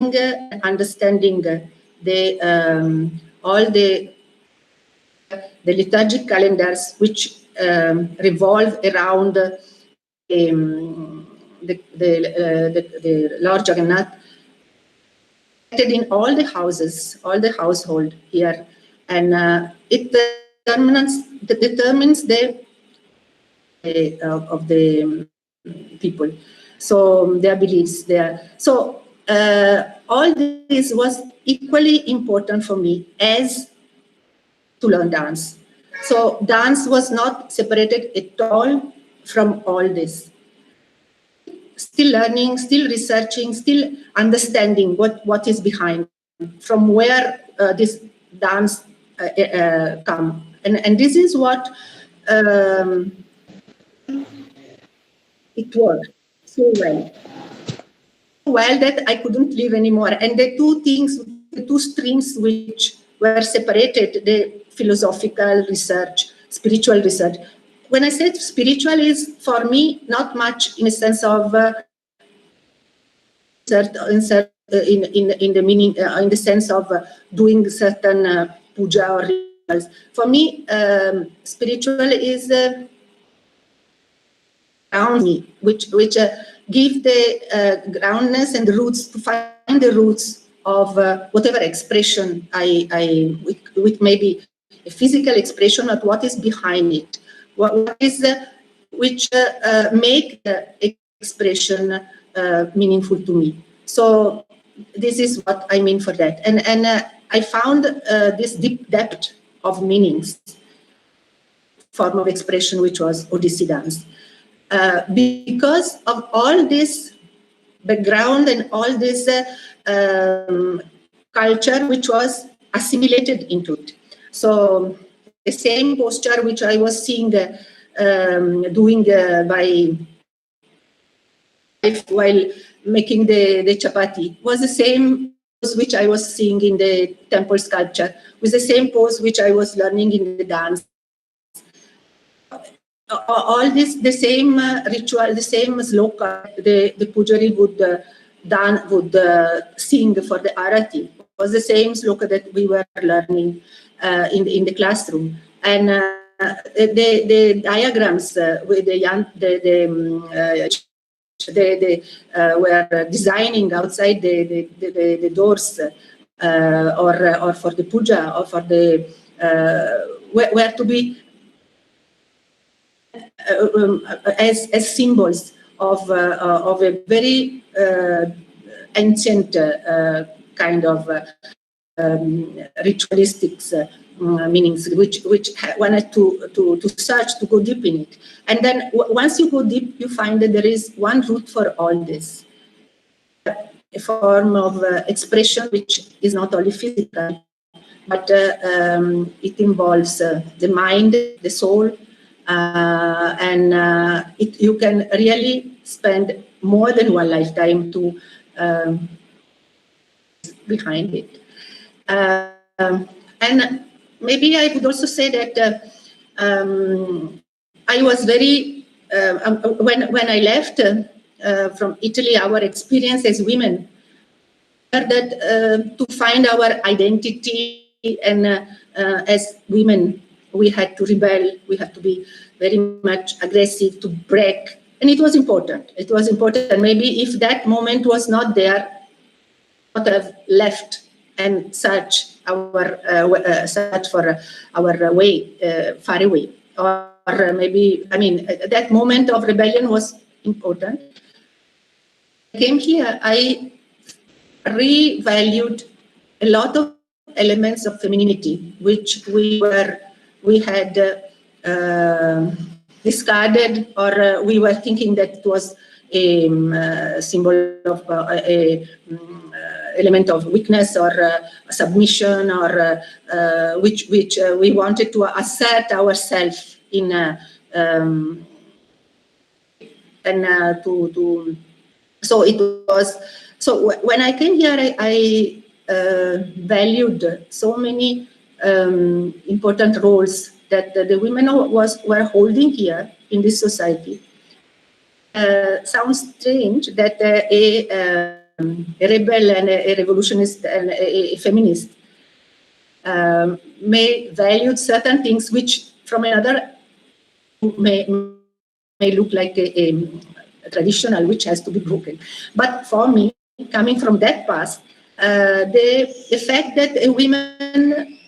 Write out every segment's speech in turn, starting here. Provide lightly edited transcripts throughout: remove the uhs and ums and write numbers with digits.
understanding all the liturgic calendars which revolve around the Lord Jagannath, in all the houses, all the household here, and it determines the of the people, so their beliefs there. So all this was equally important for me as to learn dance. So dance was not separated at all from all this. Still learning, still researching, still understanding what is behind, from where this dance come. And this is what it worked so well that I couldn't live anymore. And the two things, the two streams which were separated, the philosophical research, spiritual research. When I said spiritual, is for me not much in a sense of in the meaning, in the sense of doing certain puja or rituals. For me, spiritual is around me, which give the groundness and the roots, to find the roots of whatever expression with maybe a physical expression, of what is behind it, what is which make the expression meaningful to me. So this is what I mean for that, and I found this deep depth of meanings, form of expression, which was Odissi dance. Because of all this background and all this culture which was assimilated into it. So the same posture which I was seeing doing while making the chapati was the same pose which I was seeing in the temple sculpture, with the same pose which I was learning in the dance. All this, the same ritual, the same sloka, the pujari would sing for the arati, was the same sloka that we were learning in the classroom. And the diagrams with they were designing outside the doors, or for the puja, or for the where to be as symbols of a very ancient kind of ritualistic meanings, which wanted to search, to go deep in it. And then once you go deep, you find that there is one root for all this, a form of expression which is not only physical, but it involves the mind, the soul, and you can really spend more than one lifetime to behind it. And maybe I would also say that I was very, when I left from Italy, our experience as women, that to find our identity, and as women, we had to rebel, we had to be very much aggressive, to break, and it was important. It was important, and maybe if that moment was not there, I would have left and search for our way far away, or maybe, I mean, that moment of rebellion was important. I came here, I revalued a lot of elements of femininity which we had discarded, or we were thinking that it was a symbol of element of weakness, or submission, or which we wanted to assert ourselves in, so it was. So when I came here, I valued so many important roles that the women were holding here in this society. Sounds strange that rebel and a revolutionist and a feminist may value certain things which from another may look like a traditional, which has to be broken. But for me, coming from that past, the fact that a woman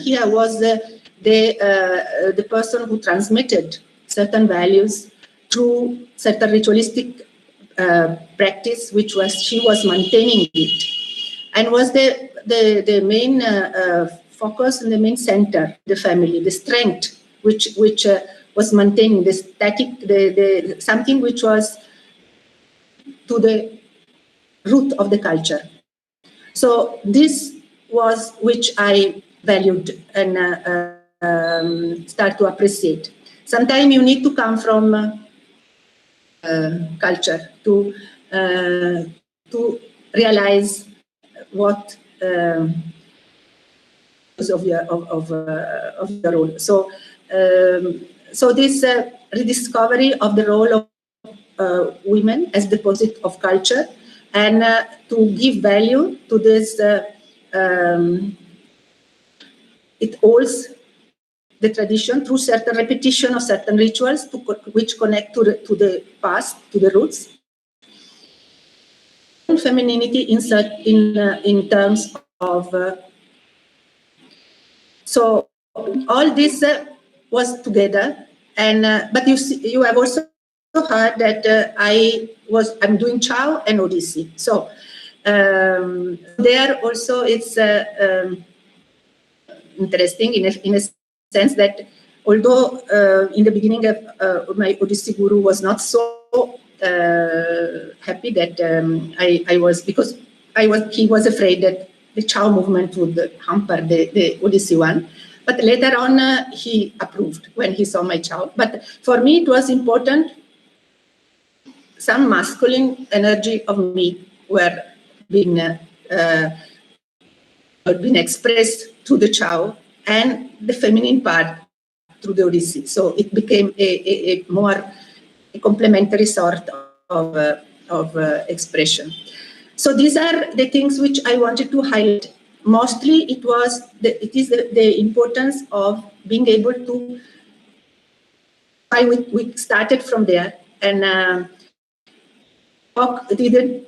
here was the person who transmitted certain values through certain ritualistic practice, which was she was maintaining it, and was the main focus and the main center, the family, the strength which was maintaining the static, the something which was to the root of the culture. So this was which I valued and start to appreciate. Sometimes you need to come from culture to realize what of your role. So so this rediscovery of the role of women as deposit of culture, and to give value to this, it holds the tradition through certain repetition of certain rituals which connect to the past, to the roots. Femininity in terms of so all this was together, and but you have also heard that I'm doing Ciao and Odissi. So there also it's interesting in a sense that although in the beginning my Odissi guru was not so happy that I was, because he was afraid that the Ciao movement would hamper the Odissi one. But later on, he approved when he saw my Ciao. But for me, it was important. Some masculine energy of me were being expressed through the Ciao, and the feminine part through the Odissi. So it became a more complementary sort of expression. So these are the things which I wanted to highlight. Mostly it is the importance of being able to, we started from there, and didn't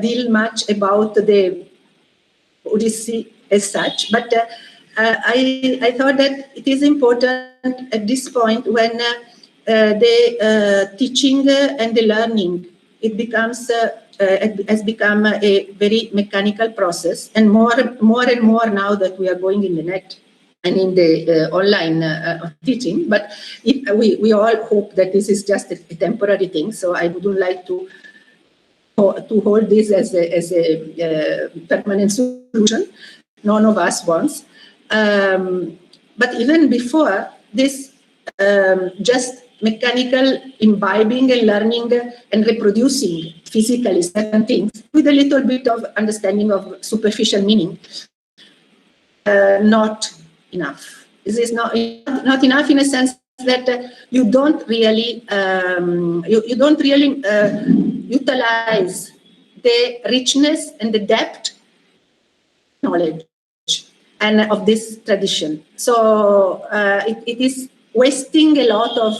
deal much about the Odissi as such, but I thought that it is important at this point when the teaching and the learning, it becomes has become a very mechanical process, and more and more now that we are going in the net and in the online teaching. But we all hope that this is just a temporary thing. So I wouldn't like to hold this as a permanent solution. None of us wants. But even before this, just mechanical imbibing and learning and reproducing physically certain things with a little bit of understanding of superficial meaning, not enough. This is not enough in a sense that you don't really utilize the richness and the depth knowledge and of this tradition. So it is wasting a lot of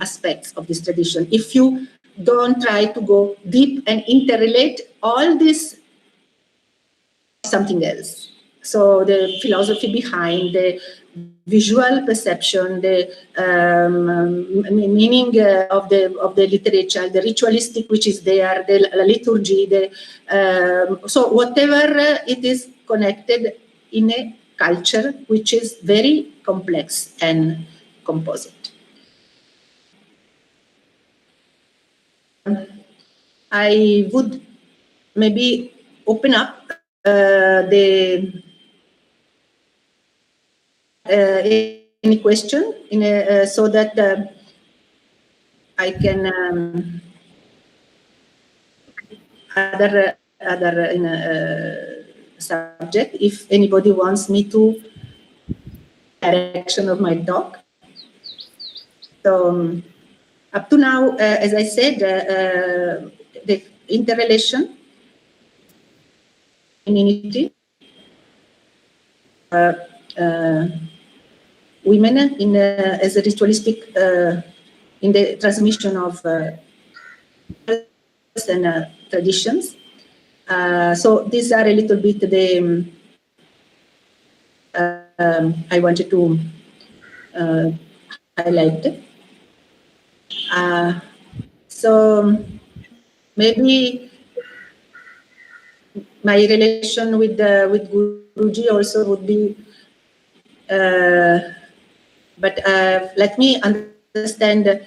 aspects of this tradition if you don't try to go deep and interrelate all this something else. So the philosophy behind, the visual perception, the meaning of the literature, the ritualistic which is there, the liturgy, so whatever it is connected in a culture which is very complex and composite. I would maybe open up any question so that I can other subject if anybody wants me to direction of my talk. So up to now, as I said, interrelation, immunity, women in as a ritualistic in the transmission of and traditions. So these are a little bit the I wanted to highlight. So maybe my relation with Guruji also would be, but let me understand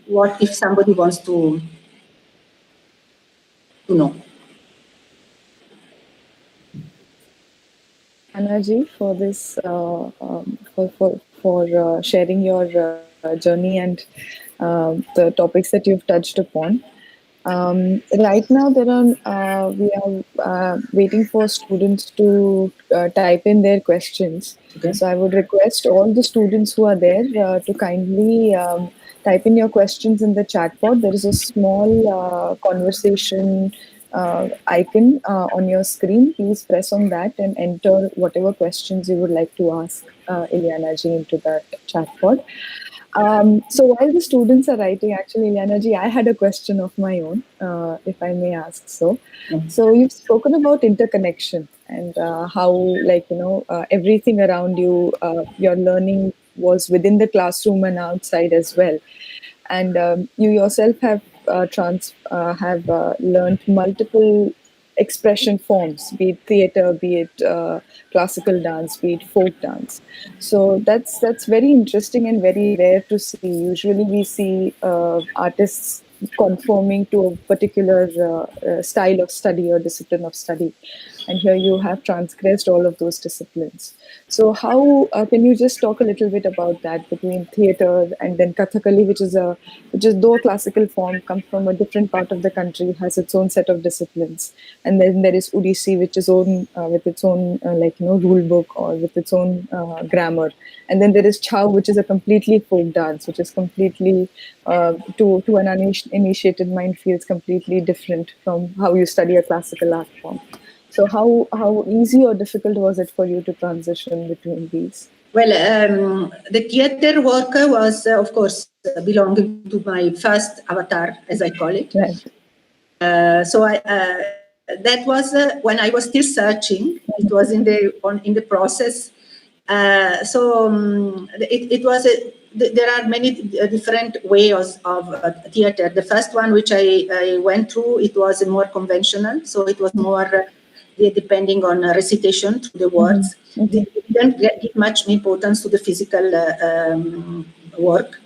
what if somebody wants to know. Annaji, for this, for sharing your journey and the topics that you've touched upon. Right now, we are waiting for students to type in their questions. Okay. So I would request all the students who are there to kindly type in your questions in the chat pod. There is a small conversation icon on your screen. Please press on that and enter whatever questions you would like to ask Ileana ji into that chat pod. So while the students are writing, actually, Ileana ji, I had a question of my own, if I may ask so. So you've spoken about interconnection and how, like, everything around you, your learning was within the classroom and outside as well. And you yourself have learned multiple expression forms, be it theater, be it classical dance, be it folk dance. So that's very interesting and very rare to see. Usually we see artists conforming to a particular style of study or discipline of study, and here you have transgressed all of those disciplines. So how can you just talk a little bit about that between theater and then Kathakali, which is though a classical form, comes from a different part of the country, has its own set of disciplines, and then there is Odissi, which is own with its own rule book or with its own grammar, and then there is Chau, which is a completely folk dance, which is completely to an uninitiated mind feels completely different from how you study a classical art form. So how easy or difficult was it for you to transition between these? Well, the theater work was, of course, belonging to my first avatar, as I call it. Right. So that was when I was still searching. It was in the process. It was there are many different ways of theater. The first one which I went through, it was more conventional. So it was more depending on recitation through the words. They didn't give much importance to the physical work.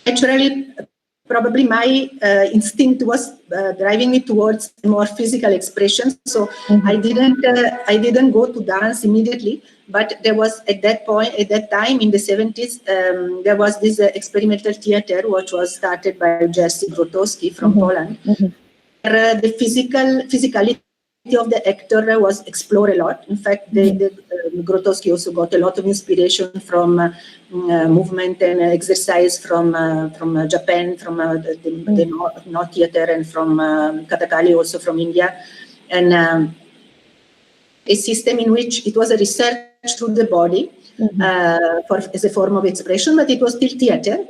Naturally, probably my instinct was driving me towards more physical expression. So I didn't go to dance immediately, but there was at that time in the 70s, there was this experimental theater which was started by Jerzy Grotowski from Poland. Where the physicality of the actor was explored a lot. In fact, Grotowski also got a lot of inspiration from movement and exercise from Japan, from the North theater, and from Kathakali, also from India, and a system in which it was a research through the body as a form of expression, but it was still theater.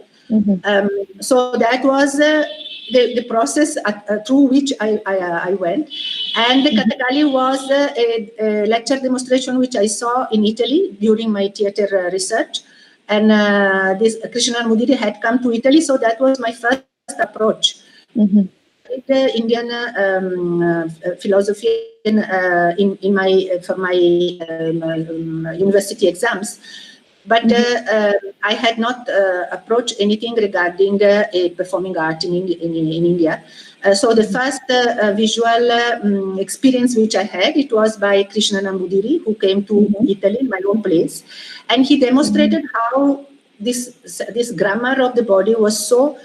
So that was the process through which I went. And the Kathakali was a lecture demonstration which I saw in Italy during my theater research. And this Krishna Mudiri had come to Italy, so that was my first approach. The Indian philosophy in my university exams. But I had not approached anything regarding a performing art in India. So the first visual experience which I had, it was by Krishna Nambudiri, who came to Italy, my own place, and he demonstrated how this grammar of the body was so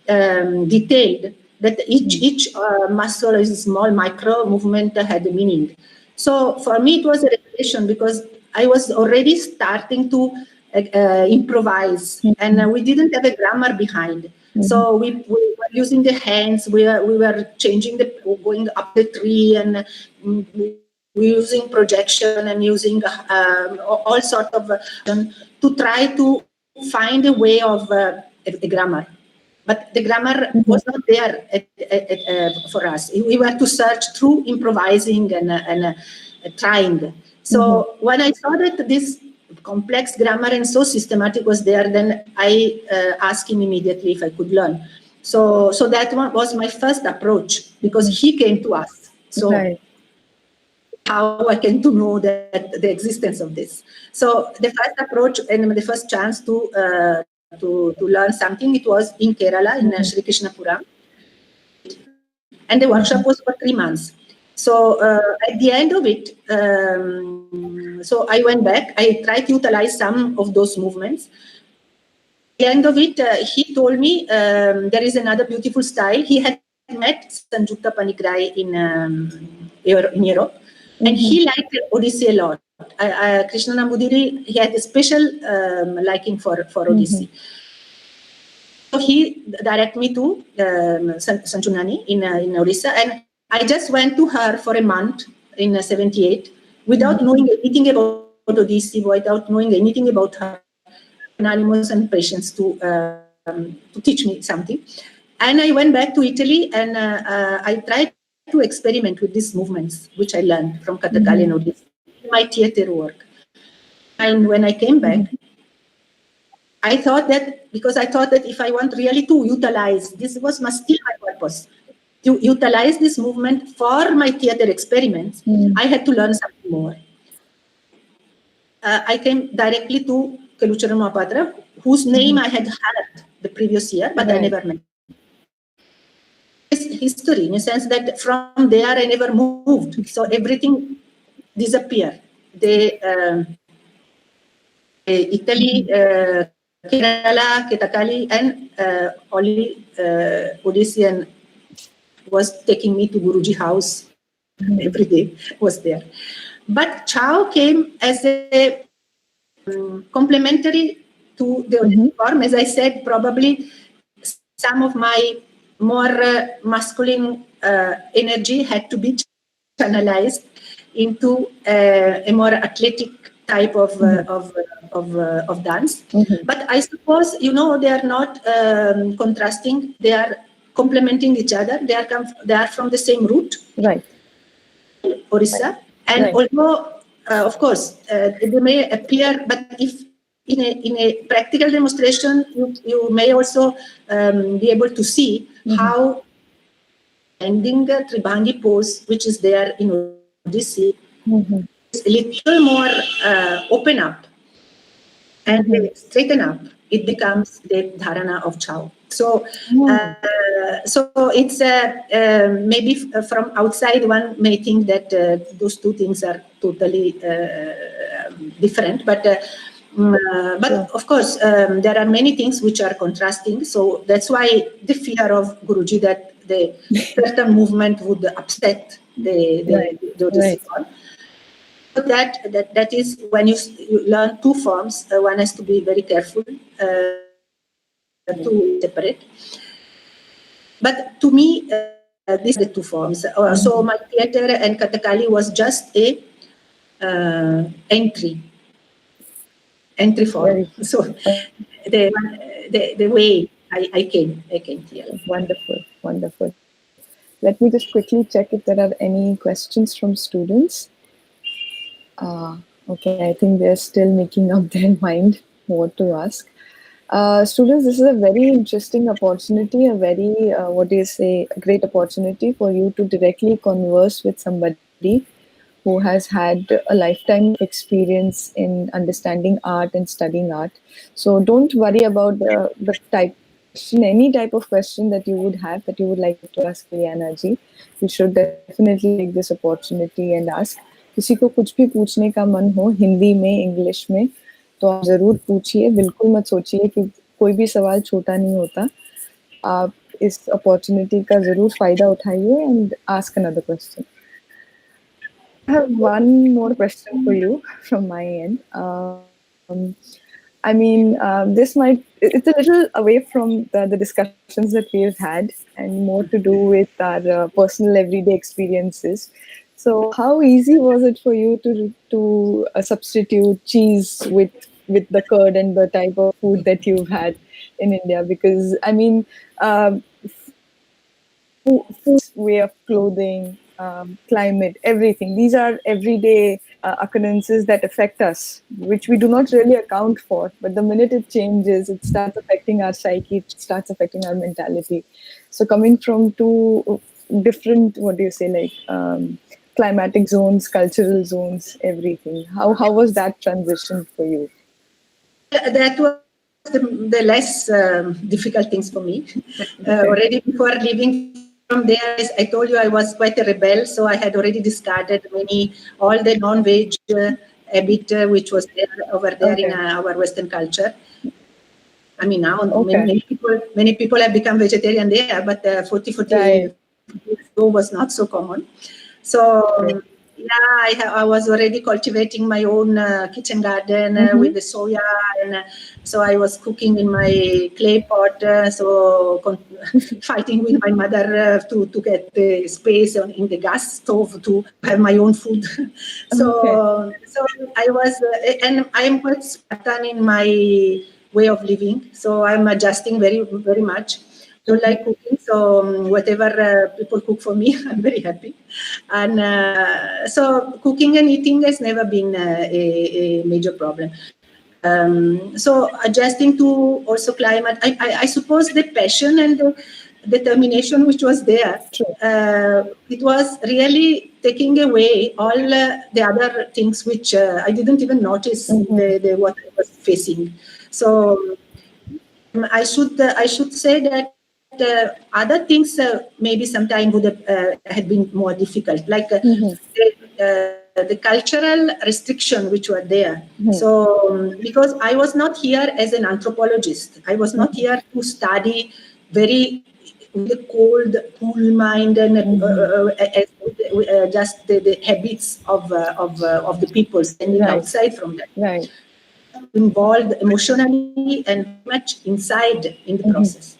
detailed that each muscle is a small micro movement had a meaning. So for me, it was a revelation because I was already starting to improvise, and we didn't have a grammar behind. So we were using the hands. We were changing going up the tree, and we using projection and using all sort of to try to find a way of a grammar. But the grammar was not there for us. We were to search through improvising and trying. So when I saw that this complex grammar and so systematic was there, then I asked him immediately if I could learn. So that one was my first approach, because he came to us. So how I came to know that the existence of this. So the first approach and the first chance to learn something, it was in Kerala, in Sri Krishnapuram. And the workshop was for 3 months. So at the end of it, so I went back. I tried to utilize some of those movements. At the end of it, he told me there is another beautiful style. He had met Sanjukta Panikrai in Europe, and he liked Odissi a lot. Krishna Nambudiri, he had a special liking for Odissi. So he directed me to Sanchunani in Odisha, and I just went to her for a month in 78 without knowing anything about Odissi, without knowing anything about her, anonymous and patience to teach me something. And I went back to Italy, and I tried to experiment with these movements, which I learned from Kathakali and Odissi, in my theater work. And when I came back, I thought that, because I thought that if I want really to utilize, this was still my purpose, to utilize this movement for my theater experiments, I had to learn something more. I came directly to Kelucharan Mahapatra, whose name I had heard the previous year, but I never met. It's history, in a sense that from there I never moved, so everything disappeared. Italy, Kerala, Kathakali, and only Odissi was taking me to Guruji house every day, was there. But Chow came as a complementary to the Odissi form. As I said, probably some of my more masculine energy had to be channelized into a more athletic type of dance. But I suppose, they are not contrasting, they are complementing each other. They are from the same root, right? Orissa. And although, of course, they may appear, but if in a practical demonstration, you may also be able to see how ending the Tribhangi pose, which is there in Odissi, is a little more open up and straighten up. It becomes the dharana of Chow. So, so it's maybe from outside one may think that those two things are totally different, but of course there are many things which are contrasting. So that's why the fear of Guruji that the certain movement would upset the Odissi form. So that is when you learn two forms, one has to be very careful to separate. But to me, these are the two forms. So my theater and Kathakali was just a entry form. So the way I came here. Wonderful. Let me just quickly check if there are any questions from students. Okay, I think they're still making up their mind what to ask. Students, this is a very interesting opportunity, a very, a great opportunity for you to directly converse with somebody who has had a lifetime of experience in understanding art and studying art. So don't worry about the type question, any type of question that you would have that you would like to ask Liana ji. You should definitely take this opportunity and ask. किसी को कुछ भी पूछने का मन हो हिंदी में, English में, तो आप जरूर पूछिए. बिल्कुल मत सोचिए कि कोई भी सवाल छोटा नहीं होता. आप इस अपॉर्चुनिटी का जरूर फायदा उठाइए and ask another question. I have one more question for you from my end. I mean, it's a little away from the discussions that we've had and more to do with our personal everyday experiences. So, how easy was it for you to substitute cheese with the curd and the type of food that you've had in India? Because I mean, food's way of clothing, climate, everything. These are everyday occurrences that affect us, which we do not really account for. But the minute it changes, it starts affecting our psyche, it starts affecting our mentality. So, coming from two different, what do you say, like climatic zones, cultural zones, everything. How was that transition for you? That was the less difficult things for me. Already before leaving from there, as I told you, I was quite a rebel, so I had already discarded all the non-veg habit which was there over there in Okay. our Western culture. I mean, now Okay. many people have become vegetarian there, but 40 Right. years ago was not so common. So True. yeah, I was already cultivating my own kitchen garden Mm-hmm. with the soya, and so I was cooking in my clay pot. Fighting with my mother to get the space in the gas stove to have my own food. Okay. So I was, and I am quite Spartan in my way of living. So I'm adjusting very much. Don't like cooking, so whatever people cook for me, I'm very happy. And so cooking and eating has never been a major problem. So adjusting to also climate, I suppose the passion and the determination which was there, True. it was really taking away all the other things which I didn't even notice Mm-hmm. what I was facing. So I should say that other things maybe sometime would have been more difficult, like Mm-hmm. the cultural restriction which were there. Mm-hmm. So because I was not here as an anthropologist, I was not here to study very with a cold, cool mind and Mm-hmm. just the habits of the people standing Right. outside from that, Right. involved emotionally and much inside in the Mm-hmm. process.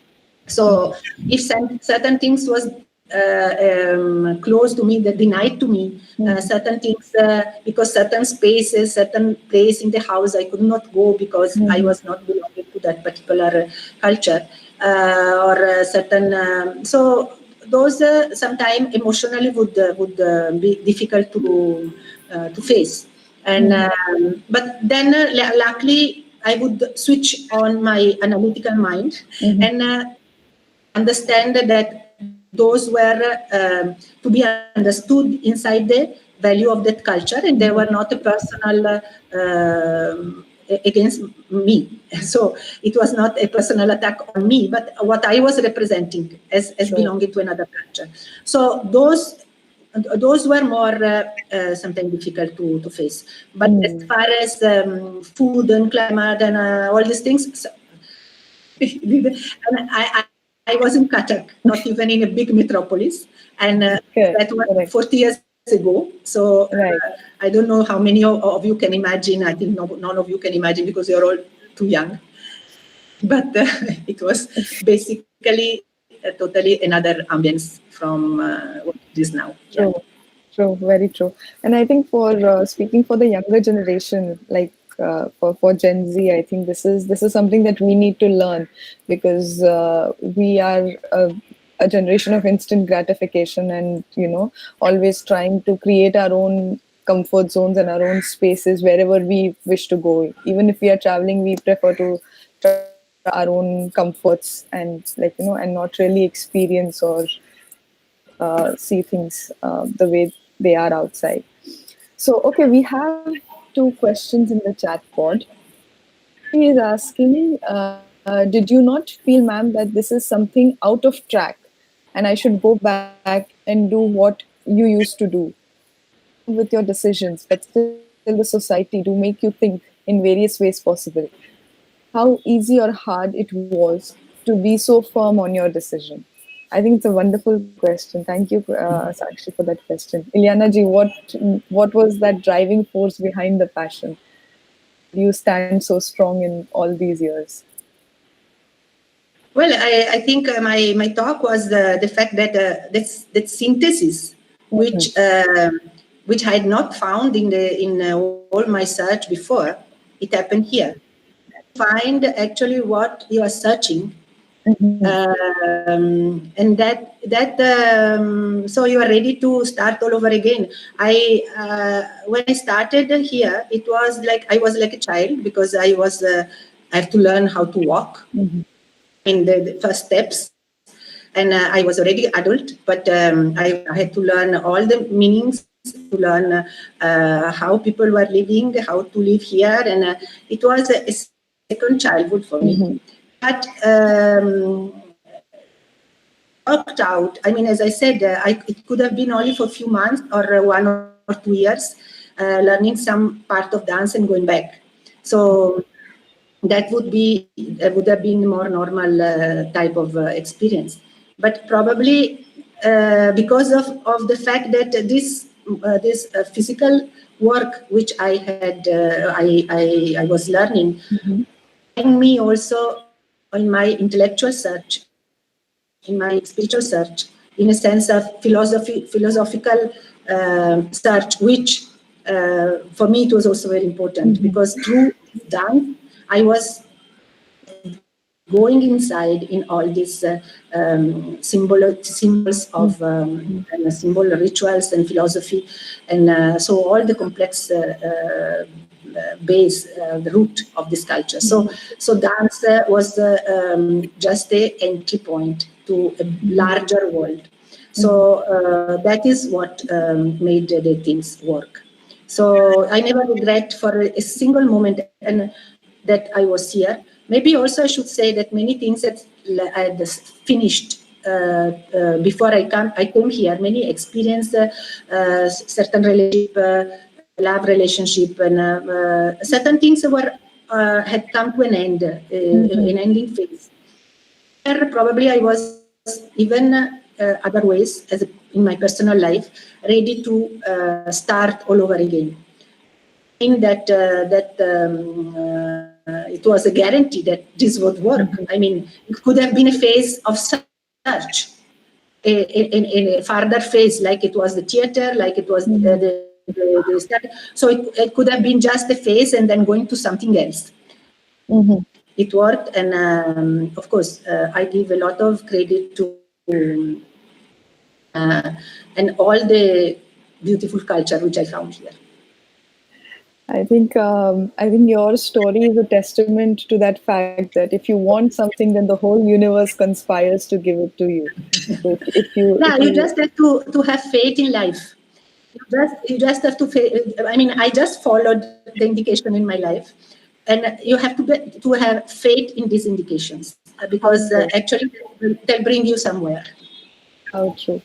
So if certain things was closed to me, that denied to me, Mm-hmm. certain things because certain spaces, certain place in the house I could not go because I Mm-hmm. was not belonging to that particular culture, or certain. So those sometimes emotionally would be difficult to face. And Mm-hmm. but then luckily I would switch on my analytical mind Mm-hmm. and understand that those were to be understood inside the value of that culture, and they were not a personal against me. So it was not a personal attack on me, but what I was representing as True. belonging to another culture. So those were more sometimes difficult to face. But as Mm. far as food and climate and all these things, so, and I was in Cuttack, not even in a big metropolis, and that Correct. was Correct. 40 years ago. So Right. I don't know how many of you can imagine. I think none of you can imagine because you're all too young. But it was basically totally another ambience from what it is now. Yeah. True. True. Very true. And I think for speaking for the younger generation, like for Gen Z, I think this is something that we need to learn because we are a generation of instant gratification, and always trying to create our own comfort zones and our own spaces wherever we wish to go. Even if we are traveling, we prefer to travel our own comforts and and not really experience or see things the way they are outside. So, okay, we have two questions in the chat pod. He is asking, did you not feel, ma'am, that this is something out of track and I should go back and do what you used to do? With your decisions, but still the society do make you think in various ways possible. How easy or hard it was to be so firm on your decision? I think it's a wonderful question. Thank you, Sakshi, for that question. Ilyana ji, what was that driving force behind the passion? you stand so strong in all these years? Well, I think my talk was the fact that that synthesis, which I had not found in all my search before, it happened here. Find actually what you are searching, and so you are ready to start all over again. When I started here, it was like I was like a child, because I had to learn how to walk in the first steps, and I was already adult, but I had to learn all the meanings, to learn how people were living, how to live here, and it was a second childhood for me. But worked out. I mean, as I said, it could have been only for a few months or 1 or 2 years, learning some part of dance and going back. So that would have been more normal type of experience. But probably because of the fact that this physical work which I had, I was learning, me also in my intellectual search, in my spiritual search, in a sense of philosophical search, which for me it was also very important, because through dance I was going inside in all these symbols of and symbol rituals and philosophy, and so all the complex base, the root of this culture. So dance was just a entry point to a larger world. So that is what made the things work. So I never regret for a single moment and that I was here. Maybe also I should say that many things that I had finished before I came here. Many experience certain relationship, love relationship, and certain things had come to an end, an ending phase. Probably I was even other ways in my personal life ready to start all over again. In that it was a guarantee that this would work. I mean, it could have been a phase of search, in a further phase, like it was the theater, like it was the study. So it could have been just a phase and then going to something else. It worked, and of course, I give a lot of credit to and all the beautiful culture which I found here. I think your story is a testament to that fact that if you want something, then the whole universe conspires to give it to you. So if you just have to have faith in life. You just have to. I mean, I just followed the indication in my life, and you have to have faith in these indications, because actually they'll bring you somewhere. How true.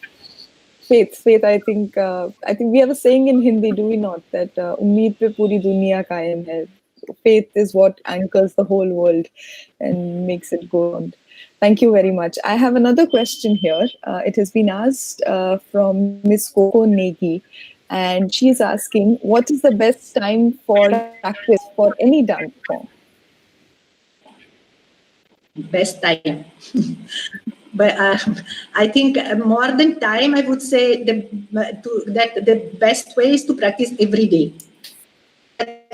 Faith. I think we have a saying in Hindi, do we not? That "Ummeed pe puri duniya kaayam hai." Faith is what anchors the whole world and makes it go on. Thank you very much. I have another question here. It has been asked from Miss Coco Negi, and she is asking, what is the best time for practice for any dance form? Best time. But I think more than time, I would say the best way is to practice every day.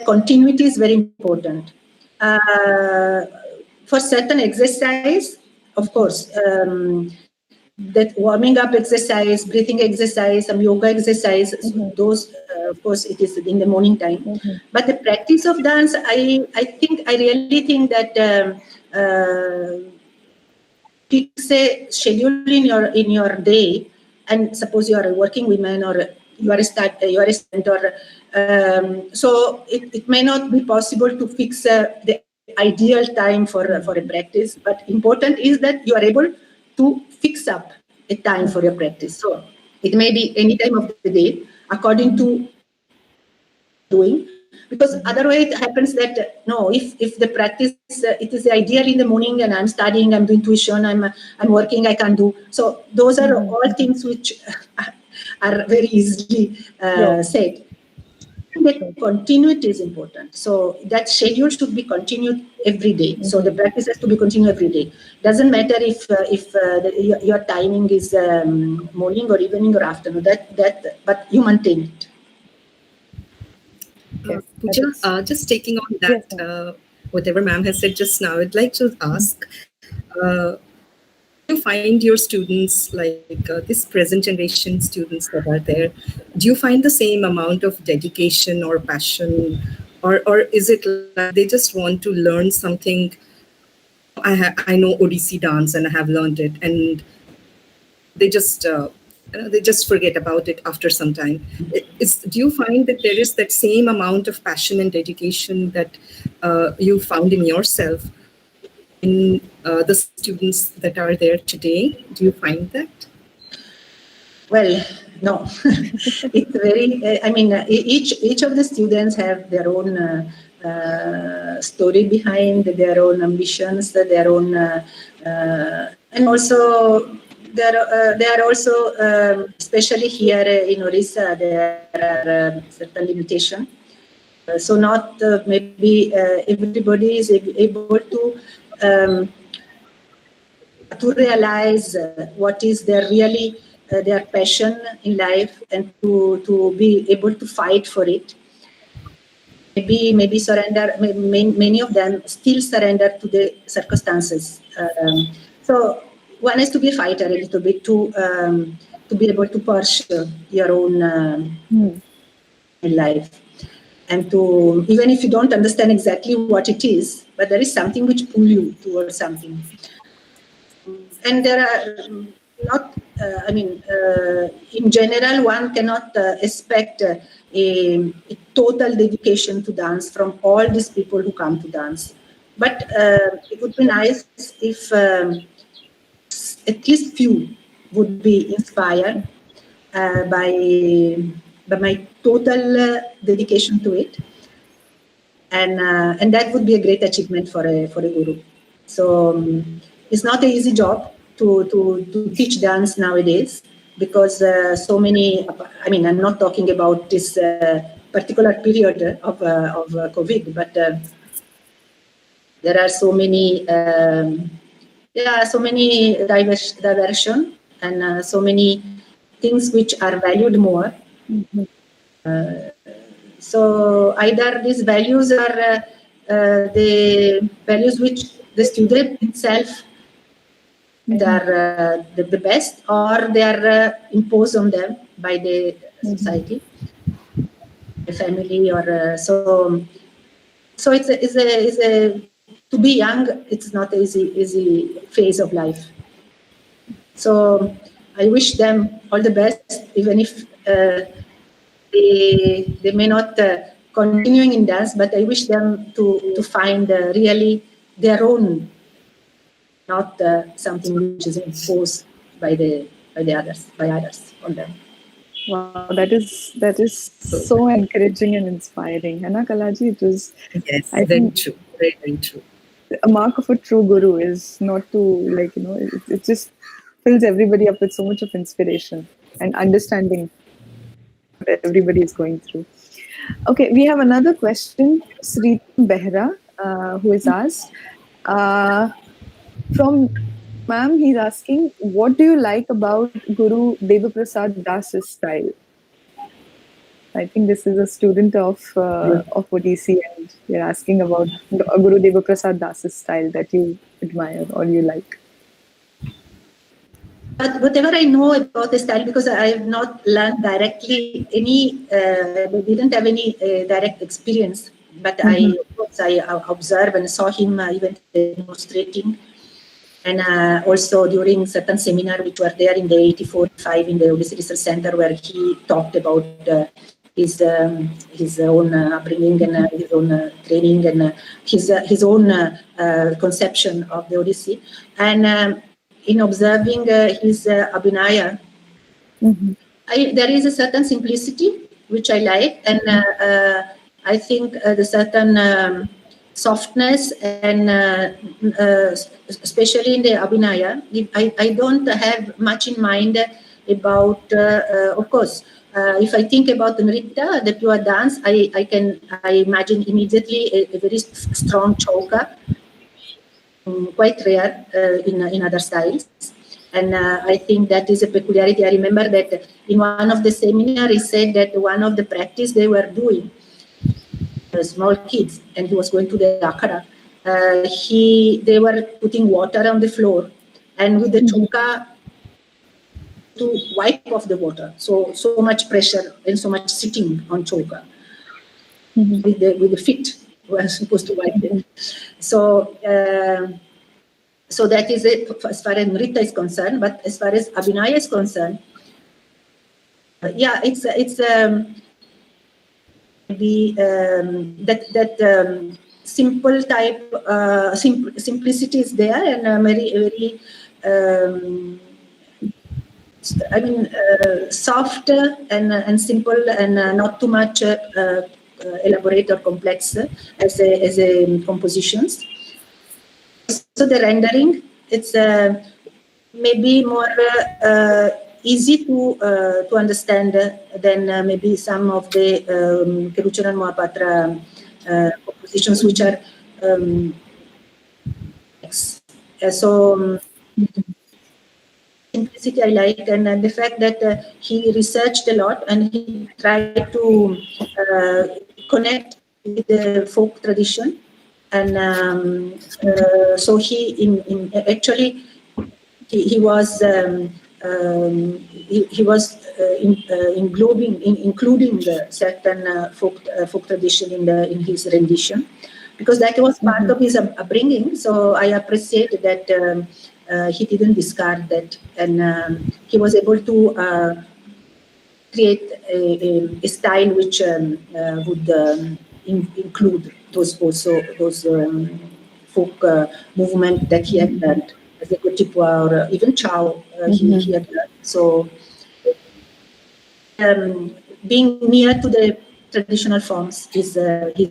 Continuity is very important. For certain exercise, of course, that warming up exercise, breathing exercise, some yoga exercise, those, of course, it is in the morning time. But the practice of dance, I really think that fix a schedule in your day, and suppose you are a working woman or you are a student, or so it may not be possible to fix the ideal time for a practice, but important is that you are able to fix up a time for your practice. So it may be any time of the day according to doing, because otherwise it happens that no, if the practice it is ideal in the morning and I'm studying, I'm doing tuition, I'm working, I can't do. So those are all things which are very easily said. The continuity is important. So that schedule should be continued every day. So the practice has to be continued every day. Doesn't matter if your timing is morning or evening or afternoon. But you maintain it. Okay. Pooja, just taking on that, Yes, whatever ma'am has said just now, I'd like to ask, you find your students, like this present generation students that are there, do you find the same amount of dedication or passion, or is it like they just want to learn something? I know Odissi dance and I have learned it, and they just forget about it after some time. Do you find that there is that same amount of passion and dedication that you found in yourself in the students that are there today? Do you find that? Well, no. It's very. I mean, each of the students have their own story behind, their own ambitions, their own, and also there are also, especially here in Orissa, there are certain limitations. So not maybe everybody is able to realize what is their passion in life, and to be able to fight for it. Maybe surrender. Many of them still surrender to the circumstances. So one has to be a fighter a little bit to be able to pursue your own in life, and to, even if you don't understand exactly what it is, but there is something which pulls you towards something. And there are not, in general, one cannot expect a total dedication to dance from all these people who come to dance. But it would be nice if at least few would be inspired by my total dedication to it. And that would be a great achievement for a guru. So it's not an easy job to teach dance nowadays, because so many. I mean, I'm not talking about this particular period of COVID, but there are so many. So many diversion, and so many things which are valued more. So either these values are the values which the student itself are the best, or they are imposed on them by the society, the family, or so. So it's a to be young. It's not an easy phase of life. So I wish them all the best, even if they may not continuing in dance, but I wish them to find really their own, not something which is imposed by others on them. Wow, that is so encouraging and inspiring. Hana Kalaji, it was, Yes, I very think, true, very, very true. a mark of a true guru is not to, like, it just fills everybody up with so much of inspiration and understanding what everybody is going through. Okay, we have another question, Sri Behra, who is asked. From ma'am, he's asking, what do you like about Guru Devaprasad Das's style? I think this is a student of Odissi, and you're asking about Guru Devaprasad Das's style that you admire or you like. But whatever I know about the style, because I have not learned directly didn't have any direct experience, but I observed and saw him even demonstrating, and also during certain seminar which were there in the 84-85 in the Odissi Research Center, where he talked about his own upbringing and his own training and his own conception of the Odissi, and in observing his abhinaya, there is a certain simplicity which I like, and I think the certain softness, and especially in the abhinaya, I don't have much in mind about, of course, if I think about Nritta, the pure dance, I imagine immediately a very strong choka, quite rare in other styles. And I think that is a peculiarity. I remember that in one of the seminars, he said that one of the practice they were doing, small kids, and he was going to the akhada, they were putting water on the floor, and with the choka to wipe off the water. So much pressure and so much sitting on choka with the feet were supposed to wipe it. So so that is it as far as Nritta is concerned. But as far as Abhinaya is concerned, yeah, it's simple type, simplicity is there, and very I mean, soft and simple, and not too much elaborate or complex as a compositions. So the rendering, it's maybe more easy to understand than maybe some of the Kerucharan Mohapatra compositions, which are so simplicity I like, and the fact that he researched a lot and he tried to connect with the folk tradition, and so he actually he was including the certain folk tradition in his rendition, because that was part of his upbringing. So I appreciate that he didn't discard that, and he was able to create a style which would include those folk movement that he had learned, as the Kotipua or even Chow he had learned. So being near to the traditional forms is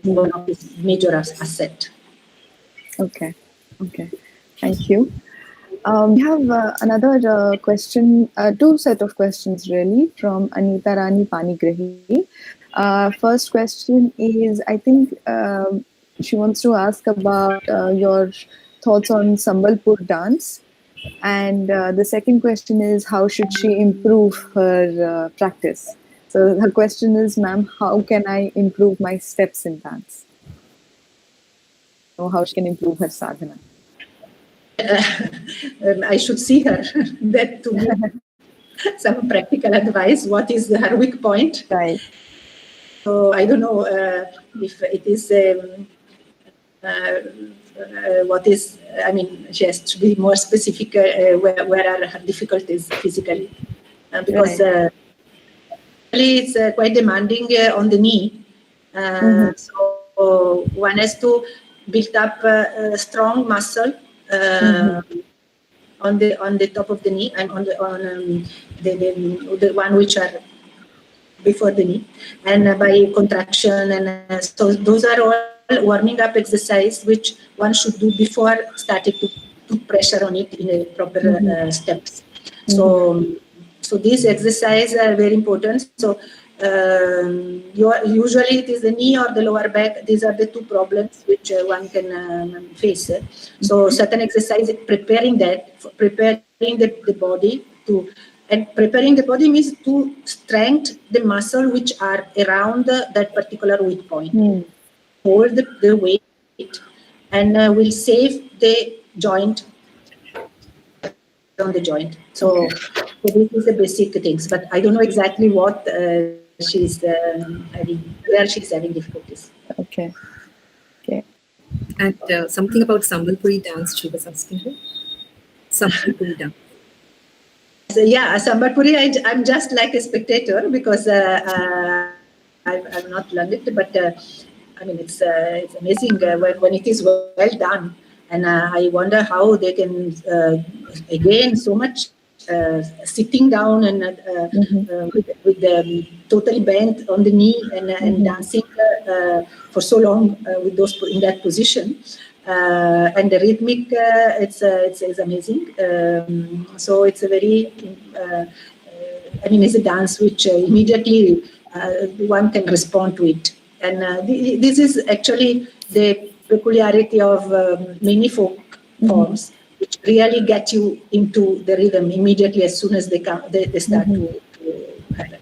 one of his major asset. Okay, thank you. We have another question, two set of questions really, from Anita Rani Panigrahi. First question is, I think she wants to ask about your thoughts on Sambalpur dance. And the second question is, how should she improve her practice? So her question is, ma'am, how can I improve my steps in dance? Or how she can improve her sadhana? I should see her that to give some practical advice. What is her weak point? Right. So I don't know if it is what is. I mean, she has to be more specific. Where are her difficulties physically? Because really it's quite demanding on the knee. So one has to build up a strong muscle. On the top of the knee, and on the one which are before the knee, and by contraction, and so those are all warming up exercise which one should do before starting to put pressure on it in a proper steps. So these exercises are very important. So usually it is the knee or the lower back. These are the two problems which one can face. So certain exercise, preparing the body to, and preparing the body means to strengthen the muscle which are around that particular weak point. Hold the weight, and will save the joint on the joint. So this is the basic things, but I don't know exactly what she's having, where she's having difficulties. Okay. And something about Sambalpuri dance, she was asking her. Sambalpuri dance. So, yeah, Sambalpuri, I'm just like a spectator, because I've not learned it, but I mean, it's amazing when it is well done. And I wonder how they can, again, so much sitting down and with totally bent on the knee, and dancing for so long with those in that position. And the rhythmic, it's amazing. So it's a very I mean, is a dance which immediately one can respond to it. And this is actually the peculiarity of many folk forms, which really get you into the rhythm immediately as soon as they come, they start to happen.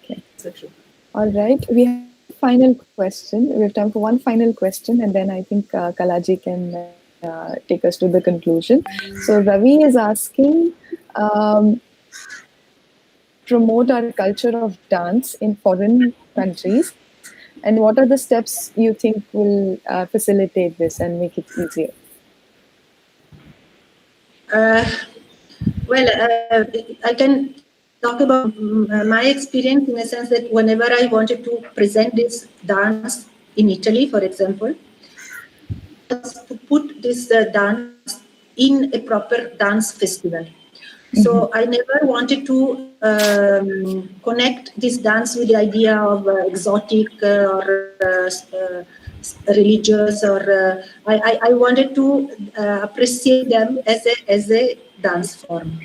Okay. So true. All right. We have one final question. We have time for one final question, and then I think Kalaji can take us to the conclusion. So Ravi is asking, promote our culture of dance in foreign countries, and what are the steps you think will facilitate this and make it easier? Well, I can talk about my experience in a sense that whenever I wanted to present this dance in Italy, for example, was to put this dance in a proper dance festival. So I never wanted to connect this dance with the idea of exotic or religious, or I wanted to appreciate them as a dance form.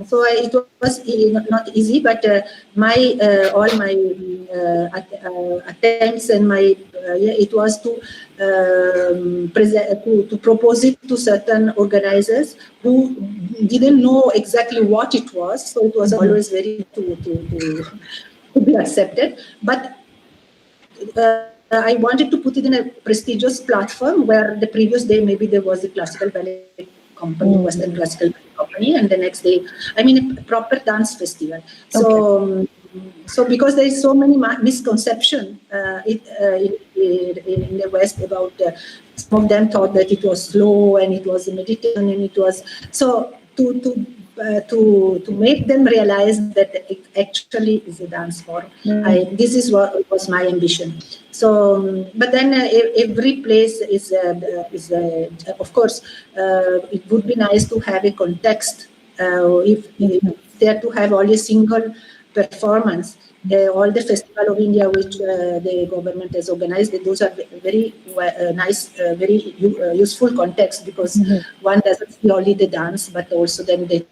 So it was not easy, but my all my attempts and my it was to present to propose it to certain organizers who didn't know exactly what it was. So it was always very to be accepted, but. I wanted to put it in a prestigious platform where the previous day maybe there was a classical ballet company, Western classical ballet company, and the next day, I mean, a proper dance festival. So, so because there is so many misconception in the West about some of them thought that it was slow and it was a meditation and it was so to make them realize that it actually is a dance form. This is what was my ambition. So, but then every place is of course, it would be nice to have a context. If they are to have only a single performance, all the Festival of India which the government has organized, those are very nice, very useful context, because one doesn't see only the dance, but also then they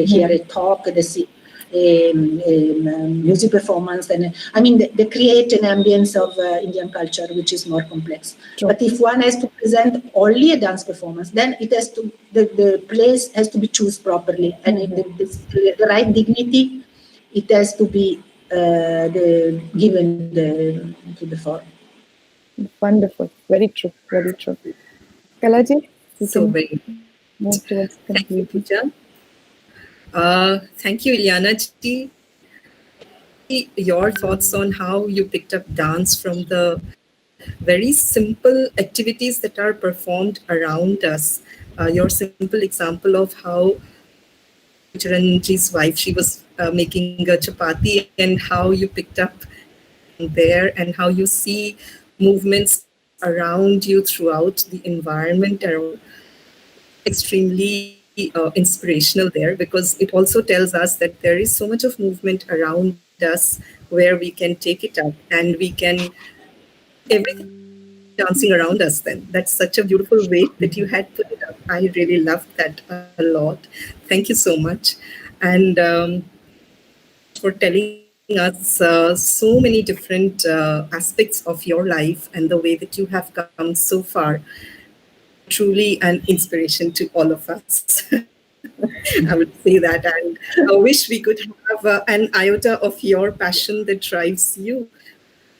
hear a talk, they see a music performance, and I mean they create an ambience of Indian culture which is more complex. Sure. But if one has to present only a dance performance, then it has to the place has to be chosen properly, and the right dignity it has to be given to the form. Wonderful, very true, very true. Kalaji, So very. Move towards thank you, conclusion. Pooja. Thank you, Ileana ji. Your thoughts on how you picked up dance from the very simple activities that are performed around us. Your simple example of how Charanji's wife, she was making a chapati, and how you picked up there, and how you see movements around you throughout the environment around. Extremely inspirational there, because it also tells us that there is so much of movement around us where we can take it up and we can everything dancing around us. Then that's such a beautiful way that you had put it up. I really loved that a lot. Thank you so much. And for telling us so many different aspects of your life and the way that you have come so far. Truly an inspiration to all of us. I would say that, and I wish we could have an iota of your passion that drives you.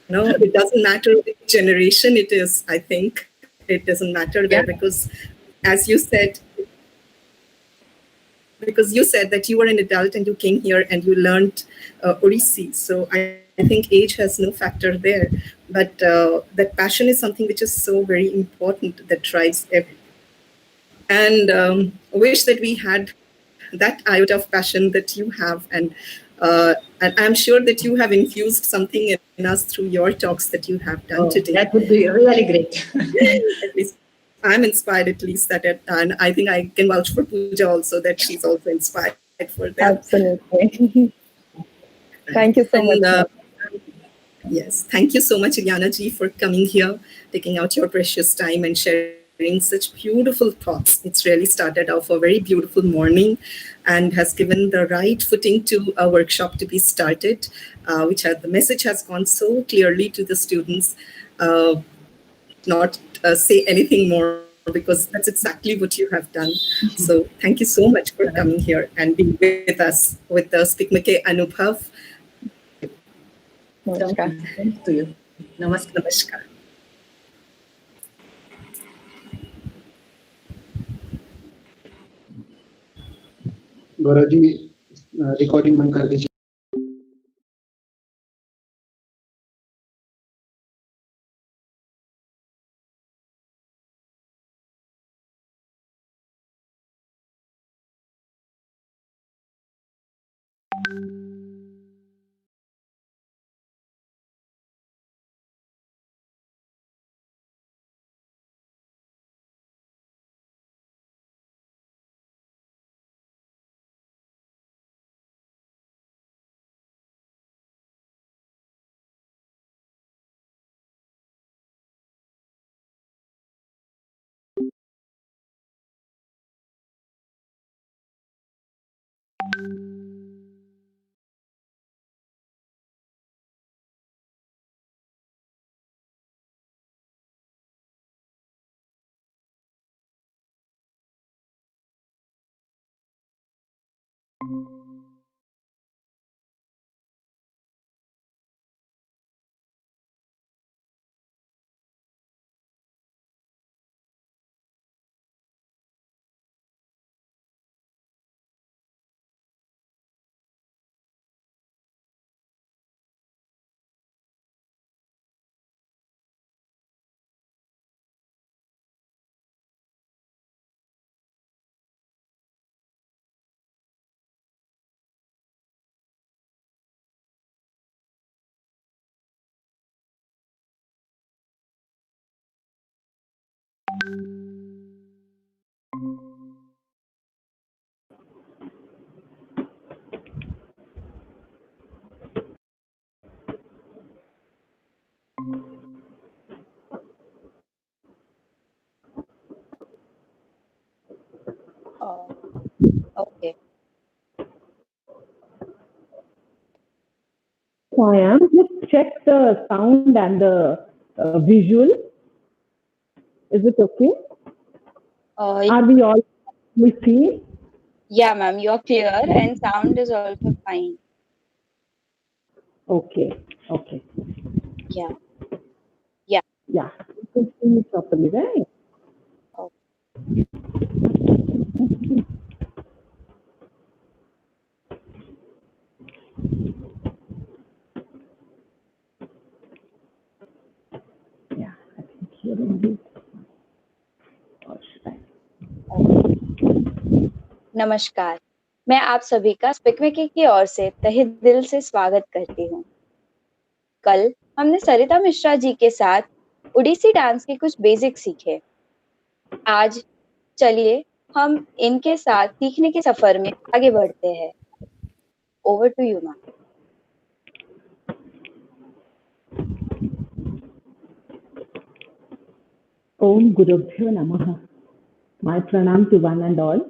No, it doesn't matter which generation it is. I think it doesn't matter there, because, as you said, that you were an adult and you came here and you learned Odissi. So I think age has no factor there. But that passion is something which is so very important, that drives everything. And wish that we had that iota of passion that you have. And I'm sure that you have infused something in us through your talks that you have done today. That would be really great. At least I'm inspired, at least that, and I think I can vouch for Pooja also, that she's also inspired for that. Absolutely. Thank you so much. Yes, thank you so much, Ileana ji, for coming here, taking out your precious time and sharing such beautiful thoughts. It's really started off a very beautiful morning, and has given the right footing to a workshop to be started, the message has gone so clearly to the students. Not say anything more, because that's exactly what you have done. So thank you so much for coming here and being with us with the SPICMACAY Anubhav. Namaskar. Thank you to you. Namaskar. Namaskar. Gaurav ji recording बंद कर दीजिए। Okay. So I am just check the sound and the visual. Is it okay? Are we all see? Yeah, ma'am, you're clear and sound is also fine. Okay. Okay. Yeah. Yeah. Yeah. You can see me properly, right? Okay. Yeah. I think here indeed. Or should I? नमस्कार, मैं आप सभी का स्पिकमेके की ओर से तहे दिल से स्वागत करती हूँ। कल हमने सरिता मिश्रा जी के साथ ओडिसी डांस के कुछ बेसिक सीखे। आज चलिए हम इनके साथ सीखने के सफर में आगे बढ़ते हैं। Over to you ma'am. Om Gurubhyo Namaha. My pranam to one and all,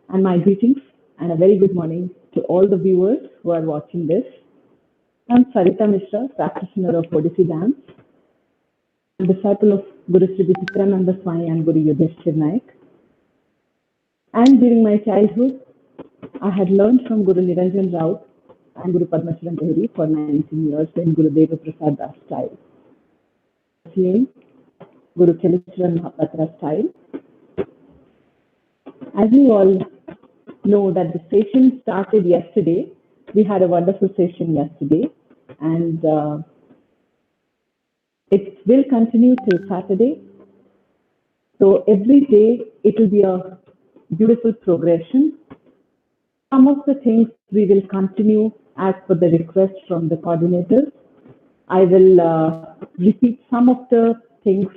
and my greetings and a very good morning to all the viewers who are watching this. I'm Sarita Mishra, practitioner of Odissi dance, and disciple of Guru Sri Vichitrananda Swami and Guru Yudhishthir Naik. And during my childhood, I had learned from Guru Niranjan Raut and Guru Padmacharan Tehri for 19 years in Guru Deva Prasad Das style. Guru Chalicharan Mahapatra style. As you all know that the session started yesterday, we had a wonderful session yesterday, and it will continue till Saturday. So every day it will be a beautiful progression. Some of the things we will continue as per the request from the coordinators. I will repeat some of the things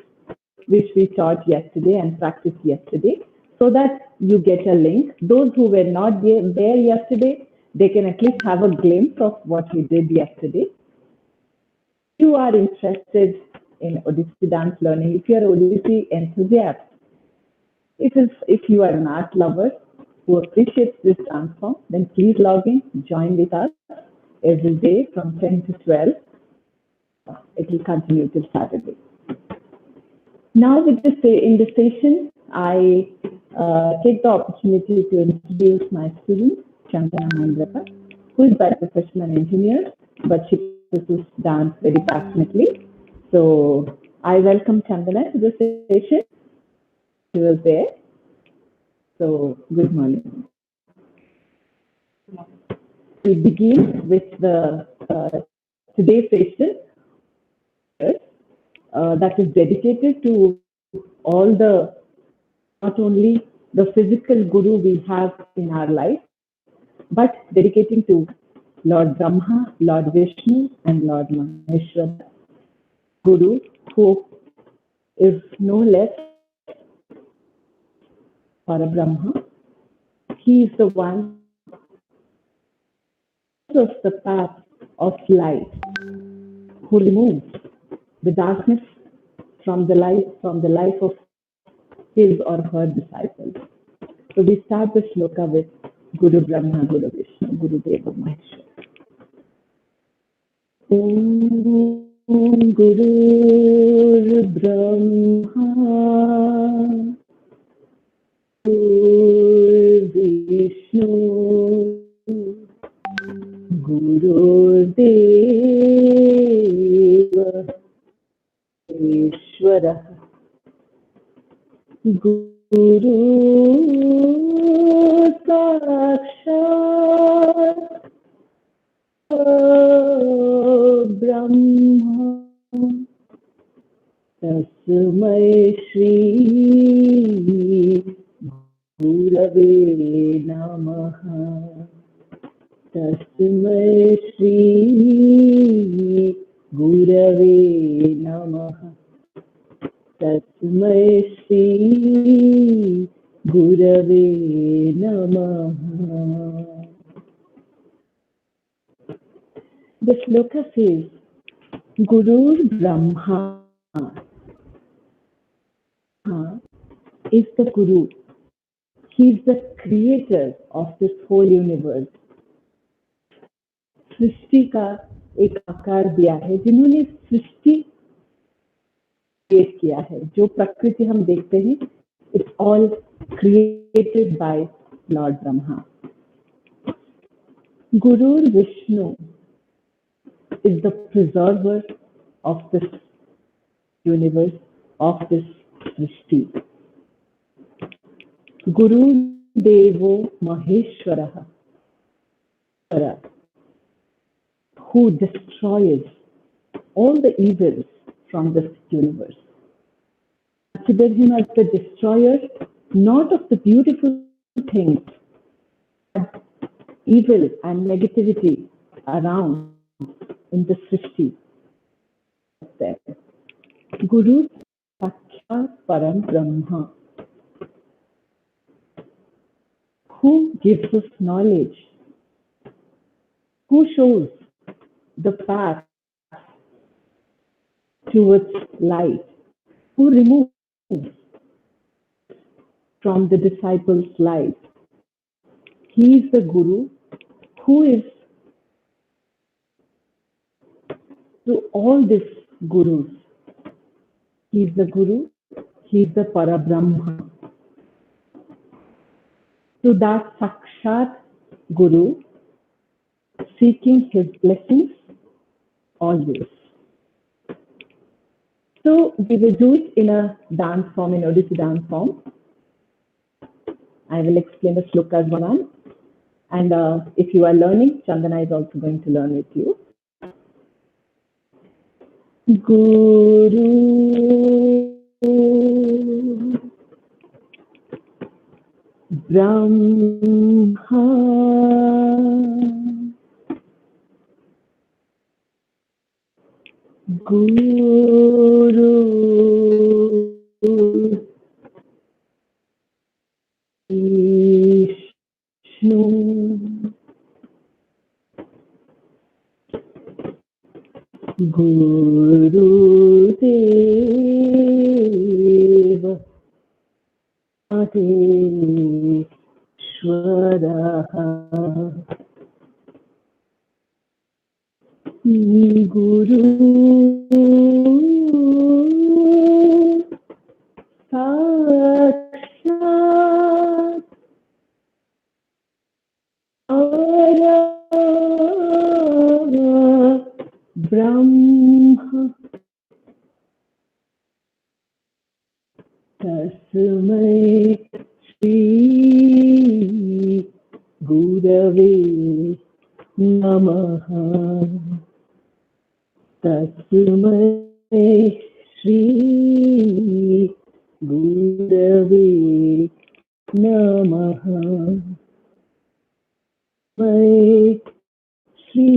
which we taught yesterday and practiced yesterday, so that you get a link. Those who were not there yesterday, they can at least have a glimpse of what we did yesterday. If you are interested in Odissi dance learning, if you are Odissi enthusiast, if you are an art lover, who appreciates this dance form, then please log in, join with us every day from 10 to 12. It will continue till Saturday. Now, in this session, I take the opportunity to introduce my student, Chandana Mandraka, who is by profession an engineer, but she practices dance very passionately. So, I welcome Chandana to the session. She was there. So, good morning. We begin with the today's session that is dedicated to all the, not only the physical guru we have in our life, but dedicating to Lord Brahma, Lord Vishnu, and Lord Maheshwara, Guru, who is no less Parabrahma. He is the one of the path of light, who removes the darkness from the life of his or her disciples. So we start the shloka with Guru Brahma, Guru Vishnu, Guru Deva Maheshwara. Om Guru Brahma, Guru Vishnu, Guru Deva Maheshwara, Guru Sakshat Brahma, Tasmai Shri Gurave Namaha, Tasmai Shri Gurave Namaha, Tasmai Shri Gurave Namaha. The shloka says, Guru Brahma is the Guru. He is the creator of this whole universe. सृष्टि का एक आकार दिया है, जिन्होंने सृष्टि create किया है. जो प्रकृति हम देखते हैं, it's all created by Lord Brahma. Guru Vishnu is the preserver of this universe, of this srishti. Guru Devo Maheshwara, who destroys all the evils from this universe. Consider him as the destroyer, not of the beautiful things, but evil and negativity around in the srishti. Guru Sakshat Param Brahma, who gives us knowledge, who shows the path towards light, who removes from the disciples' life. He is the Guru who is to all these Gurus. He is the Guru, he is the Parabrahma. To that Sakshat Guru, seeking his blessings always. So we will do it in a dance form, in Odissi dance form. I will explain the shlokas one. And if you are learning, Chandana is also going to learn with you. Guru Brahma Guru Vishnu Guru Deva Maheshwara Guru Sakshat Brahma Tasmai Shri Gurave Namaha Tasmai Shri Gurave Namaha Tasmai Shri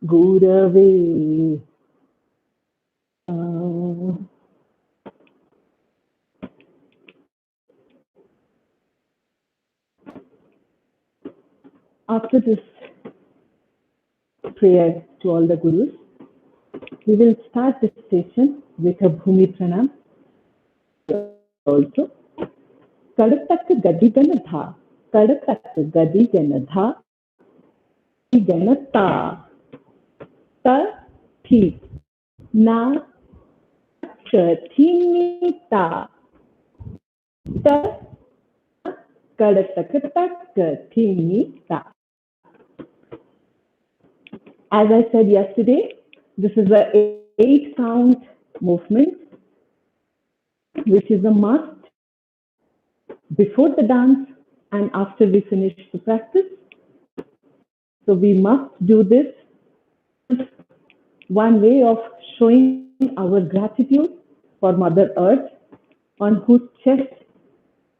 Gurave Namaha. After this prayer to all the Gurus, we will start this session with a Bhumi Pranam also. Kadatak Gadi Ganatha, Kadatak Gadi Ganatha, Ganata, Ta Thi, Na Chatinita, Ta Kadatak Tinita. As I said yesterday, this is a 8-count movement, which is a must before the dance and after we finish the practice. So we must do this. One way of showing our gratitude for Mother Earth, on whose chest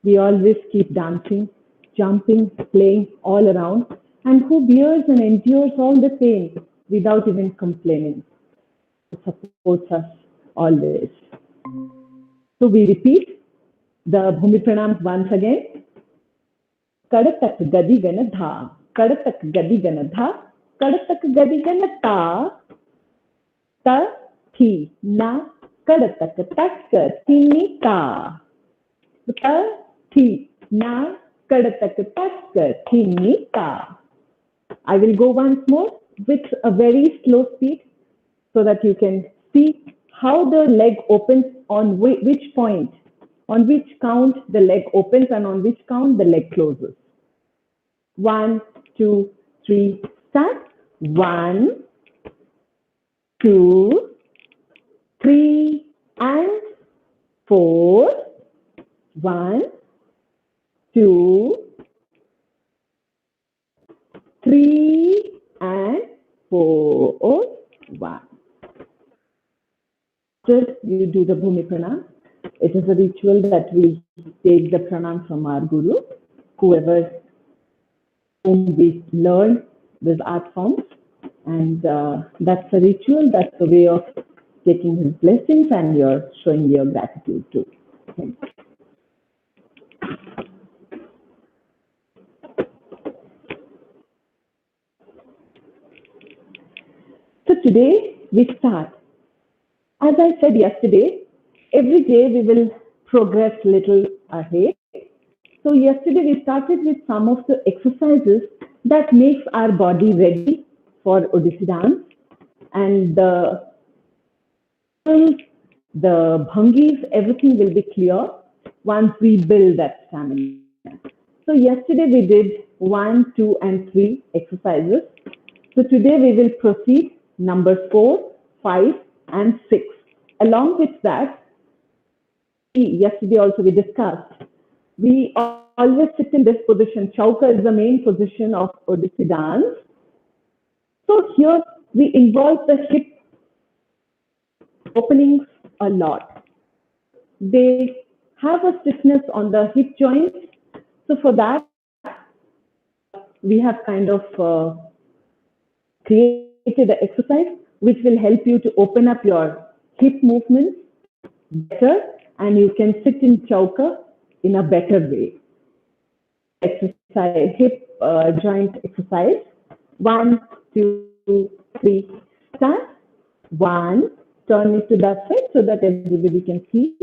we always keep dancing, jumping, playing all around, and who bears and endures all the pain without even complaining. It supports us always. So we repeat the Bhumi Pranam once again. Kadatak Gadi Ganadha, Kadatak Gadi Ganadha, Kadatak Gadi Ganata, Ta Thi Na Kadatak Tak Tinita, Ta Thi Na Kadatak Tak Tinita. I will go once more with a very slow speed so that you can see how the leg opens on which point, on which count the leg opens and on which count the leg closes. 1, 2, 3, start. 1, 2, 3, and 4. 1, 2, 3, and 4. 1. After you do the Bhumi Pranam, it is a ritual that we take the pranam from our Guru, whoever whom we learn these art forms, and that's a ritual, that's a way of taking his blessings and you're showing your gratitude to him. So today we start. As I said yesterday, every day we will progress little ahead. So yesterday we started with some of the exercises that makes our body ready for Odissi dance, and the bhangis, everything will be clear once we build that stamina. So yesterday we did 1, 2, and 3 exercises. So today we will proceed number 4, 5, and 6. Along with that, yesterday also we discussed, we always sit in this position. Chauka is the main position of Odissi dance. So here we involve the hip openings a lot. They have a stiffness on the hip joints. So for that, we have kind of created an exercise which will help you to open up your hip movements better, and you can sit in chauka in a better way. Exercise, hip joint exercise. 1, 2, 3, start. 1, turn it to that side so that everybody can see.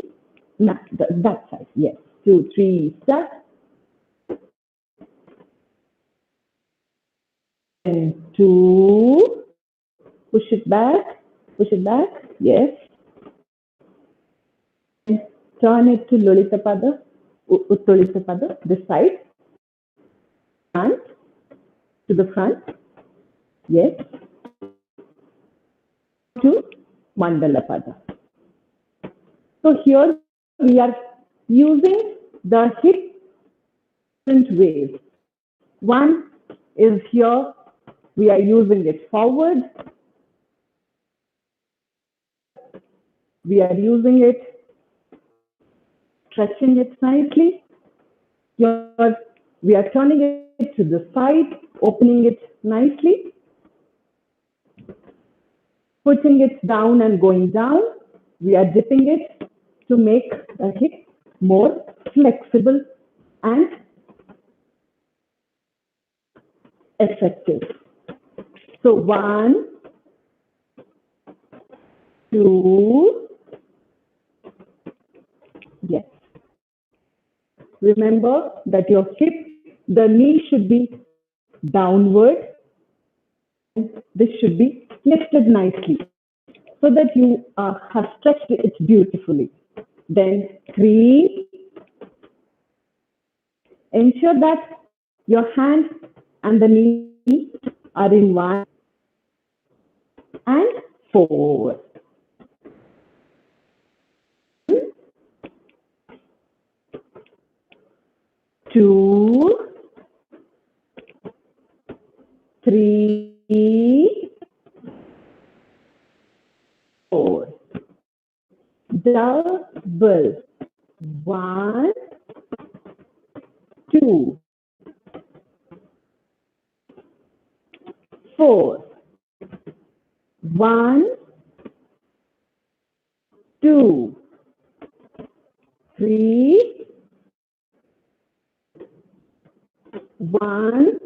That side, yes. 2, 3, start. 2, push it back, yes. Turn it to Lolita Pada, Uttolita Pada, this side. Front, to the front, yes. To Mandala Pada. So here we are using the hip different ways. One is here, we are using it forward. We are using it, stretching it nicely. Here we are turning it to the side, opening it nicely. Putting it down and going down. We are dipping it to make the hip more flexible and effective. So 1, 2, yes. Remember that your hip, the knee should be downward. This should be lifted nicely so that you have stretched it beautifully. Then 3, ensure that your hand and the knee are in 1, and 4. 2, 3, 4. Double. 1, 2, 4. 1, 2, 3, 1,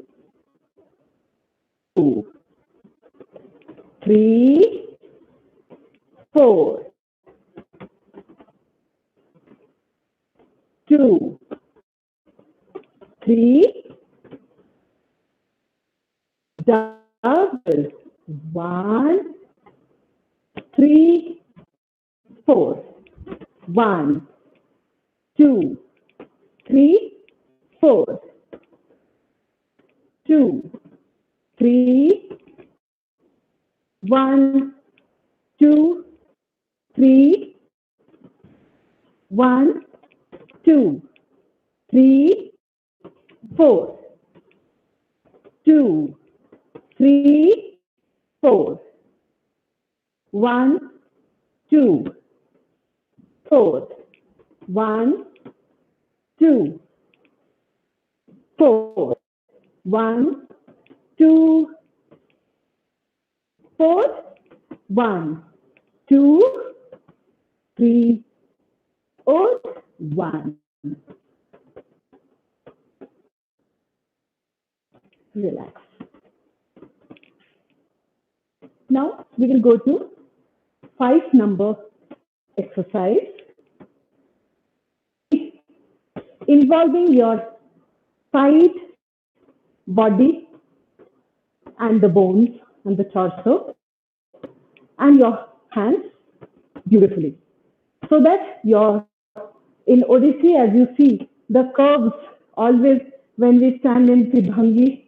2, 3, 4, 2, 3, double. 1, 3, 4. 1, 2, 3, 4. 2, 3, 1, 2, 3, 1, 2, 3, 4. 2, 3, 4. 1, 2, 4. 1, 2, 4. 1, 2, 4. 1, 2, 3, 4. 1. Relax. Now we will go to 5 number exercise involving your side, body, and the bones and the torso, and your hands beautifully. So that your, in Odissi, as you see, the curves always when we stand in Tribhangi,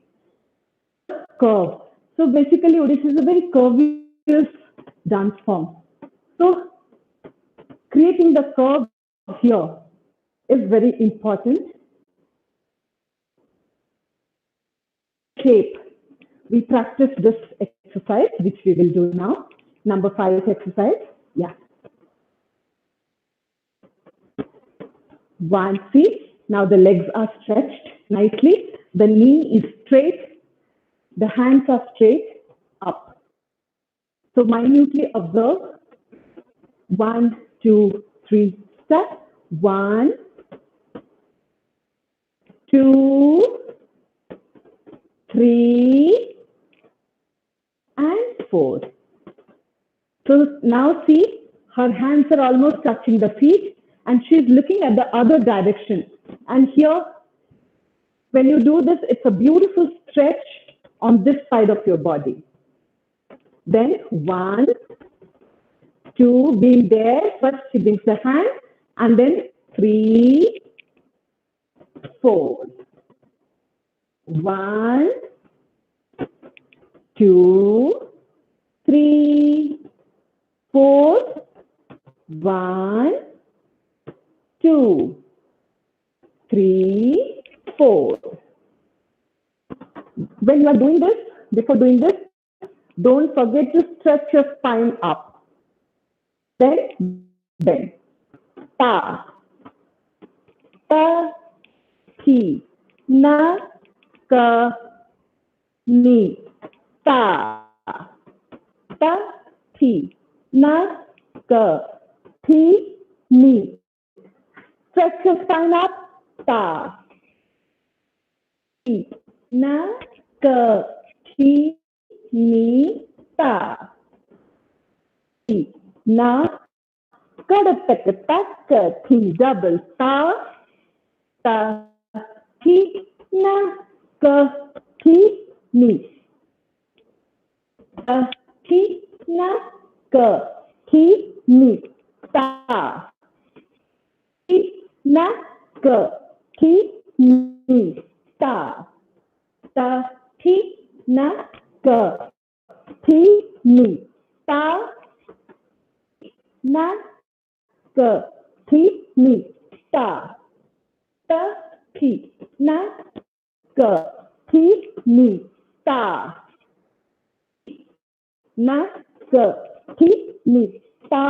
curve. So basically, Odissi is a very curvious dance form. So creating the curve here is very important. Shape. We practice this exercise, which we will do now. Number 5 exercise. Yeah. 1, see. Now the legs are stretched nicely. The knee is straight. The hands are straight up. So minutely observe. 1, 2, 3, step. 1, 2, 3, and 4. So now see, her hands are almost touching the feet and she's looking at the other direction. And here, when you do this, it's a beautiful stretch on this side of your body. Then 1, 2, being there. First she brings the hand, and then 3, 4. 1, 2, 3, 4. 1, 2, 3, 4. When you are doing this, before doing this, don't forget to stretch your spine up. Then bend. Ta, ta, ti, na, ka, ni, ta, ta, ti, na, ka, ti, ni. Stretch your spine up. Ta, ti, na, ka, ti, ni, ta. Ti, na, ka, ti, double ta, ta, ti, na, ka, ti, ni. Ta, ti, na, ka, ti, ni. Ta, ti, na, ka, ti, ni. Ta, ta, ti, na, ka, ti, ni. Ta, na, ka, ti, ni. Ta, ta, ti, na, ka, ti, ni. Ta, na, ka, ti, ni. Ta,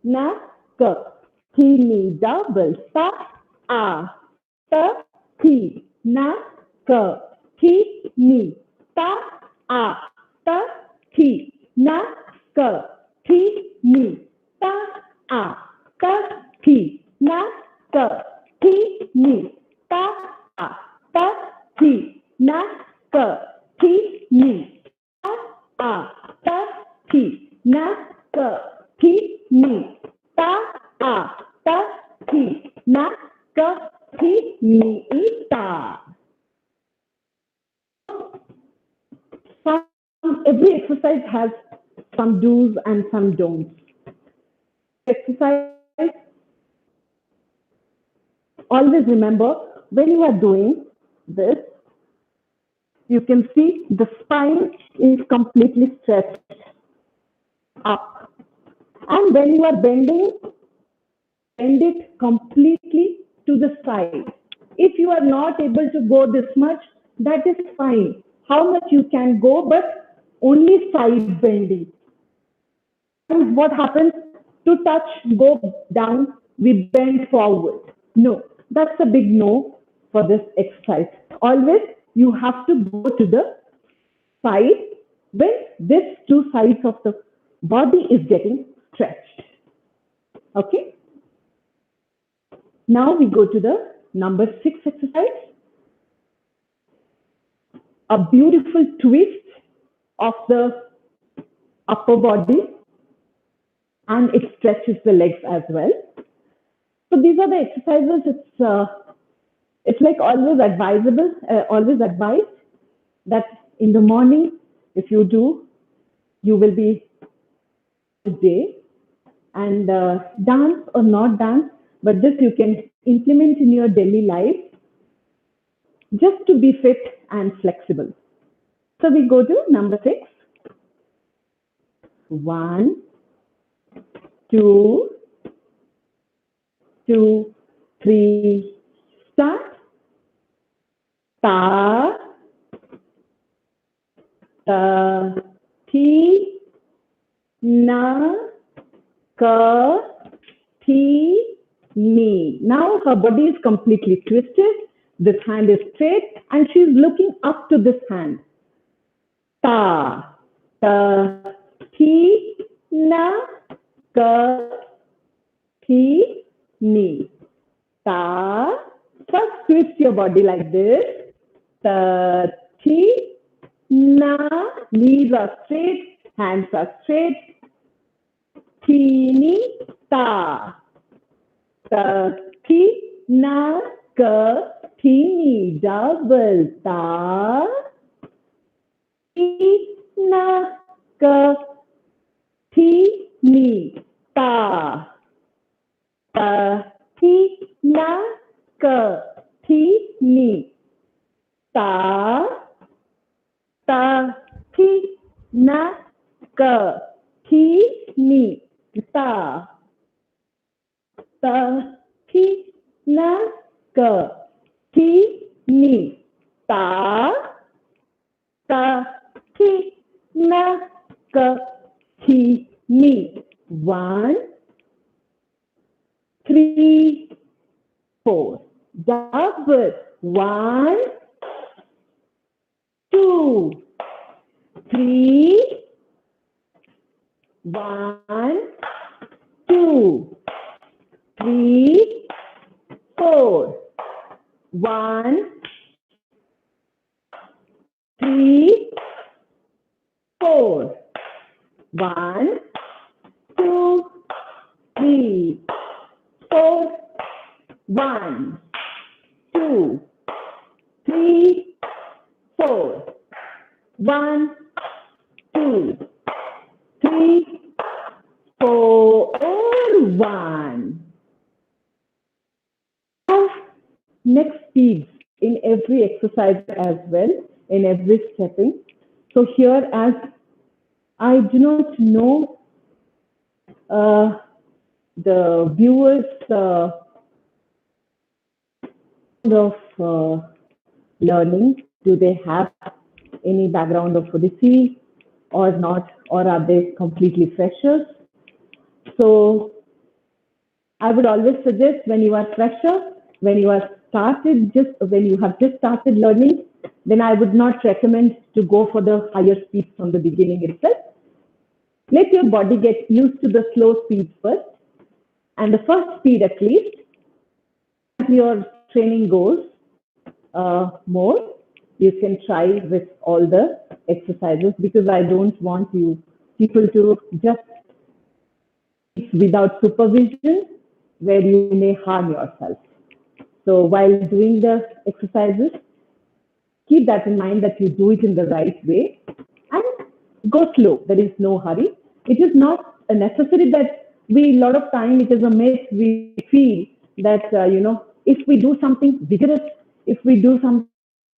na, ka, ti, ni. Double ta, ta, ti, na, ka, ti, ni. Ta, ta, ti, na, ka, ti, ni. Ta, ta, ti, na, ka, ti, ni. Ta, ta, ti, na, ka, ti, ni. Ta, ta, ti, na, ka, ti, ni. Ta, ta, ti, na, ka, ti, ni. Ta. Every exercise has some do's and some don'ts. Exercise, always remember, when you are doing this, you can see the spine is completely stretched up. And when you are bending, bend it completely to the side. If you are not able to go this much, that is fine. How much you can go, but only side bending. And what happens? To touch, go down, we bend forward. No, that's a big no for this exercise. Always you have to go to the side when these two sides of the body is getting stretched. Okay? Now we go to the number 6 exercise. A beautiful twist of the upper body, and it stretches the legs as well. So these are the exercises. It's like always advised that in the morning, if you do, you will be day, and dance or not dance, but this you can implement in your daily life just to be fit and flexible. So we go to number 6. 1, 2, 2, 3, start. Ta, ta, ti, na, ka, ti, ni. Now her body is completely twisted. This hand is straight and she is looking up to this hand. Ta, ta, ti, na, ka, ti, ni. Ta. First twist your body like this. Ta, ti, na. Knees are straight, hands are straight. Ti, ni, ta. Ta, ti, na, ka, teeny, double, ta, ti, na, ka, teeny, ta, ti, na, ka, teeny, ta, ti, na, ka, teeny, ta, ti, na, ka, teeny, ta, ti, na, ka, teeny. 1, 3, 4. Double. 1, 2, 3. 1, 2, 3, 4. 1, 3, 4. 1, 2, 3, 4. 1, 2, 3, 4. 1, 2, 3, 4. 1. Next speeds in every exercise as well, in every stepping. So here, as I do not know the viewers of learning, do they have any background of Odissi or not, or are they completely freshers? So I would always suggest, when you are fresher, when you have just started learning, then I would not recommend to go for the higher speeds from the beginning itself. Let your body get used to the slow speeds first, and the first speed at least. As your training goes more, you can try with all the exercises, because I don't want people to just without supervision, where you may harm yourself. So while doing the exercises, keep that in mind, that you do it in the right way and go slow. There is no hurry. It is not necessary that a lot of time, it is a myth, we feel that, if we do something vigorous, if we do something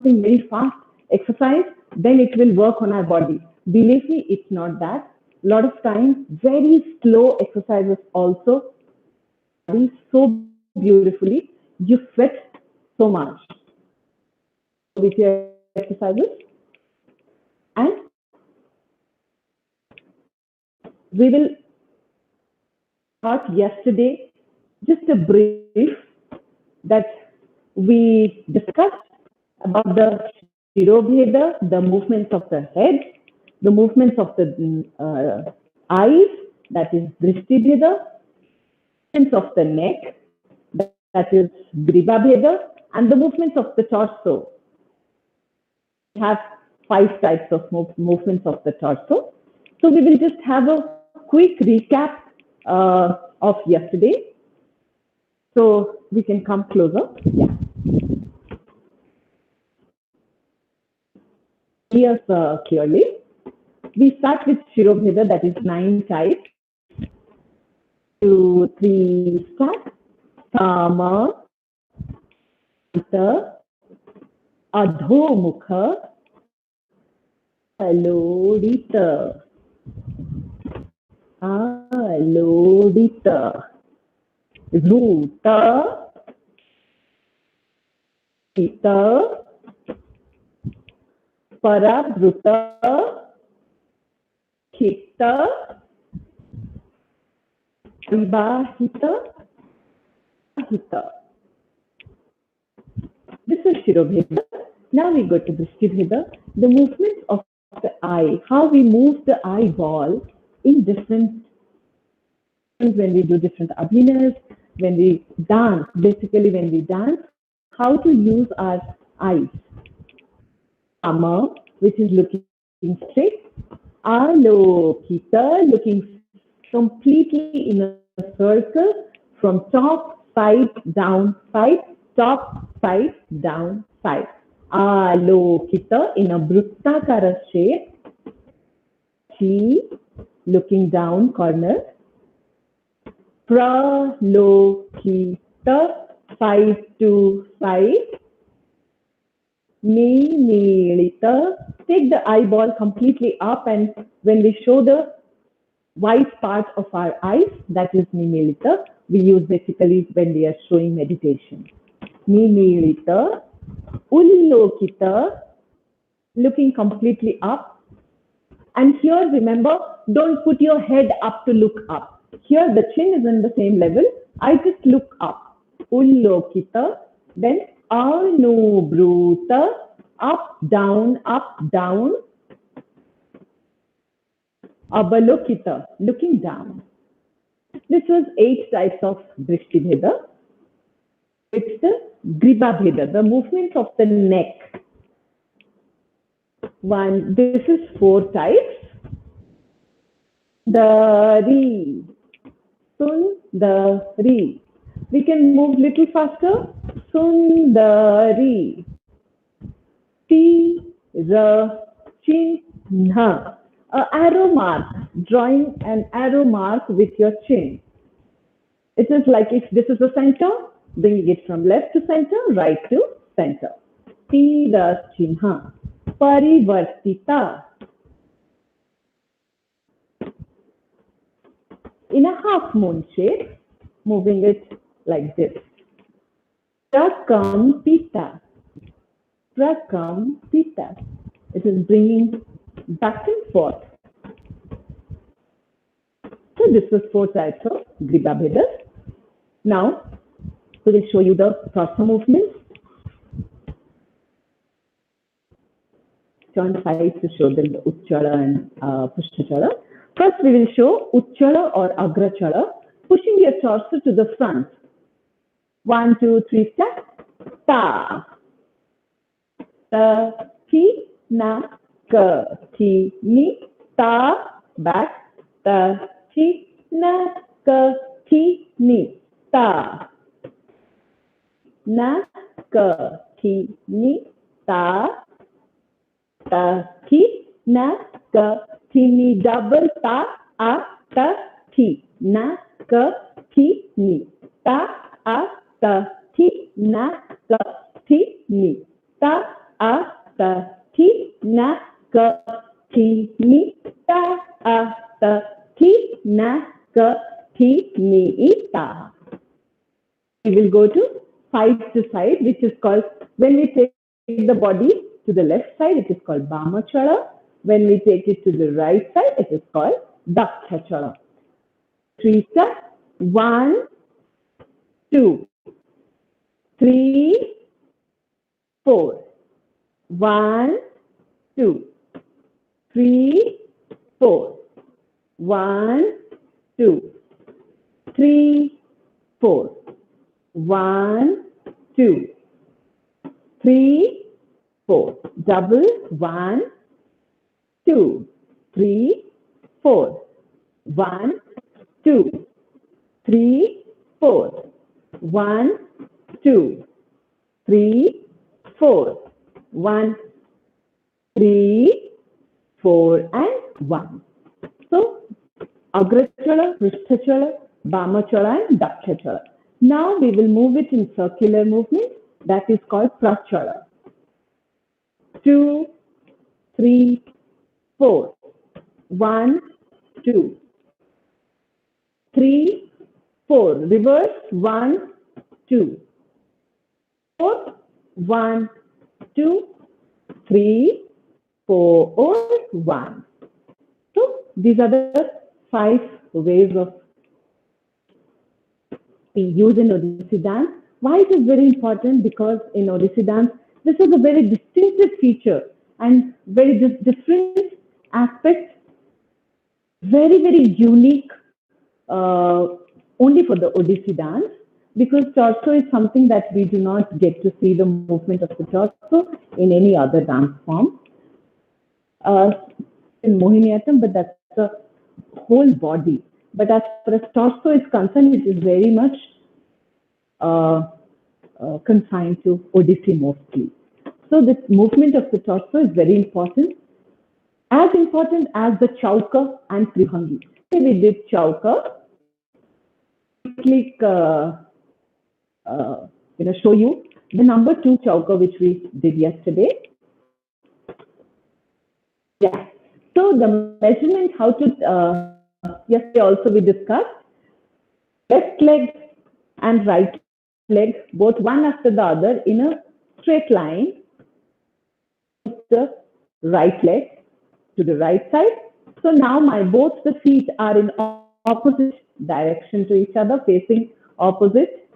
very fast exercise, then it will work on our body. Believe me, it's not that. A lot of time, very slow exercises also so beautifully. You sweat so much with your exercises. And we will start yesterday, just a brief that we discussed about the Shirobheda, the movements of the head, the movements of the eyes, that is Drishtibheda, movements of the neck, that is Gribabheda, and the movements of the torso. We have 5 types of movements of the torso. So we will just have a quick recap of yesterday. So we can come closer. Yeah. Here's clearly. We start with Shirobheda, that is 9 types. 2, 3, start. Kama, Ita, Adhomukha, Alodita, Alodita, Ruta, Ita, Parabruta, Chitta, Vibahita, Hita. This is Shirobheda. Now we go to Drishtibheda, the movements of the eye, how we move the eyeball in different, when we do different abhinas, when we dance, basically when we dance, how to use our eyes. Ama, which is looking straight. Alokita, looking completely in a circle from top, side, down, side. top, side, down, side. Alokita in a Vruttakara shape. Chi, looking down, corner. Pralokita, side to side. Nimilita, take the eyeball completely up, and when we show the white part of our eyes, that is Nimilita. We use basically when we are showing meditation. Nimilita, Ullokita, looking completely up. And here, remember, don't put your head up to look up. Here, the chin is in the same level. I just look up. Ullokita, then Anubhruta, up, down, Avalokita, looking down. This was 8 types of Drishti Bheda. It's the Griba Bheda, the movement of the neck. This is 4 types. Dari, Sundari. We can move little faster. Sundari. Tira, Chinha. Arrow mark, drawing an arrow mark with your chin. It is like if this is the center, bringing it from left to center, right to center. Tira, Chinha. Parivartita. In a half moon shape, moving it like this. Prakampita. Prakampita. It is bringing back and forth. So this was 4 types of Griba Bhedas. Now, we will show you the torso movements. Turn side to show the Uchchala and Pushtachala. First, we will show Uchchala or Agrachala, pushing your torso to the front. 1, 2, 3, step. Ta. Ta, ki, na, ka, ki, ni, ta, back. Ta, ki, na, ka, ki, ni, ta. Na, ka, ki, ni, ta. Ta, ki, na, ka, ki, ni, double ta, a, ta, ki, na, ka, ki, ni, ta, a, ta, ki, na, ka, ki, ni, ta, a, ta, ki, na, ka, ki, ni, ta, a, ta, ki, na, ka, ki, ni, ta. We will go to side to side, which is called, when we take the body to the left side, it is called Bhamachala. When we take it to the right side, it is called Dakshachala. 3 steps. 1, 2, 3, 4. 1, 2, 3, 4. 1, 2, 3, 4. 1, 2, 3, 4. Double. 1, 2, 3, 4. 1, 2, 3, 4. 1, 2, 3, 4. 1, 3, 4, and 1. So, Agrachala, Pristhachala, Bhamachala, and Dakshachala. Now we will move it in circular movement. That is called Prachala. 2, 3, 4. 1, 2, 3, 4. Reverse. 1, 2, 4. 1, 2, 3, 4, or 1. So these are the 5 ways of being used in Odissi dance. Why it is very important? Because in Odissi dance, this is a very distinctive feature and very different aspect, very, very unique only for the Odissi dance, because torso is something that we do not get to see the movement of the torso in any other dance form. In Mohiniyattam, but that's the whole body. But as far as torso is concerned, it is very much confined to Odissi mostly. So this movement of the torso is very important as the chauka and tribhangi. We did chauka. Quickly, show you the number 2 chauka which we did yesterday. Yeah. So the measurement, how to yesterday also we discussed left leg and right leg, both one after the other in a straight line. The right leg to the right side. So now both the feet are in opposite direction to each other, facing opposite.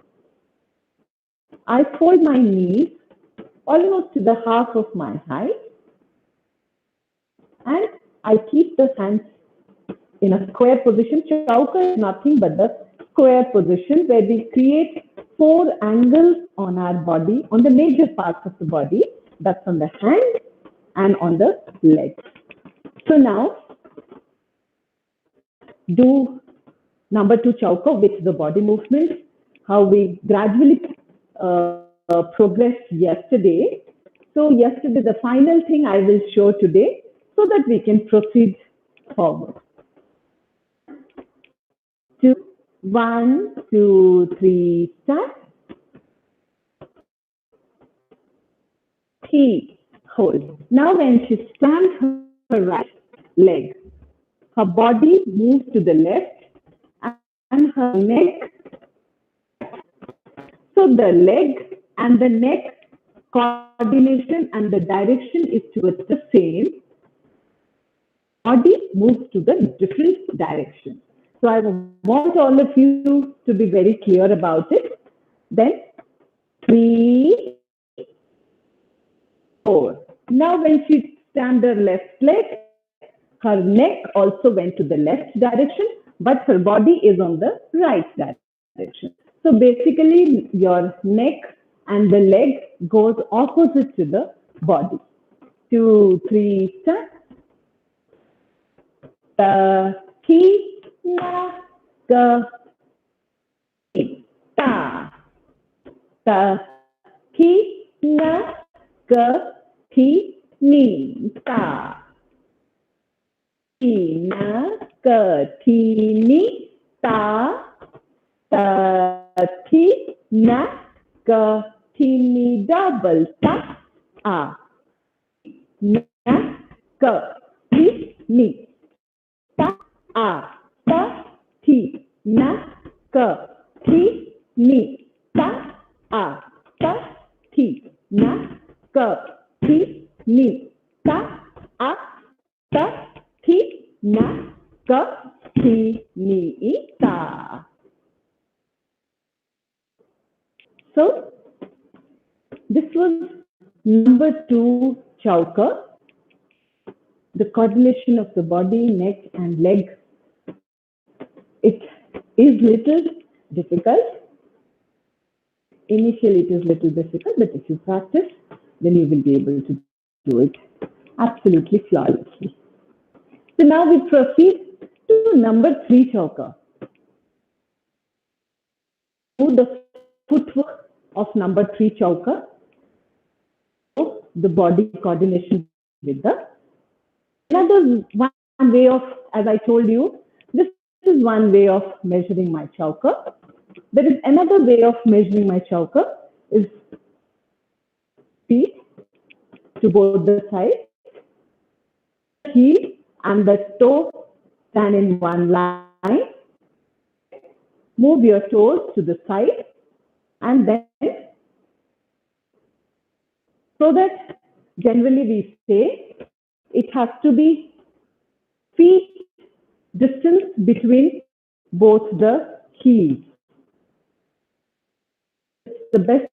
I fold my knees almost to the half of my height, and I keep the hands in a square position. Chauka is nothing but the square position where we create 4 angles on our body, on the major parts of the body, that's on the hand and on the legs. So now, do number 2 chauka with the body movement, how we gradually progressed yesterday. So yesterday, the final thing I will show today so that we can proceed forward. 1, 2, 3, start. T, hold. Now when she stands her right leg, her body moves to the left and her neck. So the leg and the neck coordination and the direction is towards the same. Body moves to the different direction. So I want all of you to be very clear about it. Then 3, 4. Now when she stands her left leg, her neck also went to the left direction, but her body is on the right direction. So basically your neck and the leg goes opposite to the body. 2, 3, start. Ta, ki, na, ka, ta. Ta, ki, na, ka, ti, ni, ta. Na, ka, ti, ni, ta. Ta, ti, na, ka, ti, ni, double, ta, a. Na, ka, ti, ni, ta, a. Ta, ti, na, ka, ti, ni, ta, a. Ta, ti, na, ka, ti, ni, ta, a. Ta, ti, na, ka, ti, ni, ta. So, this was number 2 chauka, the coordination of the body, neck and leg. It is little difficult. Initially it is little difficult, but if you practice, then you will be able to do it absolutely flawlessly. So now we proceed to number 3 chauka. The footwork of number 3 chauka, the body coordination with the another one way of, as I told you, this is one way of measuring my chauka. There is another way of measuring my chauka is feet to both the sides. Heel and the toe stand in one line. Move your toes to the side and then, so that generally we say it has to be feet distance between both the heels. It's the best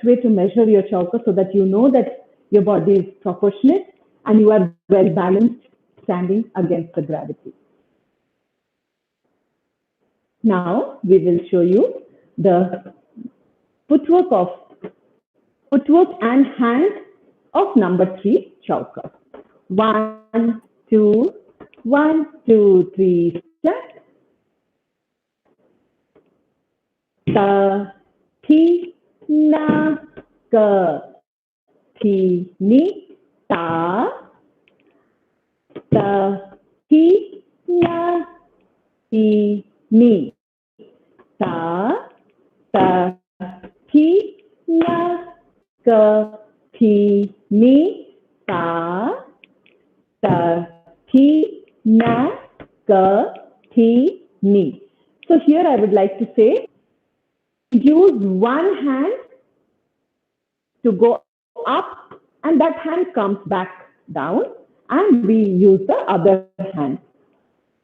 way to measure your chauka so that you know that your body is proportionate and you are well balanced standing against the gravity. Now we will show you the footwork and hand of number 3 chauka. 1, 2, 1, 2, 3, start. Ta, ti, na, ka, thi, ni, ta, ta, thi, na, thi, ni, ta, ta, thi, na, ka, thi, ni, ta, ta, thi, na, ka, thi, ni. So here I would like to say, use one hand to go up and that hand comes back down and we use the other hand.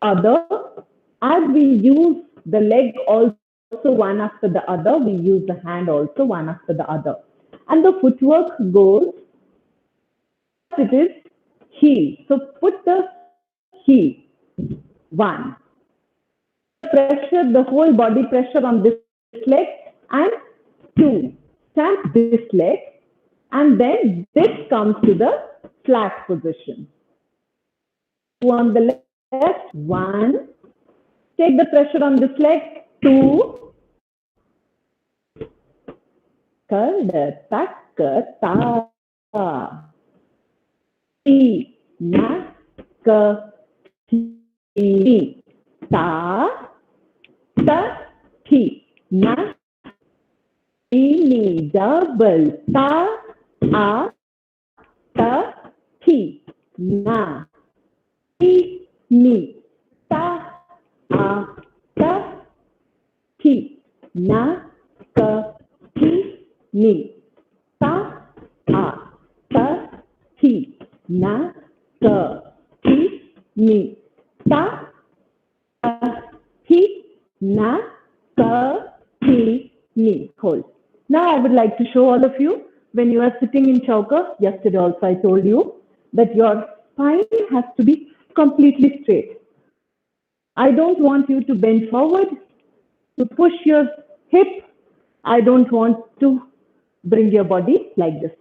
As we use the leg also one after the other, we use the hand also one after the other. And the footwork goes, it is heel. So put the heel, one. Pressure, the whole body pressure on this leg, and two. Stamp this leg, and then this comes to the flat position. On the left, one. Take the pressure on this leg, two. Kada, taka, ta. Ti, na, ka, ti, ta, ta, ti, na, ni, double, ta, a, ta, ti, na, ti, ni, ta, a, ta, ti, na, ka, ti, ni, ta, a, ta, ti, na, ka, ti, ni, ta, a, ti, na, ka, ti, ni. Hold. Now I would like to show all of you, when you are sitting in chauka, yesterday also I told you that your spine has to be completely straight. I don't want you to bend forward, to push your hip. I don't want to bring your body like this.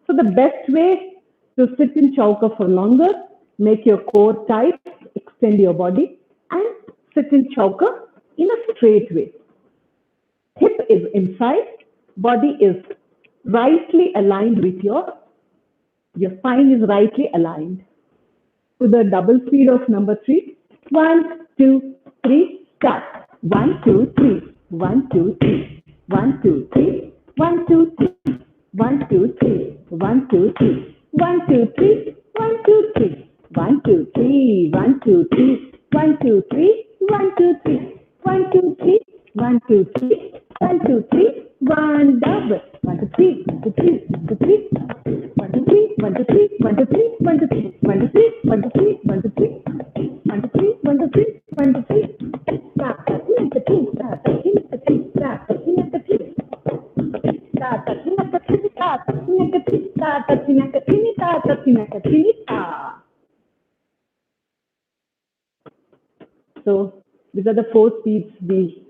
So the best way to sit in chauka for longer, make your core tight, extend your body, and sit in chauka in a straight way. Hip is inside, body is rightly aligned with your spine is rightly aligned. To the double speed of number 3. 1, 2, 3, start. 1, 2, 3. 1, 2, 3. 1, 2, 3. 1, 2, 3. 1, 2, 3. 1, 2, 3. 1, 2, 3. 1, 2, 3. 1, 2, 3. 1, 2, 3. 1, 2, 3. 1, 2, 3. 1, 2, 3. 1, 2, 3. 1, 2, 3. 1, double. 1, 2, 3. 1, 2, 3. 1, 2, 3. 1, 2, 3. 1, 2, 3. 1, 2, 3. 1, 2, 3. 1, 2, 3. 1, 2, 3. 1, 2, 3. 1, 2, 3. 1, 2, 3. 1, 2, 3. Start touching at the tree. Start touching at the tree. Start touching at the tree. Start touching at the tree. Start touching at the tree. Start touching at the tree. Start touching at the tree. So these are the 4 speeds we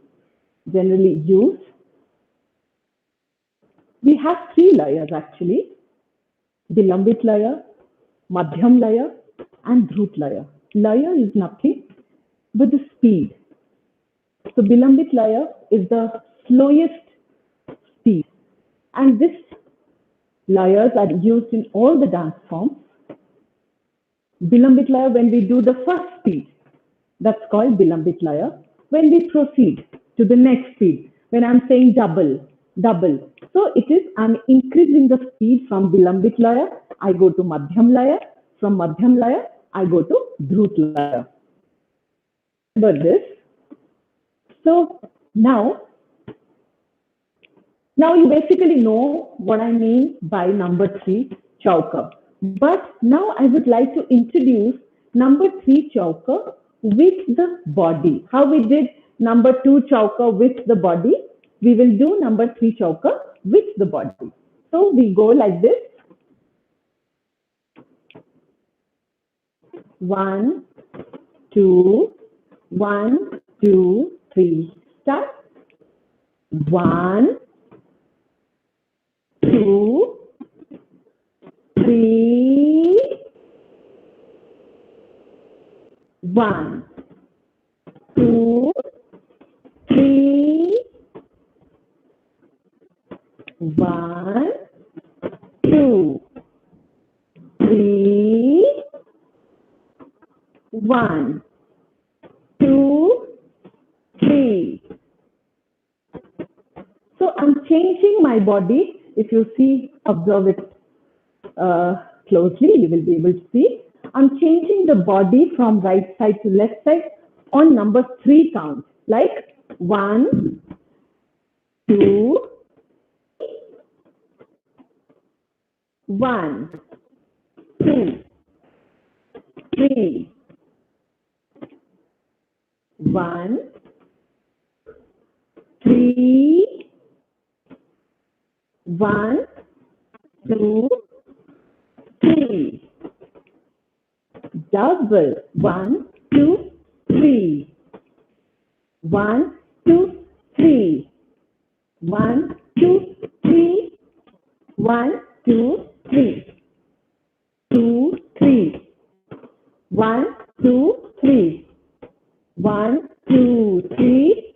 generally use. We have 3 layers actually: Vilambit layer, Madhyam layer, and Dhrut layer. Layer is nothing but the speed. So Vilambit layer is the slowest speed, and this layers are used in all the dance forms. Vilambit laya, when we do the first speed, that's called Vilambit laya. When we proceed to the next speed, when I'm saying double, double. So it is, I'm increasing the speed from Vilambit laya, I go to Madhyam laya. From Madhyam laya, I go to Dhrut laya. Remember this. So now you basically know what I mean by number 3 chauka. But now I would like to introduce number 3 chauka with the body. How we did number 2 chauka with the body, we will do number 3 chauka with the body. So we go like this. 1, 2, 1, 2, 3, start. 1, 2, 3, 1, 2, 3, 1, 2, 3. So I'm changing my body. If you see, observe it closely, you will be able to see. I'm changing the body from right side to left side on number 3 count. Like 1, 2, 1, 2, 3, 1, 3, 1, 2, 3. Double. 1, 2, 3. 1, 2, 3. 1, 2, 3. 1, 2, 3. 2, 3. 1, 2, 3. 1, 2, 3.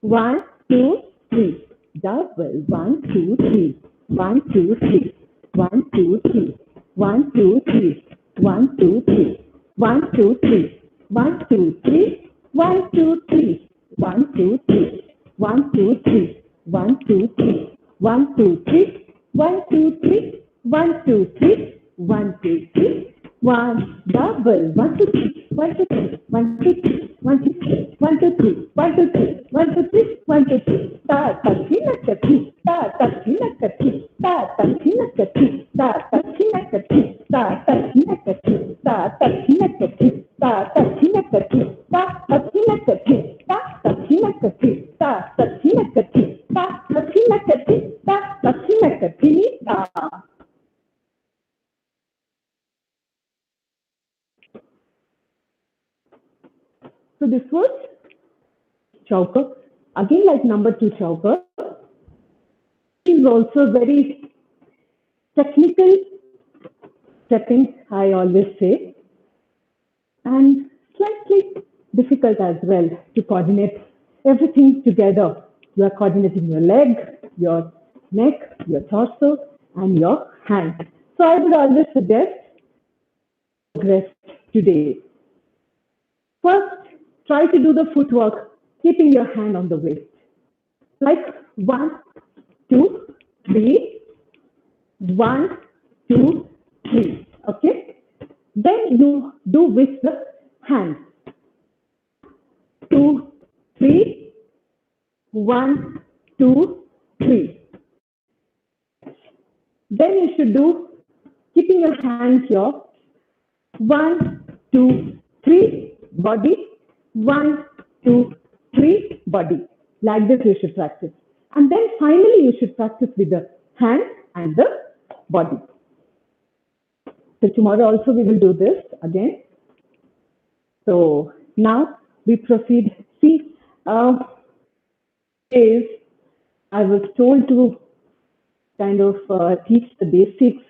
1, 2, 3. Double. 1, 2, 3. 1, 2, 3. 1, 2, 3. 1, 2, 3. 1, 2, 3. 1, 2, 3. 1, 2, 3. 1, 2, 3. 1, 2, 3. 1, 2, 3. 1, 2, 3. 1, 2, 3. 1, 2, 3. 1, 2, 3. 1, 2, 3. 1, double. 1, 2, 3. 1, 2, 3. 1, 2, 3. 1, 2, 3. 1, 2, 3. 1, 2, 3. 1, 2, 3. 1, 2, 3. Ta ta tina ta ti. Ta ta tina ta ti. Ta ta tina ta ti. Ta ta tina ta ti. Ta ta tina ta ti. Ta ta tina ta ti. Ta ta tina ta ti. Ta ta tina ta ti. Ta ta tina ta ti. Ta ta tina ta ti. Ta ta tina ta ti. Ta ta tina ta ti. Ta. So this was chauker. Again, like number 2 chauker, is also very technical stepping, I always say, and slightly difficult as well to coordinate everything together. You are coordinating your leg, your neck, your torso, and your hand. So I would always suggest progress today. First, try to do the footwork, keeping your hand on the waist. Like 1, 2, 3, 1, 2, 3. Okay? Then you do with the hand. 2, 3, 1, 2, 3. Then you should do keeping your hands here. 1, 2, 3, body. 1, 2, 3, body. Like this you should practice. And then finally you should practice with the hand and the body. So tomorrow also we will do this again. So now we proceed. See, is I was told to kind of teach the basics,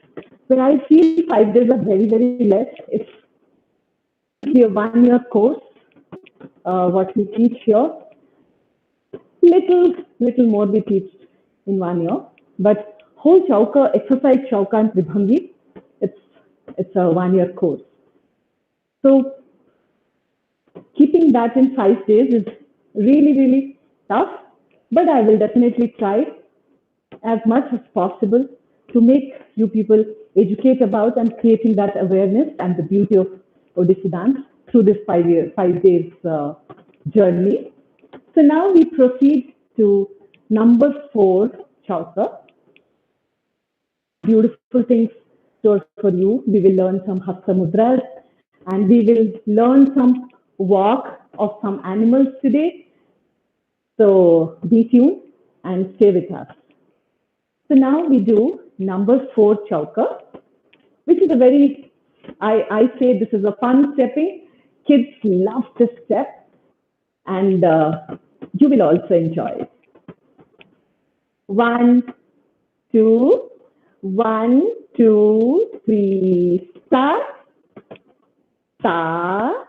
but I feel 5 days are very, very less. It's a 1-year course, what we teach here. Little more we teach in 1 year, but whole chauka, exercise chauka and tribhangi, it's a 1-year course. So keeping that in 5 days is really, really tough, but I will definitely try as much as possible to make you people educate about and creating that awareness and the beauty of Odissi dance through this 5 days journey. So now we proceed to number 4, chauka. Beautiful things stored for you. We will learn some hasta mudras and we will learn some walk of some animals today. So be tuned and stay with us. So now we do number 4 chauka, which is a very, I say this is a fun stepping. Kids love this step and you will also enjoy it. 1, 2, 1, 2, 3, start. Ta,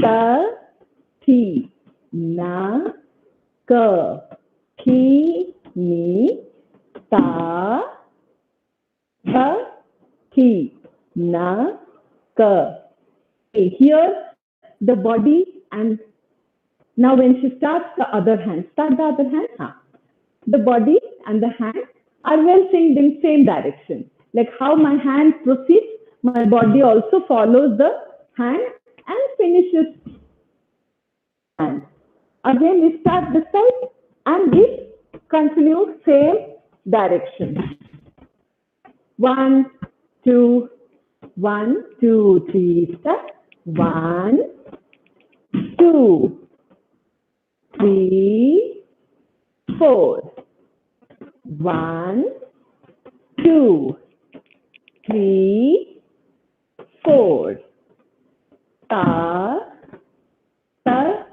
ta, ti, na, ka, ki, ni, ta, ta, ki, na, ka, Here, the body, and now when she starts the other hand, start the other hand. The body and the hand are well synced in same direction. Like how my hand proceeds, my body also follows the hand and finishes hand. Again, we start this side and we continue same direction. 1, 2, 1, 2, 3, step. 1, 2, 3, 4. 1, 2, 3, 4. Ta, ta,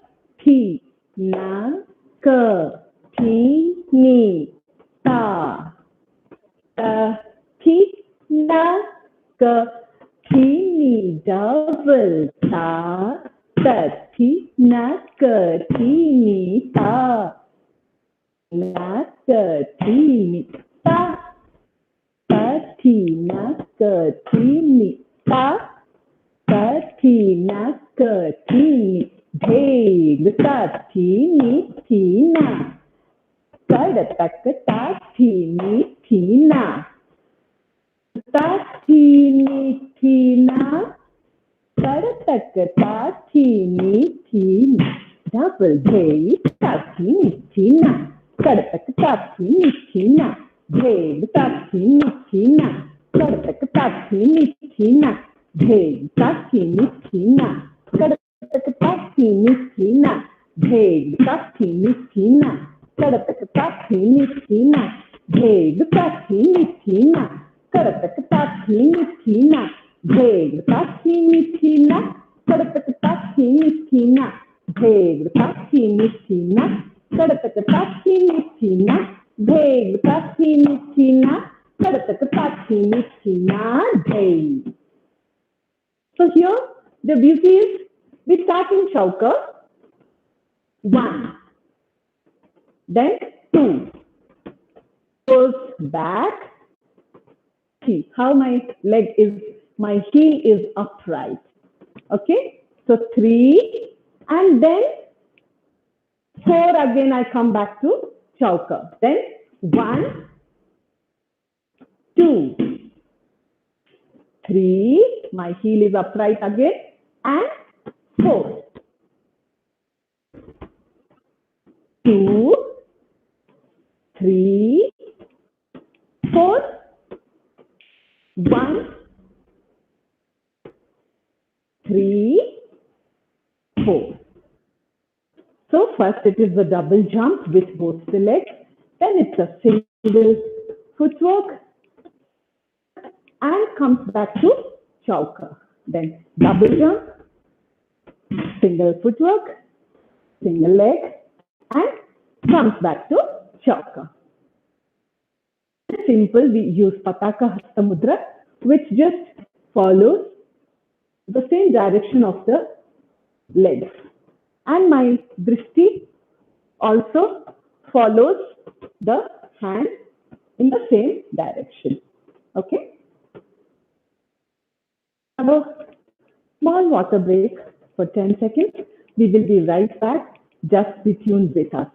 thi, na, ka, thi, ni, ta, ta, thi, na, ka, thi, ni, double, ta, ta, thi, na, ka, thi, ni, ta, na, ka, thi, ni, ta, ta, thi, na, ka, thi, ni, ta, ta, thi, na, ka, thi, ni, dheg, ta, thi, ni, thi, na, kada, tak, ta, thi, ni, thi, na, ta, thi, ni, thi, na, kada, tak, ta, thi, ni, thi, na, double, dheg, ta, thi, ni, thi, na, kada, tak, ta, thi, ni, thi, na, dheg, ta, thi, ni, thi, na, kada, tak, ta, thi, ni, thi, na, dheg, ta, thi, ni, thi, na, kada, tak, ta, thi, ni, thi, na, dheg, ta, thi, ni, thi, na, kada, tak, ta, thi, ni, thi, na, dheg, ta, thi, ni, thi, na, kada, tak, ta, thi, ni, thi, na, dheg, ta, thi, ni, thi, na, kada, tak, ta, thi, ni, thi, na, dheg, ta, thi, ni, thi, na, kada, tak, ta, thi, ni, thi, na, dheg, ta, thi, ni, thi, na, kada, tak, ta, thi, ni, thi, na, dheg. So here, the beauty is, we start in chauka, 1, then 2, goes back. See how my leg is, my heel is upright. Okay, so 3, and then 4 again. I come back to chauka. Then 1, 2, 3. My heel is upright again, and 4. 2, 3, 4. 1, 3, 4. So first it is the double jump with both the legs. Then it's a single footwork and comes back to chauka. Then double jump, single footwork, single leg, and comes back to chauka. Simple, we use Pataka Hasta Mudra, which just follows the same direction of the legs. And my drishti also follows the hand in the same direction. Okay? Have a small water break for 10 seconds. We will be right back. Just be tuned with us.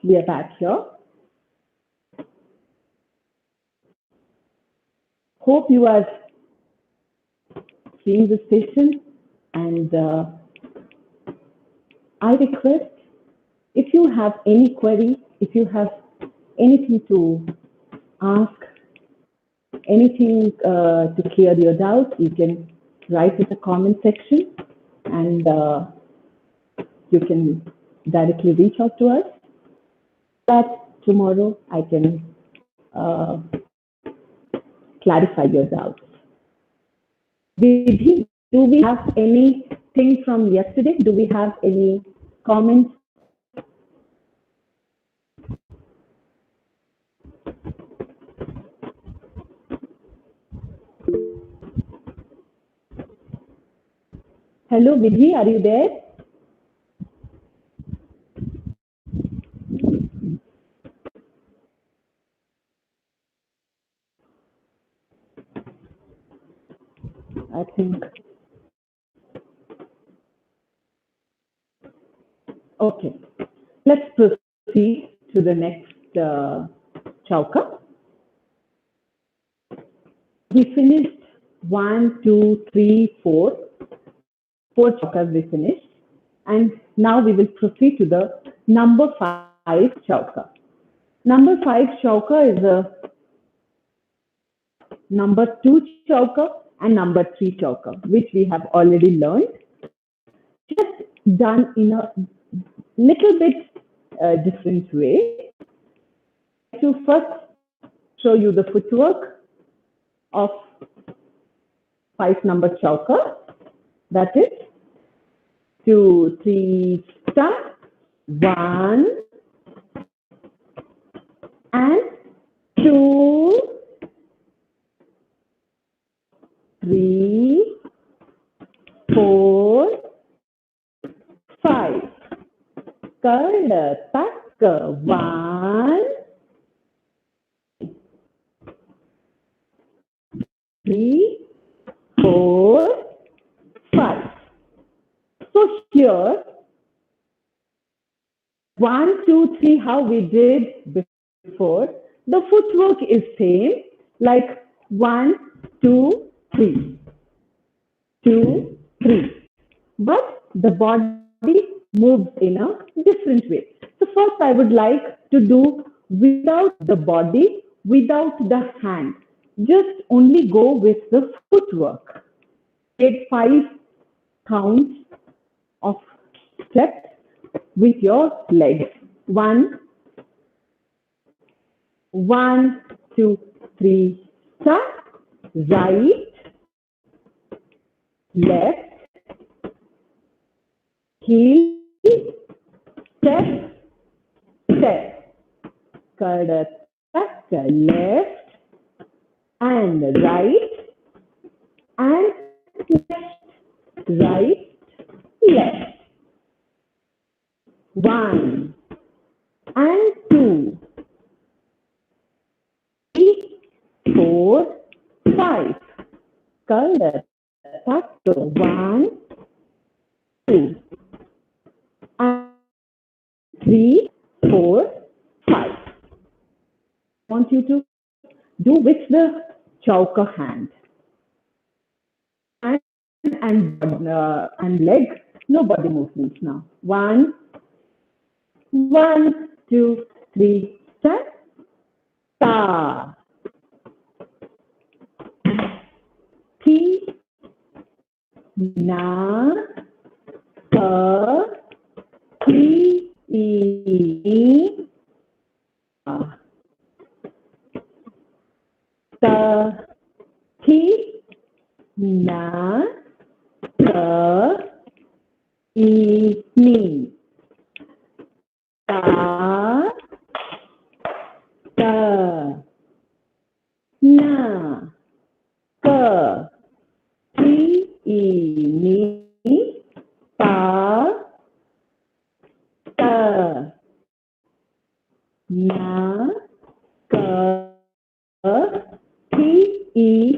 We are back here. Hope you are seeing the session, and I request, if you have any query, if you have anything to ask, anything to clear your doubts, you can write in the comment section, and you can directly reach out to us. That tomorrow I can clarify your doubts. Vidhi, do we have anything from yesterday? Do we have any comments? Hello, Vidhi, are you there? I think. Okay, let's proceed to the next chauka. We finished 1, 2, 3, 4. 4 chaukas we finished. And now we will proceed to the number 5 chauka. Number 5 chauka is a number 2 chauka and number 3 chauka, which we have already learned. Just done in a little bit different way. To first show you the footwork of 5 number chauka. That is 2, 3, start. 1 and 2, 3, 4, 5. Tak 1, 3, 4, 5. So here, 1, 2, 3, how we did before, the footwork is same, like 1, 2, 3, 2, 3. But the body moves in a different way. So first I would like to do without the body, without the hand. Just only go with the footwork. Take 5 counts of steps with your legs. 1, 2, 3, start. Right, left, heel, step, step. Back, left and right, and left, right, left. 1 and 2, 3, 4, 5. Back, 1, 2, and 3, 4, 5. I want you to do with the chauka hand. And leg, no body movements now. 1, 2, 3, start. Ta. Ti. Na. Ka. Ti. I. Ta. Ti. Na. Ka. I. Ni. Ta. Ta. Na. Ka. Ti. Ni. Ta. Ta. Na. Ka. Ti.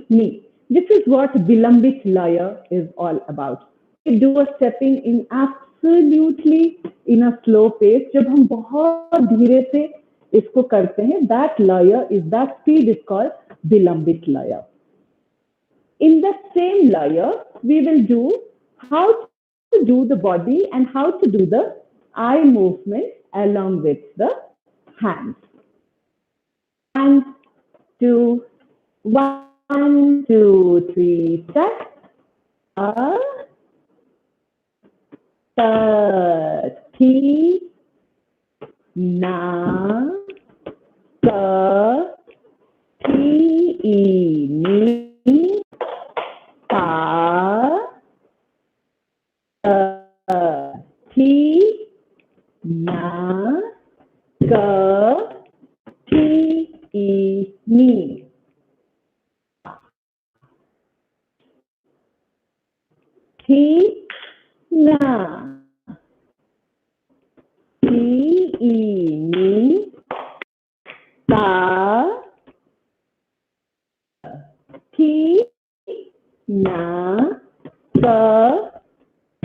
Ni. This is what Vilambit Laya is all about. We do a stepping in absolutely in a slow pace. जब हम बहुत धीरे से इसको करते हैं, that laya is, that speed is called Vilambit Laya. In the same laya, we will do how to do the body and how to do the eye movement along with the hands. 1, 2, 1, 2, 3, start. Ti, na, ka, ti, ni, ta, ti, na, ka, ti, ni. Ti, na, ti, ni, ta, ti, na, ka,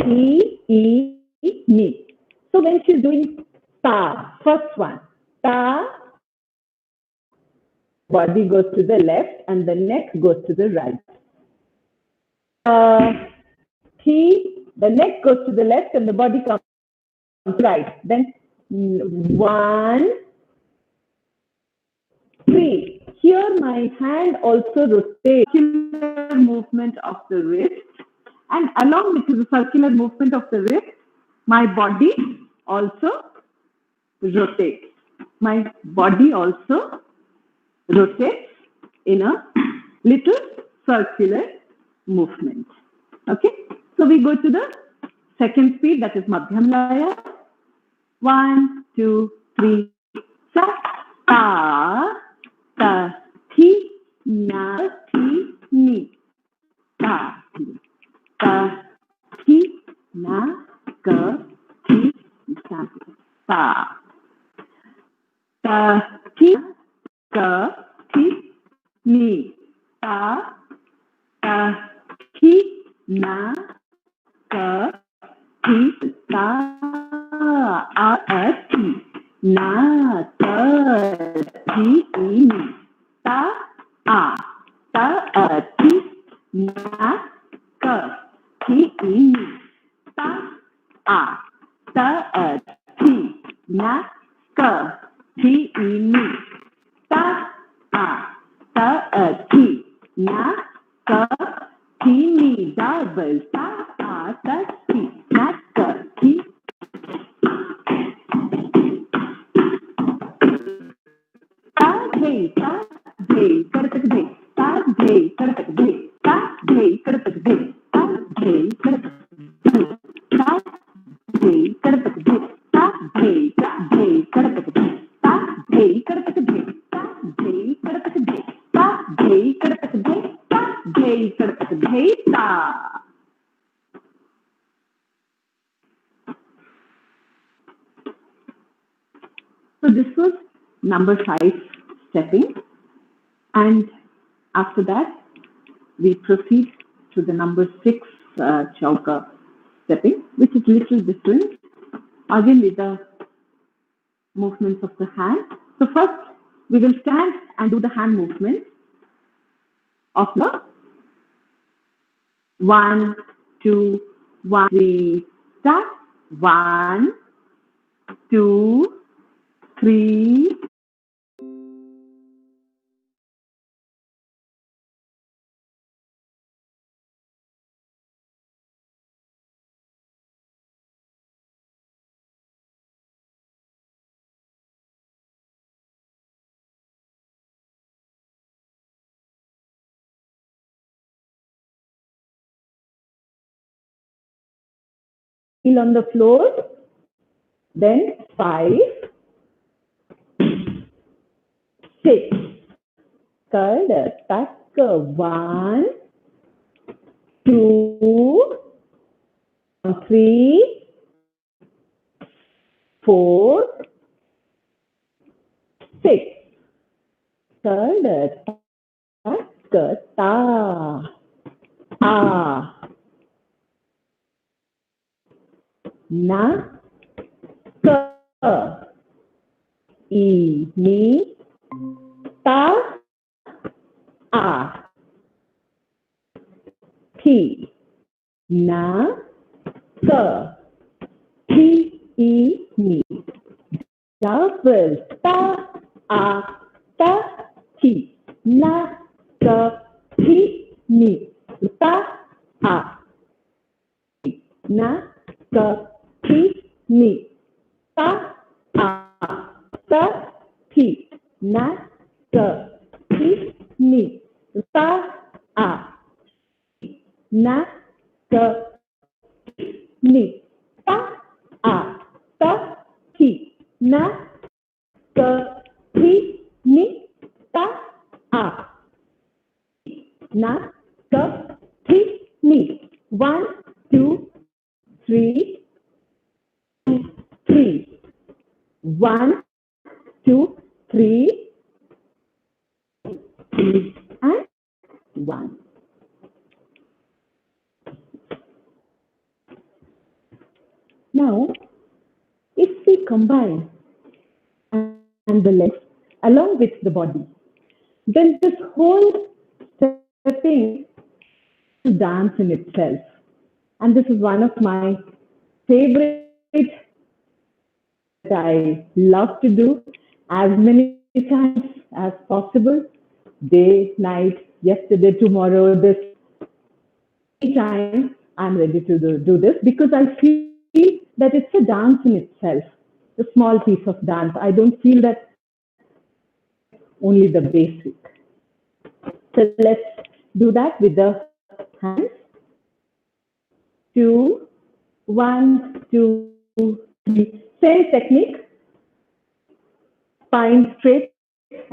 ti, ni. So when she's doing ta, first one, ta, body goes to the left and the neck goes to the right. Ti, the neck goes to the left and the body comes right. Then 1, 3. Here my hand also rotates. Circular movement of the wrist, and along with the circular movement of the wrist, my body also rotates. My body also rotates in a little circular movement. Okay, so we go to the second speed, that is Madhyam Laya. 1, 2, 3, sa, ta, ta, thi, na, thi, ni, ta, ta, thi, na, ka, thi, na, ta, ta, thi, ka, thi, ni, ta, ta, thi, na, ka, thi, ta, a, thi, na, ta, thi, ni, ta, thi, na, ka, thi, ni, ta, thi, na, ka, thi, ni, ta, thi, na, ka, thi, ni, double, ta, thi, na, ka, thi. Kartak de, ta de, kartak de, ta de, kartak de, ta de, kartak de, ta de, kartak de, ta de, kartak de, ta de, kartak de, ta de, kartak de, ta de, kartak de, ta de, kartak de, ta. So this was number 5 stepping, and after that we proceed to the number 6 chauka stepping, which is little different, again with the movements of the hand. So first we will stand and do the hand movement of the 1, 2, 1, 3, start. 1, 2, 3. On the floor, then 5, 6. Third, tuck 1, 2, 3, 4, 6. Third, tuck ta, na, ka, ni, ta, thi, na, ka, thi, ni. Double ta, thi, na, ka, thi, ni, ta, a, na, ka, thi, ni, ta, a, ta, thi, na, ka, thi, ni, ta, a, na, ka, ni, ta, a, ta, thi, na, ka, thi, ni, ta, a, na, ka, thi, ni. 1, 2, 3, 3. 1, 2, 3, and 1. Now, if we combine and the legs along with the body, then this whole stepping is dance in itself. And this is one of my favorite that I love to do as many times as possible, day, night, yesterday, tomorrow, this time I'm ready to do this because I feel that it's a dance in itself, a small piece of dance. I don't feel that only the basic. So let's do that with the hands. 2, 1, 2, 3. Same technique. Spine straight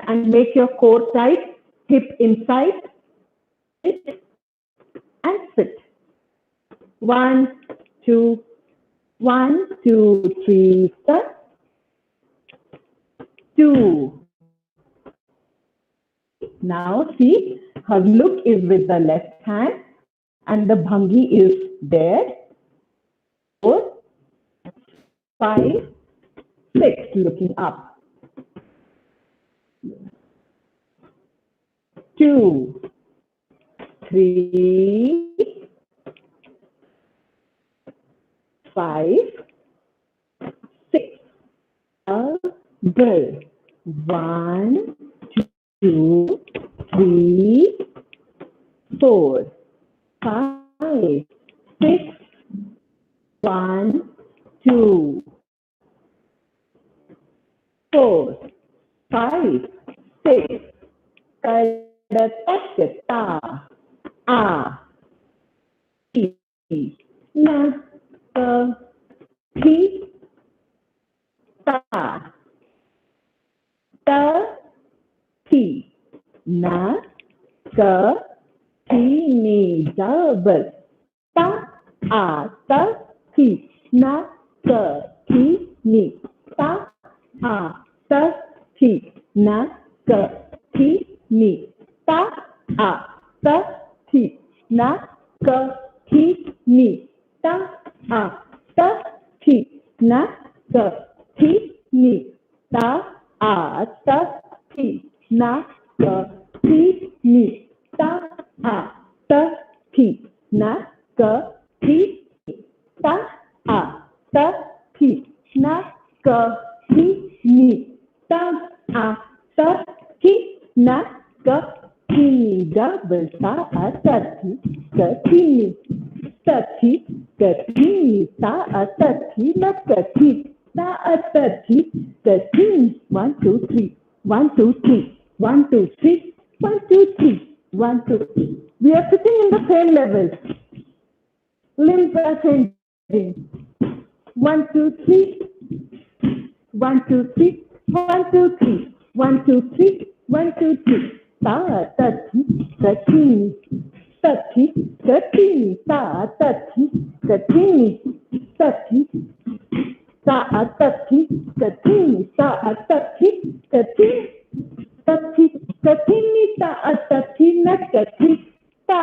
and make your core tight. Hip inside. Sit and sit. 1, 2, 1, 2, 3. Start. 2. Now see, her look is with the left hand and the bhangi is there. 4, 5, 6, looking up. 2, 3, 5, 6. Good. 1, 2, 3, 4, 5, 6. 1, 2, 4, 5, 6. Kada ta, a, ti, na, ka, thi, ta, thi, na, ka, thi, ni, double. Ta, a, ta, thi, na, ka, thi, ni, ta, a, ta, thi, na, ka, thi, ni, ta, a, ta, thi, na, ka, thi, ni, ta, a, ta, thi, na, ka, thi, ni, ta, a, ta, thi, na, ka, thi, ni, ta, a, ta, thi, na, ka, thi, ni, ta, a, ta, thi, na, ka, thi, ni, ta, a, ta, thi, na, ka, thi, ni, double ta, a, ta, thi, ka, thi, ni, ta, thi, ka, thi, ni, ta, a, ta, thi, na, ka, thi, ta, a, ta, thi, ka, thi, ni. 1, 2, 3, 1, 2, 3, 1, 2, 3, 1, 2, 3, 1, 2, 3. We are sitting in the same level. Limbs are changing. 1, 2, 3, 1, 2, 3, 1, 2, 3, 1, 2, 3, 1, 2, 3. Ta, ta, thi, ka, thi, ni, ta, thi, ka, thi, ni, ta, ta, thi, ka, thi, ni, ta, thi, ta, ta, thi, ka, thi, ni, ta, ta, thi, ka, thi, ta, thi, ka, thi, ni, ta, ta, thi, na, ka, thi, ta.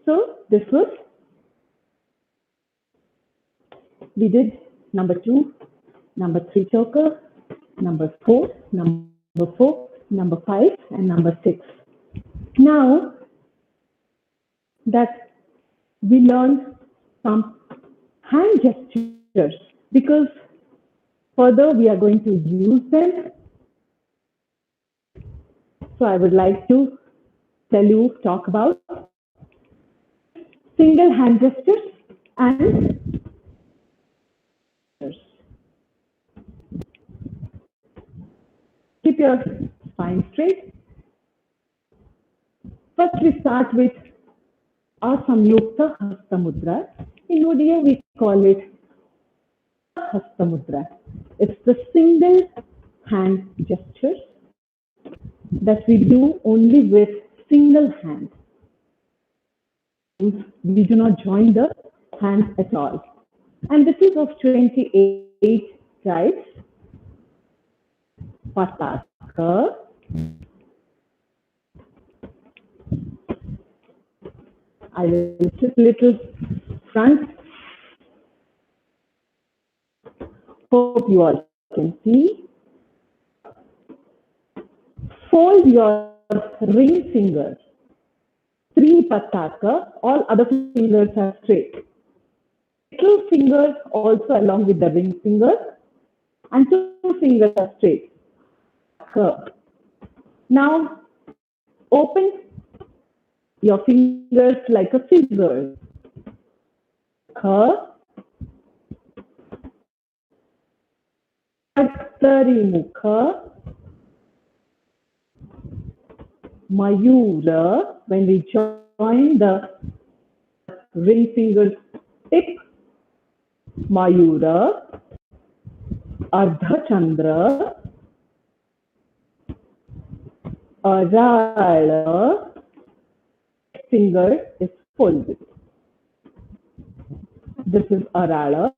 So this was, we did number 2, number 3 choker, number 4, number 5, and number 6. Now that we learned some hand gestures, because further we are going to use them. So I would like to talk about single hand gestures and keep your spine straight. First we start with Asamyukta Hasta Mudra. In Odia we call it Hasta Mudra. It's the single hand gestures that we do only with single hand. We do not join the hands at all. And this is of 28 types. Pataka, I will just little front. Hope you all can see. Fold your ring fingers. 3 pataka, all other fingers are straight. Little fingers also along with the ring fingers, and 2 fingers are straight. Now open your fingers like a scissors. Mukha, Mayura, when we join the ring fingers tip, Mayura, Ardha Chandra, Arala, finger is folded. This is Arala.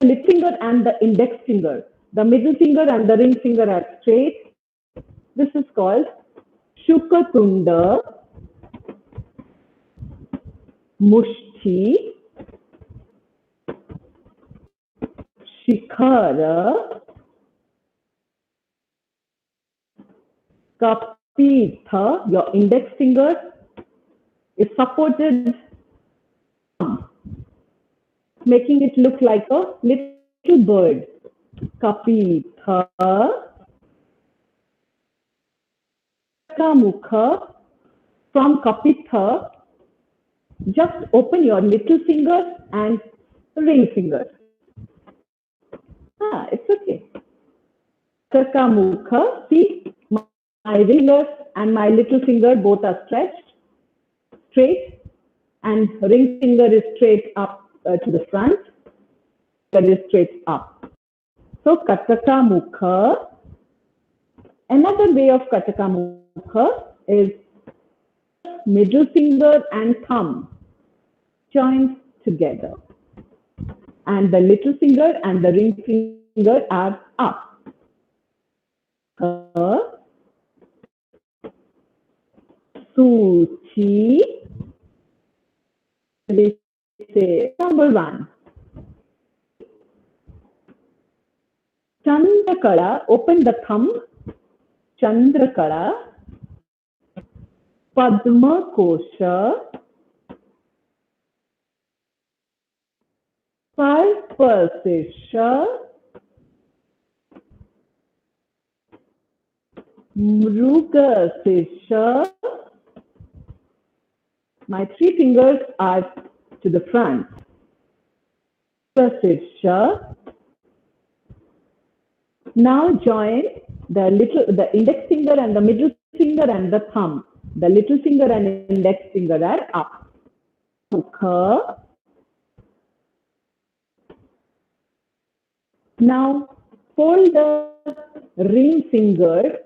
The lip finger and the index finger, the middle finger and the ring finger are straight. This is called Shukatunda, Mushti, Shikhara, Kapitha. Your index finger is supported, making it look like a little bird. Kapitha, Mukha. From Kapitha, just open your little finger and ring finger. It's okay. Mukha. See, my fingers and my little finger both are stretched, straight, and ring finger is straight up to the front. That is straight up. So Kataka Mukha. Another way of Kataka Mukha is middle finger and thumb joined together, and the little finger and the ring finger are up. Suchi. We say number 1. Chandrakala, open the thumb. Chandrakala. Padma Kosha. Parpasisha. Mrugasisha. My 3 fingers are to the front. Mrugasisha. Now join the index finger and the middle finger and the thumb. The little finger and index finger are up. Mukha. Now fold the ring finger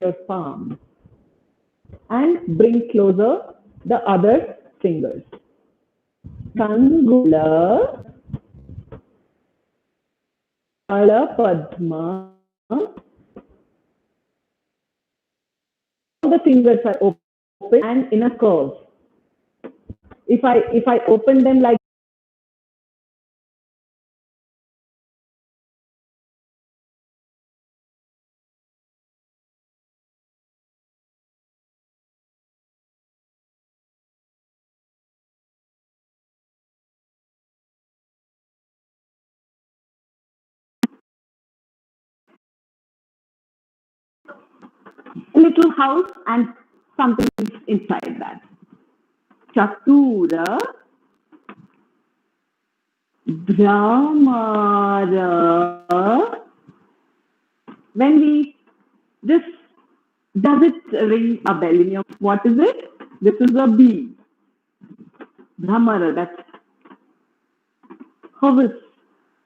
your palm and bring closer the other fingers. Kangula, Ala Padma. All the fingers are open and in a curve. If I open them like little house and something inside that. Chatura, Brahmara. When we this, does it ring a bell in your? What is it? This is a bee. Brahmara, that's hovers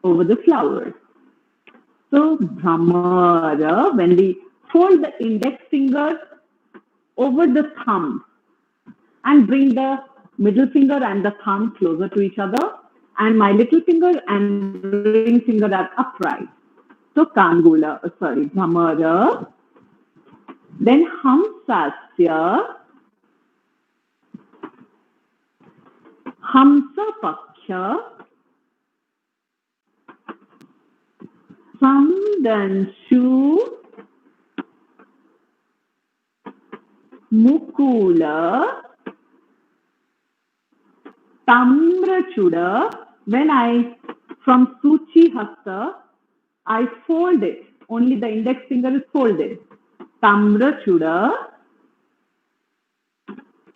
over the flowers. So Brahmara, when we fold the index finger over the thumb and bring the middle finger and the thumb closer to each other, and my little finger and ring finger are upright. So Brahmara. Then Hamsasya, Hamsapaksha, Samdanshu, Mukula, Tamrachuda. When from Suchi Hasta, I fold it. Only the index finger is folded. Tamrachuda,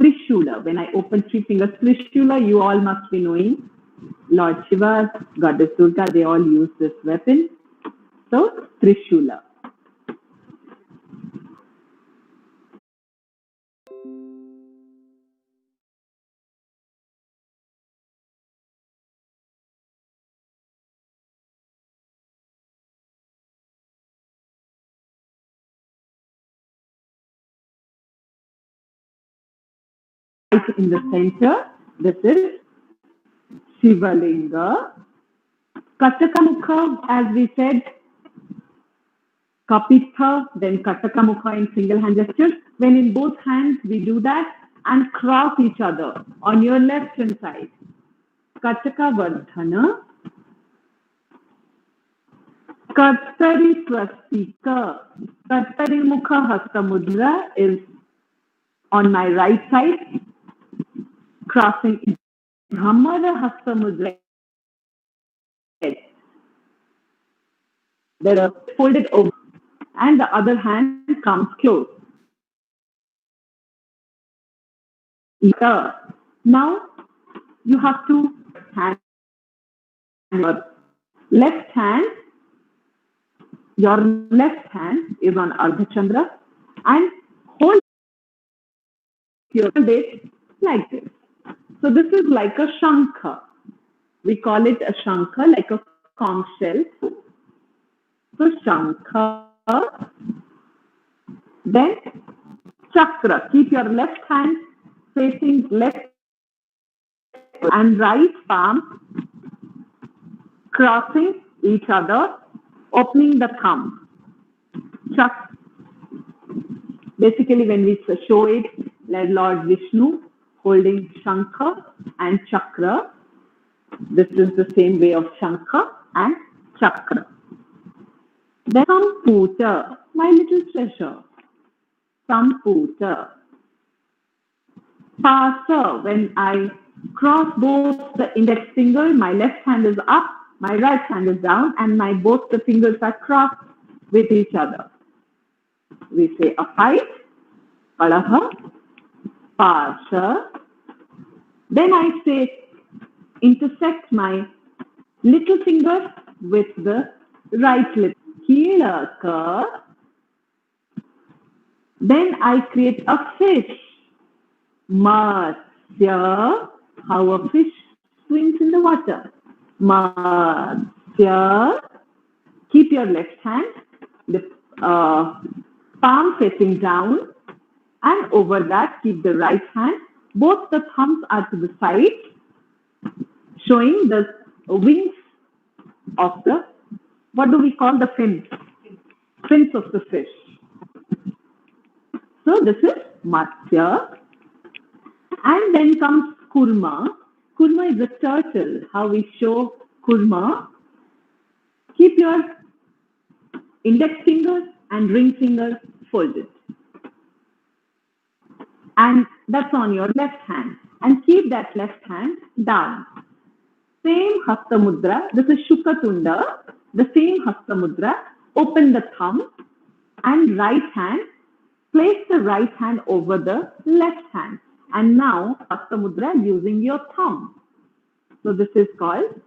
Trishula. When I open three fingers, Trishula, you all must be knowing. Lord Shiva, Goddess Durga, they all use this weapon. So, Trishula. Right in the center, this is Shivalinga. Katakamukha, as we said, Kapitha, then Katakamukha in single hand gesture. When in both hands we do that and cross each other on your left hand side. Kataka Vardhana. Kartari Swastika. Kartari Mukha Hasta Mudra is on my right side, crossing Brahmara Hasta Mudra. There are folded over, and the other hand comes close. Now you have to hand your left hand. Your left hand is on Ardha Chandra and hold your bit like this. So this is like a shankha. We call it a shankha, like a conch shell. So shankha, then chakra. Keep your left hand facing left and right palm crossing each other, opening the thumb. Chakra. Basically, when we show it, like Lord Vishnu holding shankha and chakra, this is the same way of shankha and chakra. Then Samputa, my little treasure. Samputa. Pasa, when I cross both the index finger, my left hand is up, my right hand is down, and both the fingers are crossed with each other. We say a fight, Palaha, Pasha. Then I say, intersect my little finger with the right lip. Kilaka. Then I create a fish. Matsya, how a fish swims in the water. Matsya. Keep your left hand, the palm facing down, and over that keep the right hand. Both the thumbs are to the side, showing the wings of the, what do we call the fins? Fins of the fish. So this is Matsya. And then comes Kurma. Kurma is a turtle. How we show Kurma. Keep your index finger and ring finger folded. And that's on your left hand. And keep that left hand down. Same Hasta Mudra. This is Shukatunda. The same Hasta Mudra. Open the thumb and right hand Place the right hand over the left hand. And now, Hasta Mudra using your thumb. So this is called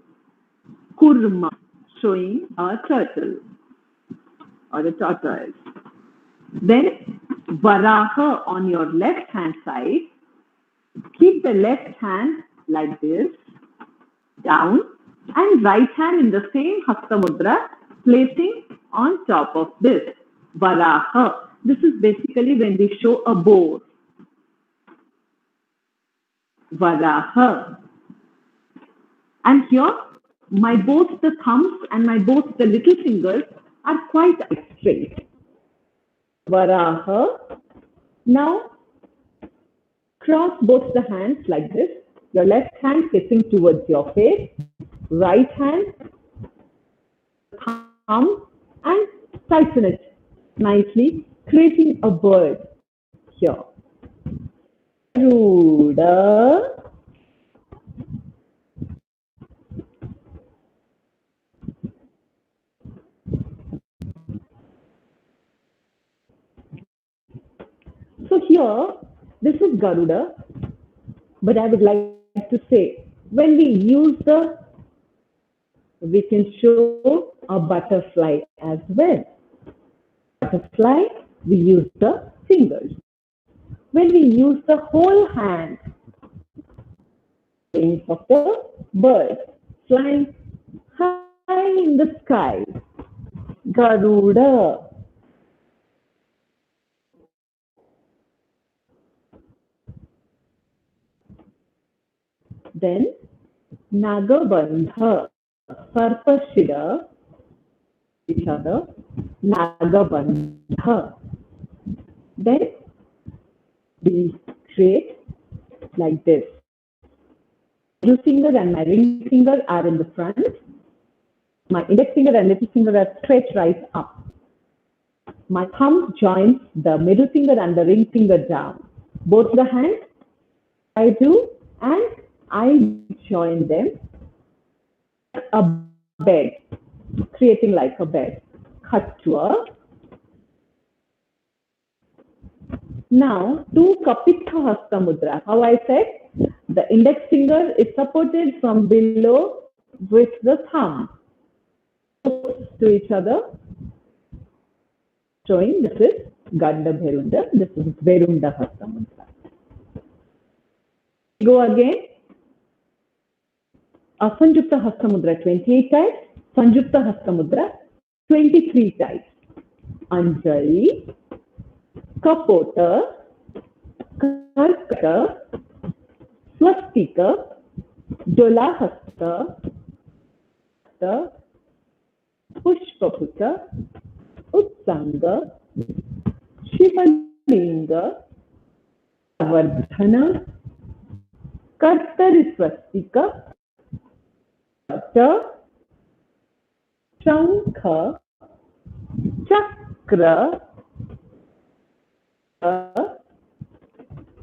Kurma, showing a turtle or a tortoise. Then Varaha on your left hand side. Keep the left hand like this, down, and right hand in the same Hasta Mudra, placing on top of this. Varaha. This is basically when we show a boar. Varaha. And here, both the thumbs and both the little fingers are quite straight. Varaha. Now, cross both the hands like this. Your left hand facing towards your face. Right hand, thumb, and tighten it nicely, creating a bird here. Ruda. So here, this is Garuda, but I would like to say, when we use we can show a butterfly as well. Butterfly, we use the fingers. When we use the whole hand, wings of the bird flying high in the sky. Garuda. Then Nagabandha, Sarpashida, each other, Nagabandha. Then we create like this. Middle finger and my ring finger are in the front. My index finger and little finger are stretched right up. My thumb joins the middle finger and the ring finger down. Both the hands I do, and I join them. A bed, creating like a bed. Khatwa. Now, to Kapitha Hasta Mudra. How I said, the index finger is supported from below with the thumb. To each other, showing this is Ganda Bherunda, this is Bherunda Hasta Mudra. Go again. Asanjukta Hasta Mudra 28 types, Sanjukta Hasta Mudra 23 types. Anjali, Kapota, Karkata, Swastika, Dolahasta, Pushpaputa, Utsanga, Shivalinga, Vardhana, Kartari Swastika, Shankha, Chakra,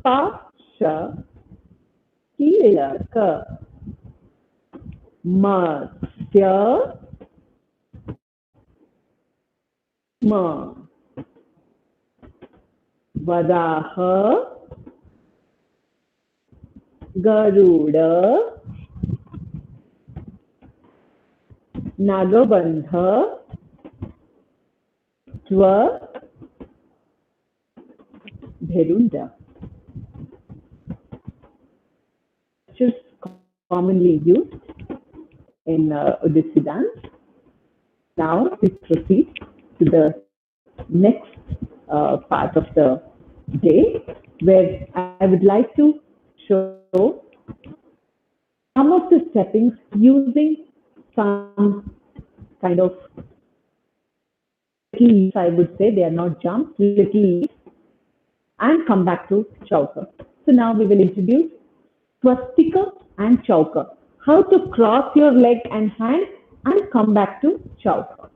Pasha, Kilaka, Matsya, Ma, Vadaha, Garuda, Nagabandha, Twa, Bherunda. Just commonly used in Odissi dance. Now we proceed to the next part of the day, where I would like to show some of the steppings using some kind of little leaves, I would say. They are not jumps, little leaves, and come back to Chauka. So now we will introduce Swastika and Chauka. How to cross your leg and hand and come back to Chauka.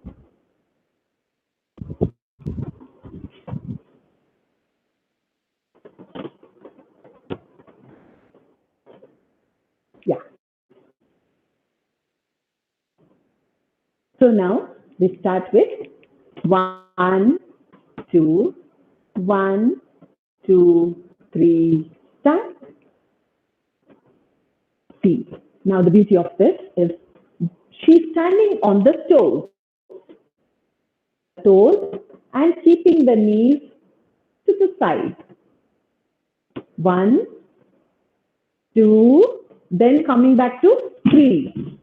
Yeah. So now we start with 1, 2, 1, 2, 3, start. See. Now the beauty of this is she's standing on the toes and keeping the knees to the side. 1, 2, then coming back to 3.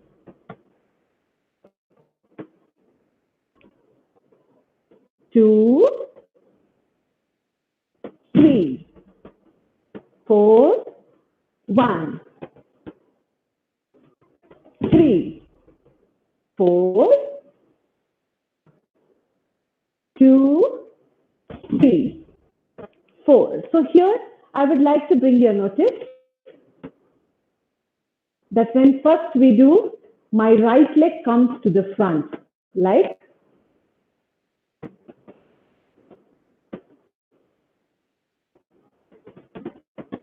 2, 3, 4, 1, 3, 4, 2, 3, 4. So here I would like to bring your notice that when first we do, my right leg comes to the front, like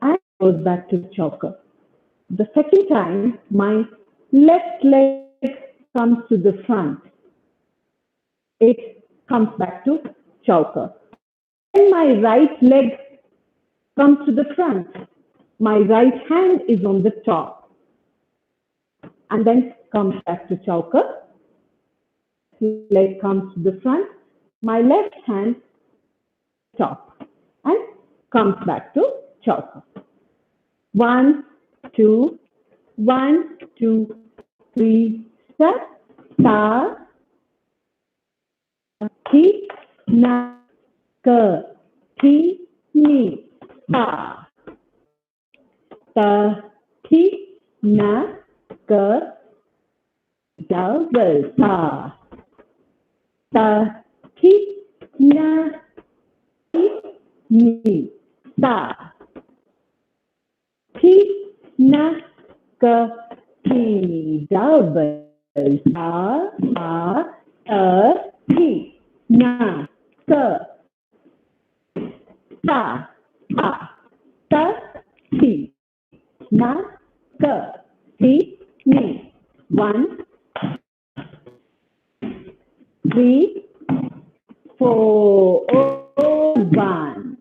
and goes back to chauker. The second time, my left leg comes to the front. It comes back to chauker. When my right leg comes to the front, my right hand is on the top and then comes back to chauker. Leg comes to the front, my left hand top and comes back to chauker. 1, 2, 1, 2, 3, start. Ta, ti, na, ka, ti, ni, ta. Ta, ti, na, ka, double ta. Ta, ti, na, ti, ni, ta. Ti, na, ka, ti, double ta, ti, na, ka, ta, ti, na, ka, ti, ni. 1, 3, 4, 1.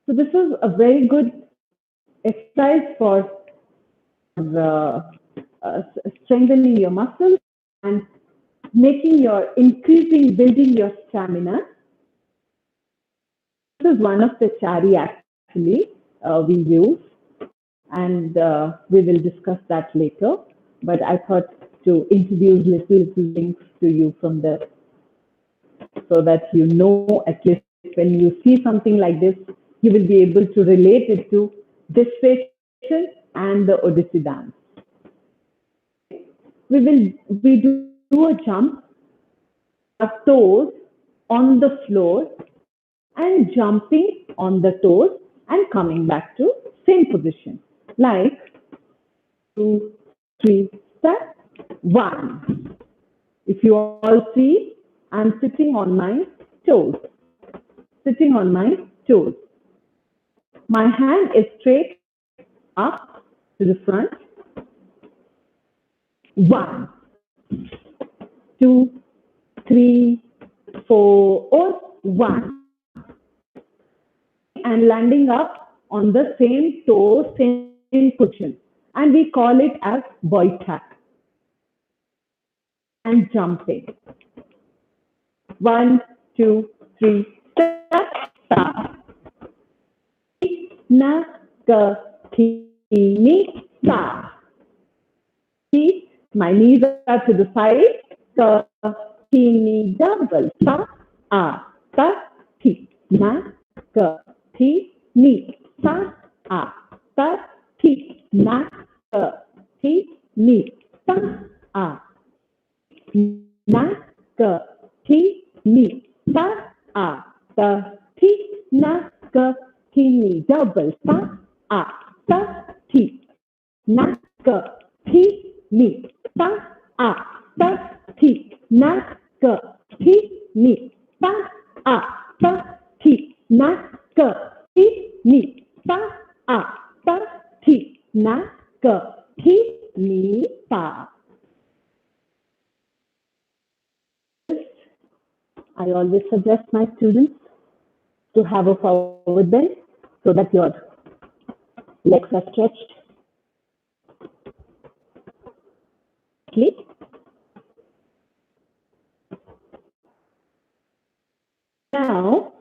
So this is a very good exercise for strengthening your muscles and building your stamina. This is one of the chari actually we use, and we will discuss that later. But I thought to introduce little things to you from the, so that you know at least when you see something like this, you will be able to relate it to this patient and the Odissi dance. We do a jump, our toes on the floor and jumping on the toes and coming back to same position. Like 2, 3, start. 1. If you all see, I'm sitting on my toes. Sitting on my toes. My hand is straight up to the front. 1, 2, 3, 4, 1. And landing up on the same toe, same position. And we call it as boy tap. And jumping. 1, 2, 3, start. Na, ka, ti, ni, sa. My knees are to the side. Ka, ti, ni, double. Sa, ta, ti. Na, ka, ti, ni, sa, ta, ti. Na, ka, ti, ni, sa, na, ka, ti, ni, sa, ta, ti, na, ka, ti, ni, double sa, ta, ti, na, ka, ti, ni, sa, ta, ti, na, ka, ti, ni, sa, ta, ti, na, ka, ti, ni, sa, ta, ti, na, ka, ti, ni, sa. I always suggest my students to have a forward bend so that your legs are stretched. Now,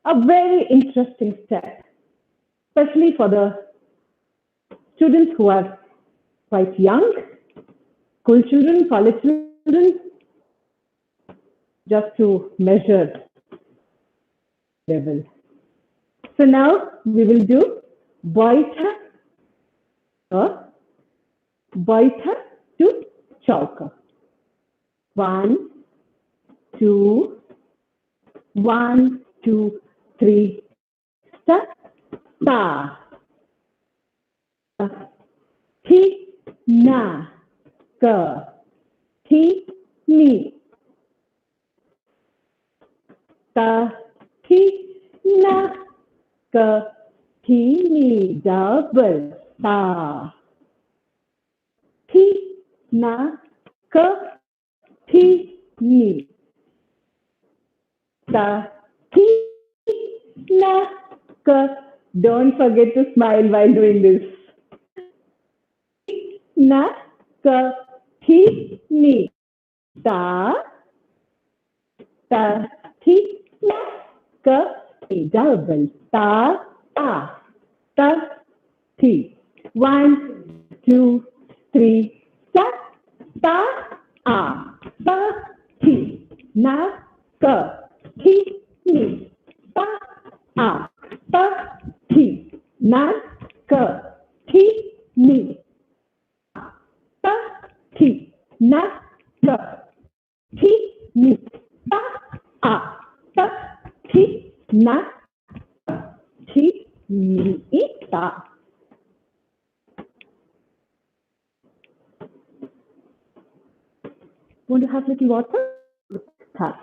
a very interesting step, especially for the students who are quite young, school children, college children, just to measure level. So now we will do Baitha to Chauka. 1, 2, 1, 2, 3, start. Ta. Thi, na, ka, thi, ni. Ta, thi, na, ka, thi, ni. Double. Ta. Thi, na, ka, thi, ni. Ta, thi, na, ka. Don't forget to smile while doing this. Na, ka, thi, ni. Ta, thi, na, ka, thi. Double. Ta, ta, thi. 1, 2, 3, start. Ta, thi. Na, ka, thi, ni. Ta, thi. Na, ka, thi, ni. Ta, thi. Na, ka, thi, ni. Ta, thi. Na, ka, thi, ni. Ta. Want to have a little water? Ha.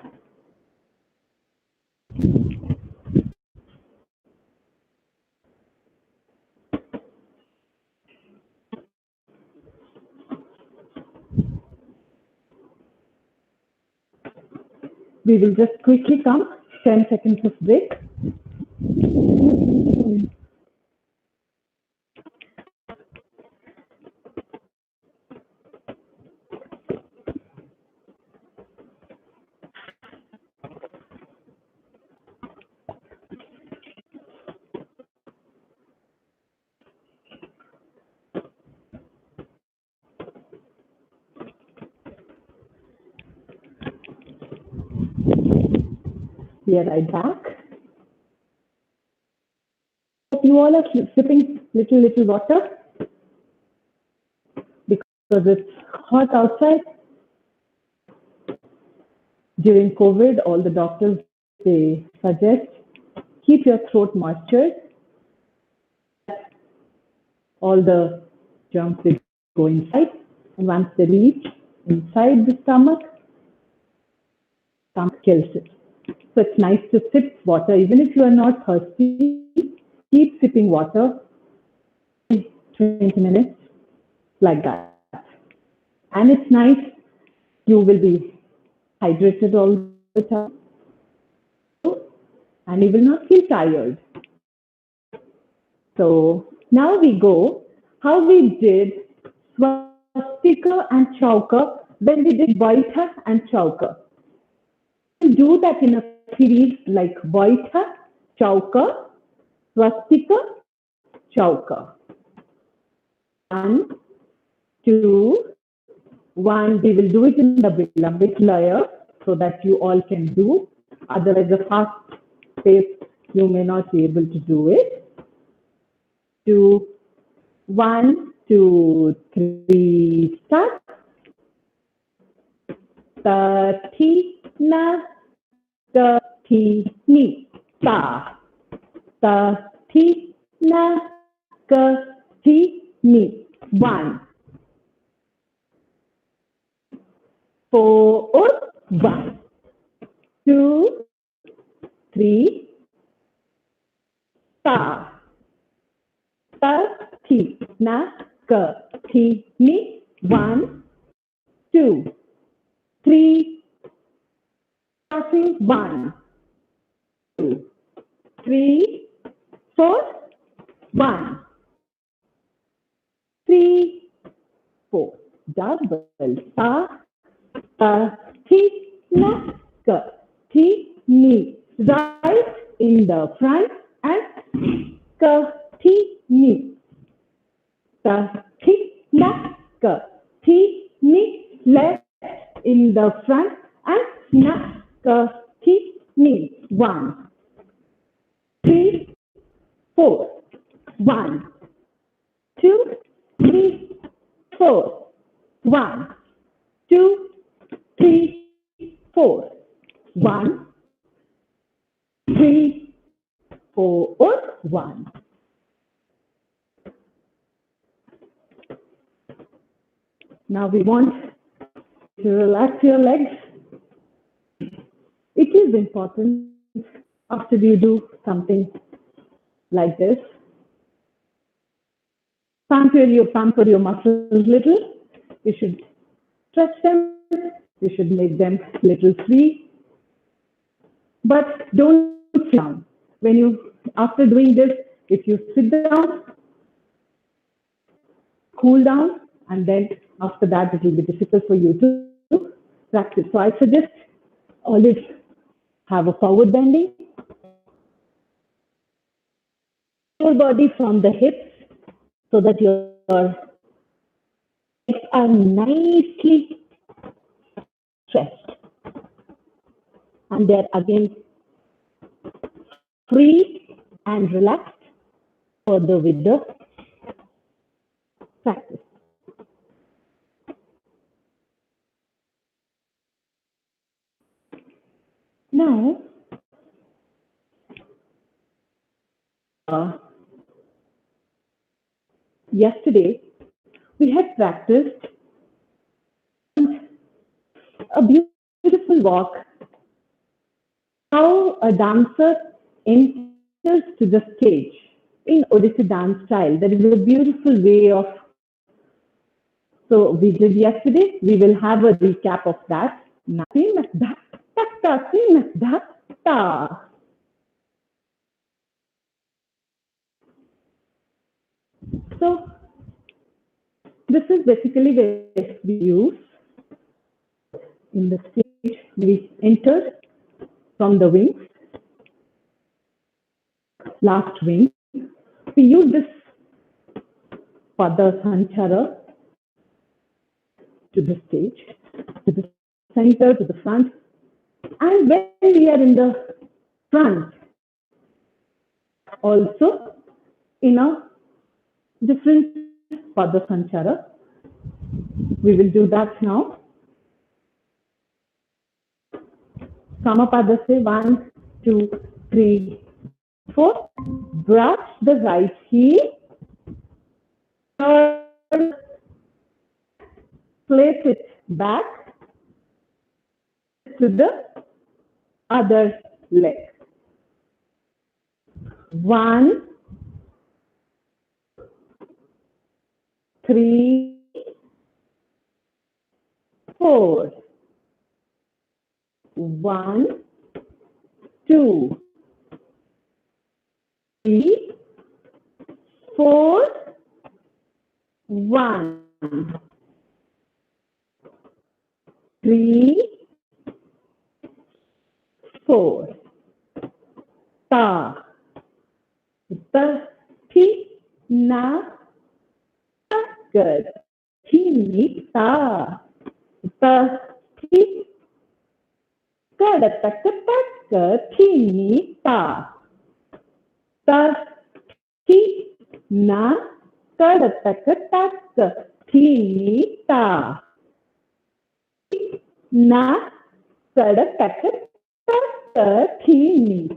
We will just quickly come 10 seconds of break. We are right back. You all are sipping little water because it's hot outside. During COVID, all the doctors, they suggest keep your throat moistured. All the germs they go inside, and once they reach inside the stomach kills it. So it's nice to sip water, even if you are not thirsty. Keep sipping water 20 minutes like that. And it's nice, you will be hydrated all the time and you will not feel tired. So now we go how we did swastika and chauka when we did Baitha and chauka. We'll do that in a series like Baitha, chauka, swastika, chauka. 1, 2, 1. We will do it in the Vilambit layer so that you all can do. Otherwise, the fast pace, you may not be able to do it. 2, 1, 2, 3, start. Ta, thi, na, ka, thi, ni. Ta, thi, na, ka, thi, ni. 1, 4, 1, 2, 3, ta, thi, na, ka, thi, ni. 1, 2, 3, Starting 1, 2, 3, 4. 1, 3, 4. Double. Ta, ta, ti, na, ka, ti, ni. Right in the front and ka, ti, ni. Ta, ti, na, ka, ti, ni. Left in the front and na, ka, ti, ni. 1, 3, 4. 1, 2, 3, 4. 1, 2, 3, 4. 1, 3, 4, 1. Now we want to relax your legs. It is important after you do something like this. Pamper your muscles little. You should stretch them. You should make them little free. But don't sit down. After doing this, if you sit down, cool down, and then after that, it will be difficult for you to practice. So I suggest always have a forward bending. Your body from the hips so that your hips are nicely stretched. And they're again free and relaxed further with the practice. Now, yesterday we had practiced a beautiful walk, how a dancer enters to the stage in Odissi dance style. That is a beautiful way of. So we did yesterday. We will have a recap of that. So this is basically where we use in the stage. We enter from the wings, last wing. We use this Pada Sanchara to the stage, to the center, to the front. And when we are in the front, also in a different Pada Sanchara. We will do that now. Samapada se 1, 2, 3, 4. Brush the right heel. Place it back to the other leg. 1, 3, 4. 1, 2, 3, 4. 1, 3, 4. Ta, ta, ti, na. Good. Ti, ni, ta. Ta, ti. Good. Ta, ta, ta, ta. Ti, ni, ta. Ta, ti, na. Good. Ta, ta, ta, ta. Ti, ni, ta. Na. Good. Ta, ta, ta, ta. Ti, ni.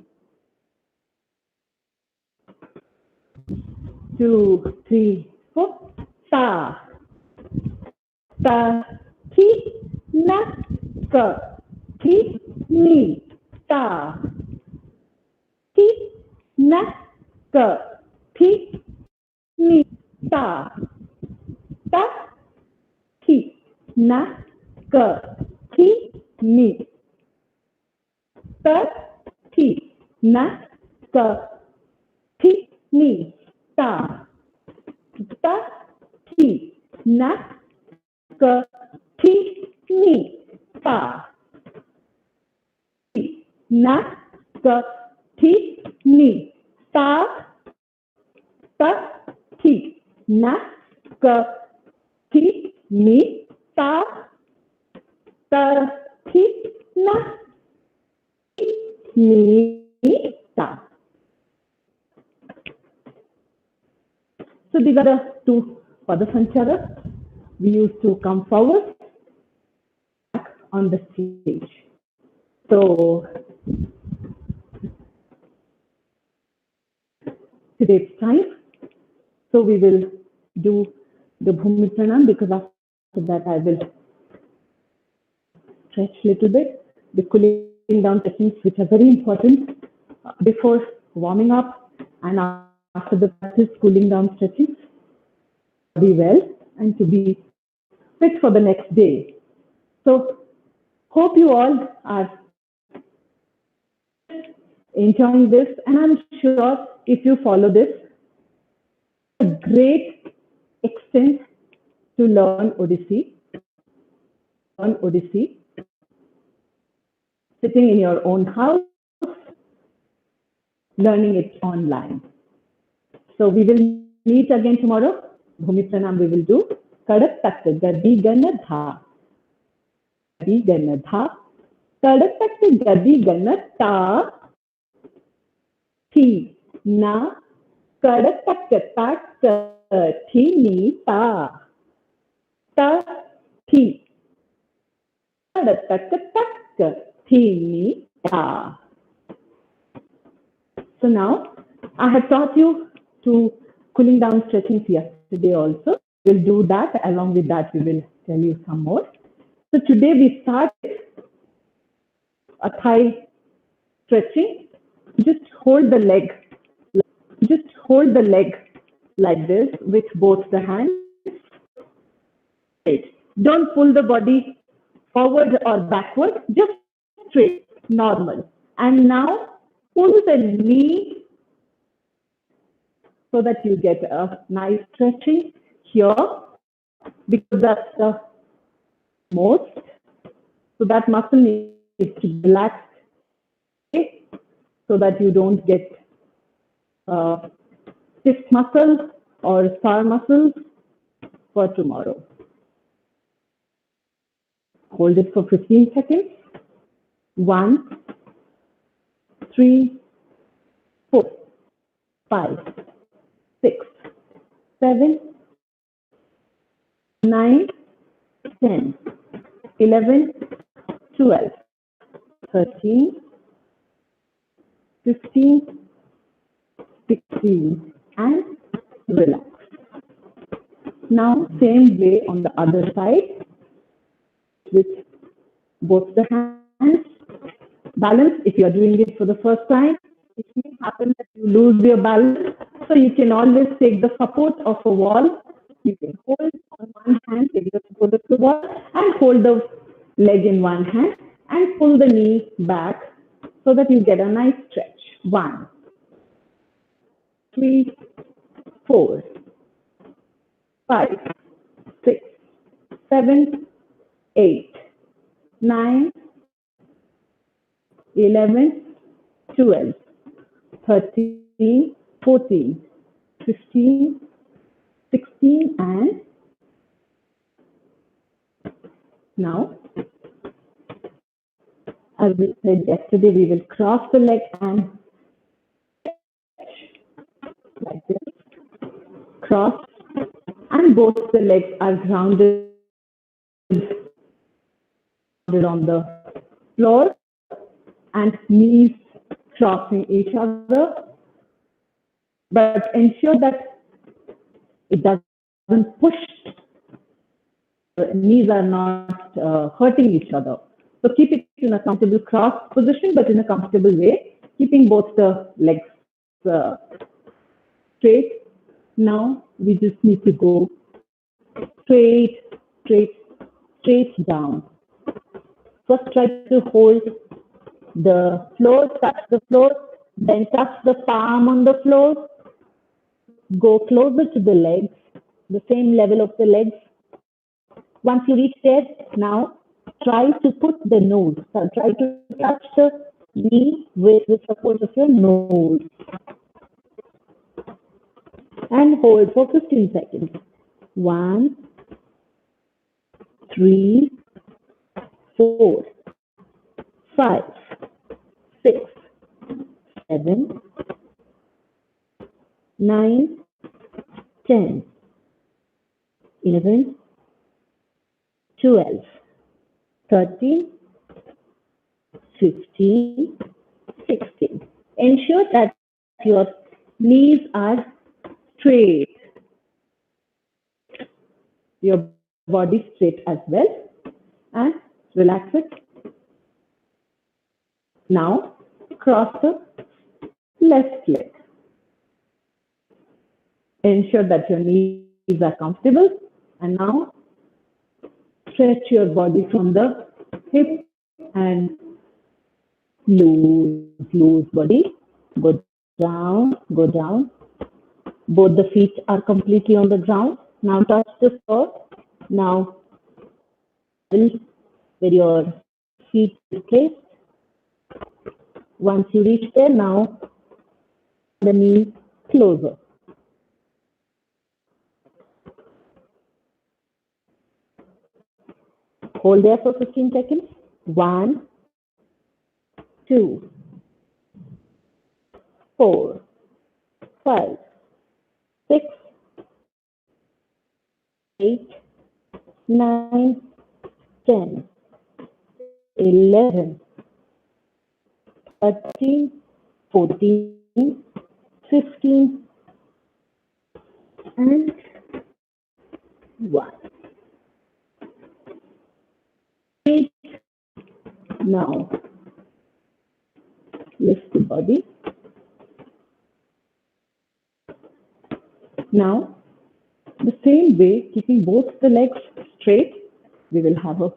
2, 3, 4. Ta, ta, ti, na, ka, ti, ni, ta, ti, na, ka, ti, ni, ta, ta, ti, na, ka, ti, ni. ta, thi, na, ka, thi, ni, ta, ta, thi, na, ka, thi, ni, ta, na, ka, thi, ni, ta, ta, thi, na, ka, thi, ni, ta, ta, thi, na, ni, ta. So these are the two Padasancharas. We used to come forward on the stage. So today it's time. So we will do the Bhumi Pranam, because after that I will stretch a little bit. The cooling down techniques, which are very important before warming up and after the practice, cooling down stretching, to be well and to be fit for the next day. So hope you all are enjoying this, and I'm sure if you follow this, a great extent to learn Odissi, sitting in your own house, learning it online. So we will meet again tomorrow. Bhumi Pranam we will do. Kadak takta gadi gana dha. Gadi gana dha. Kadak takta gadi gana ta. Thi na. Kadak takta tak thi ni ta. Ta thi. Kadak takta tak thi ni ta. So now I have taught you to cooling down stretching yesterday also. We'll do that. Along with that, we will tell you some more. So today we start a thigh stretching. Just hold the leg. Just hold the leg like this with both the hands. Don't pull the body forward or backward. Just straight, normal. And now pull the knee so that you get a nice stretching here, because that's the most. So that muscle needs to relax so that you don't get stiff muscles or sore muscles for tomorrow. Hold it for 15 seconds. 1, 3, 4, 5, 6, 7, 9, 10, 11, 12, 13, 15, 16, and relax. Now, same way on the other side, with both the hands. Balance, if you are doing it for the first time, it may happen that you lose your balance. So you can always take the support of a wall. You can hold on one hand, take the support of the wall, and hold the leg in one hand, and pull the knee back so that you get a nice stretch. 1, 3, 4, 5, 6, 7, 8, 9, 11, 12, 13, 14, 15, 16, and now, as we said yesterday, we will cross the leg and like this, cross, and both the legs are grounded on the floor and knees crossing each other, but ensure that it doesn't push. The knees are not hurting each other. So keep it in a comfortable cross position, but in a comfortable way, keeping both the legs straight. Now we just need to go straight, straight, straight down. First try to hold the floor, touch the floor, then touch the palm on the floor, go closer to the legs, the same level of the legs. Once you reach there, now try to put the nose, try to touch the knee with the support of your nose. And hold for 15 seconds. 1, 3, 4, 5, 6, 7, 9, 10, 11, 12, 13, 15, 16. Ensure that your knees are straight, your body straight as well, and relax it. Now cross the left leg. Ensure that your knees are comfortable, and now stretch your body from the hip and loose body. Go down, go down. Both the feet are completely on the ground. Now touch the floor. Now where your feet is placed. Once you reach there, now the knee closer. Hold there for 15 seconds. 1, 2, 4, 5, 6, 8, 9, 10, 11, 13, 14, 15, and 1. Now, lift the body. Now, the same way, keeping both the legs straight, we will have a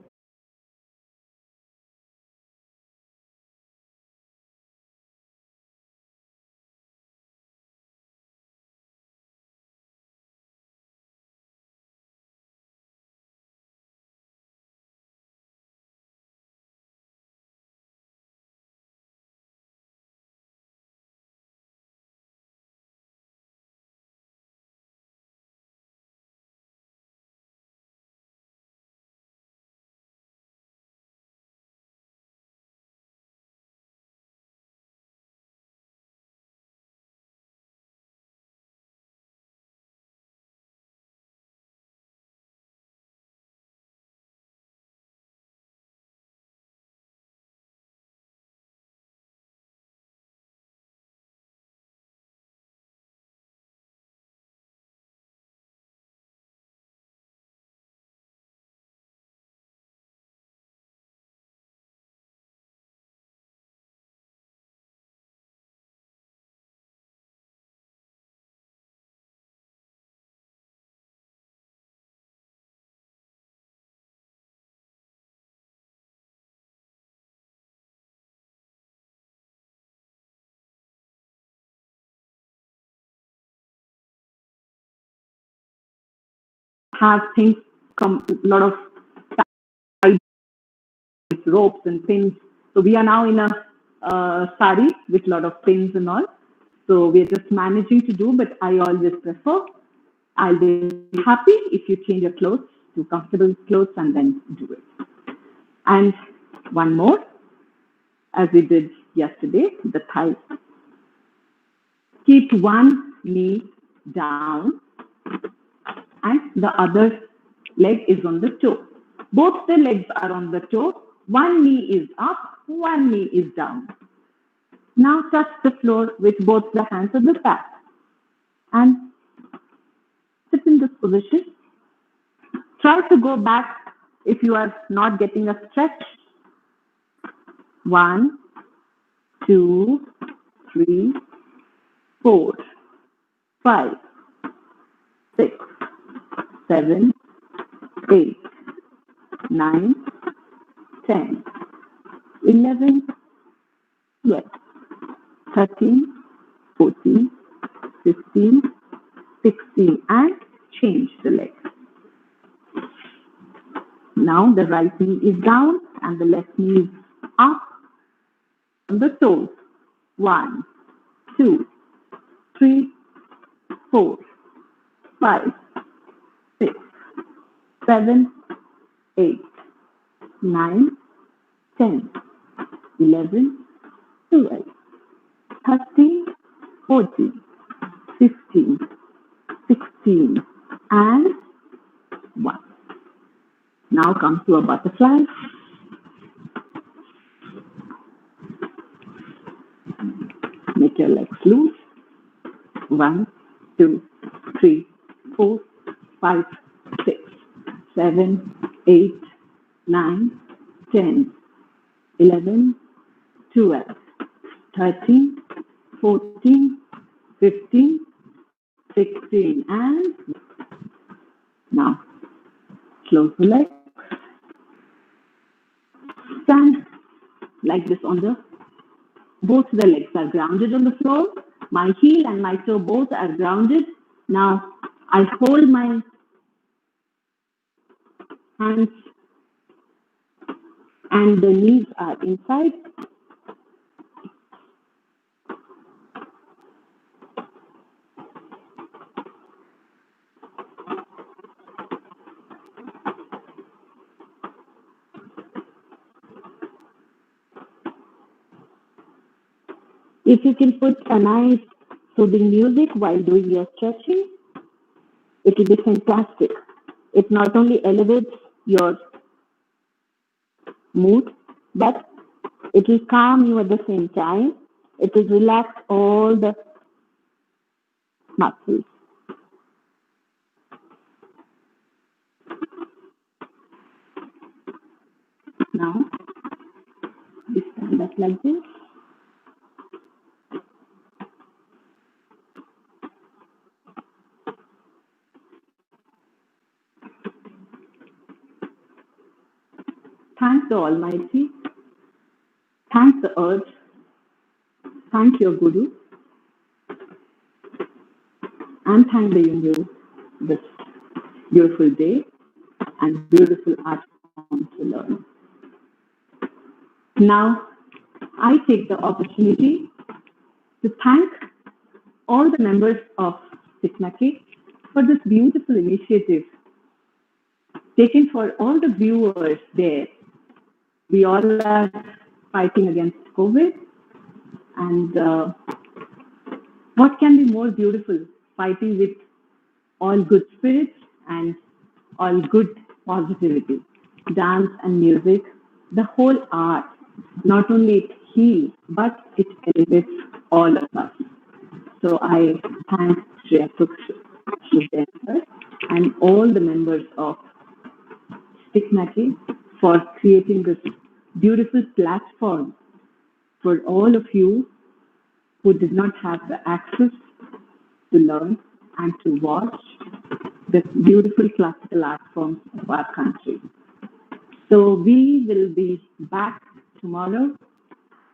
have things come, a lot of ropes and pins. So we are now in a sari with a lot of pins and all. So we're just managing to do, but I always prefer, I'll be happy if you change your clothes to comfortable clothes and then do it. And one more, as we did yesterday, the thighs. Keep one knee down and the other leg is on the toe. Both the legs are on the toe. One knee is up, one knee is down. Now touch the floor with both the hands on the back and sit in this position. Try to go back if you are not getting a stretch. 1, 2, 3, 4, 5, 6, 7, 8, 9, 10, 11, 12, 13, 14, 15, 16, and change the leg. Now the right knee is down and the left knee is up on the toes. 1, 2, 3, 4, 5, 6, 7, 8, 9, 10, 11, 12, 13, 14, 15, 16, and 1. Now come to a butterfly. Make your legs loose. 1, 2, 3, 4, 5, 6, 7, 8, 9, 10, 11, 12, 13, 14, 15, 16, and now close the legs. Stand like this on the, both the legs are grounded on the floor. My heel and my toe both are grounded. Now I hold my hands and the knees are inside. If you can put a nice soothing music while doing your stretching, it will be fantastic. It not only elevates your mood, but it will calm you at the same time. It will relax all the muscles. Now, we stand up like this. Thank the Almighty, thank the earth, thank your Guru, and thank the universe this beautiful day and beautiful art form to learn. Now, I take the opportunity to thank all the members of SPICMACAY for this beautiful initiative taken for all the viewers there. We all are fighting against COVID, and what can be more beautiful? Fighting with all good spirits and all good positivity. Dance and music, the whole art, not only it heals, but it elevates all of us. So I thank Shreya Sukh and all the members of SPICMACAY for creating this beautiful platform for all of you who did not have the access to learn and to watch the beautiful classical art forms of our country. So we will be back tomorrow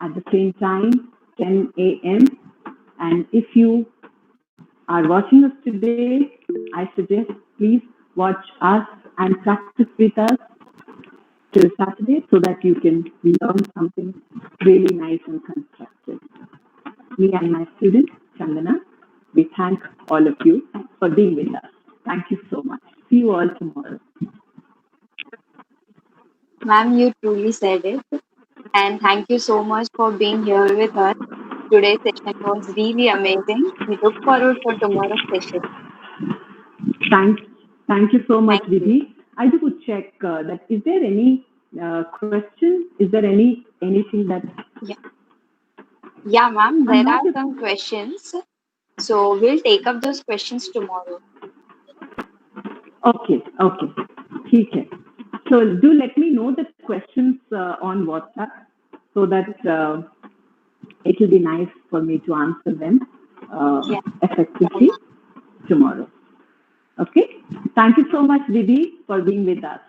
at the same time, 10 a.m. And if you are watching us today, I suggest please watch us and practice with us till Saturday so that you can learn something really nice and constructive. Me and my student, Chandana, we thank all of you for being with us. Thank you so much. See you all tomorrow. Ma'am, you truly said it. And thank you so much for being here with us. Today's session was really amazing. We look forward for tomorrow's session. Thank you so much, Thank you. Didi. I just would check that is there any question? Is there anything that? Yeah, ma'am. There are some questions. So we'll take up those questions tomorrow. Okay. Okay. So do let me know the questions on WhatsApp so that it will be nice for me to answer them effectively tomorrow. Okay. Thank you so much, Didi, for being with us.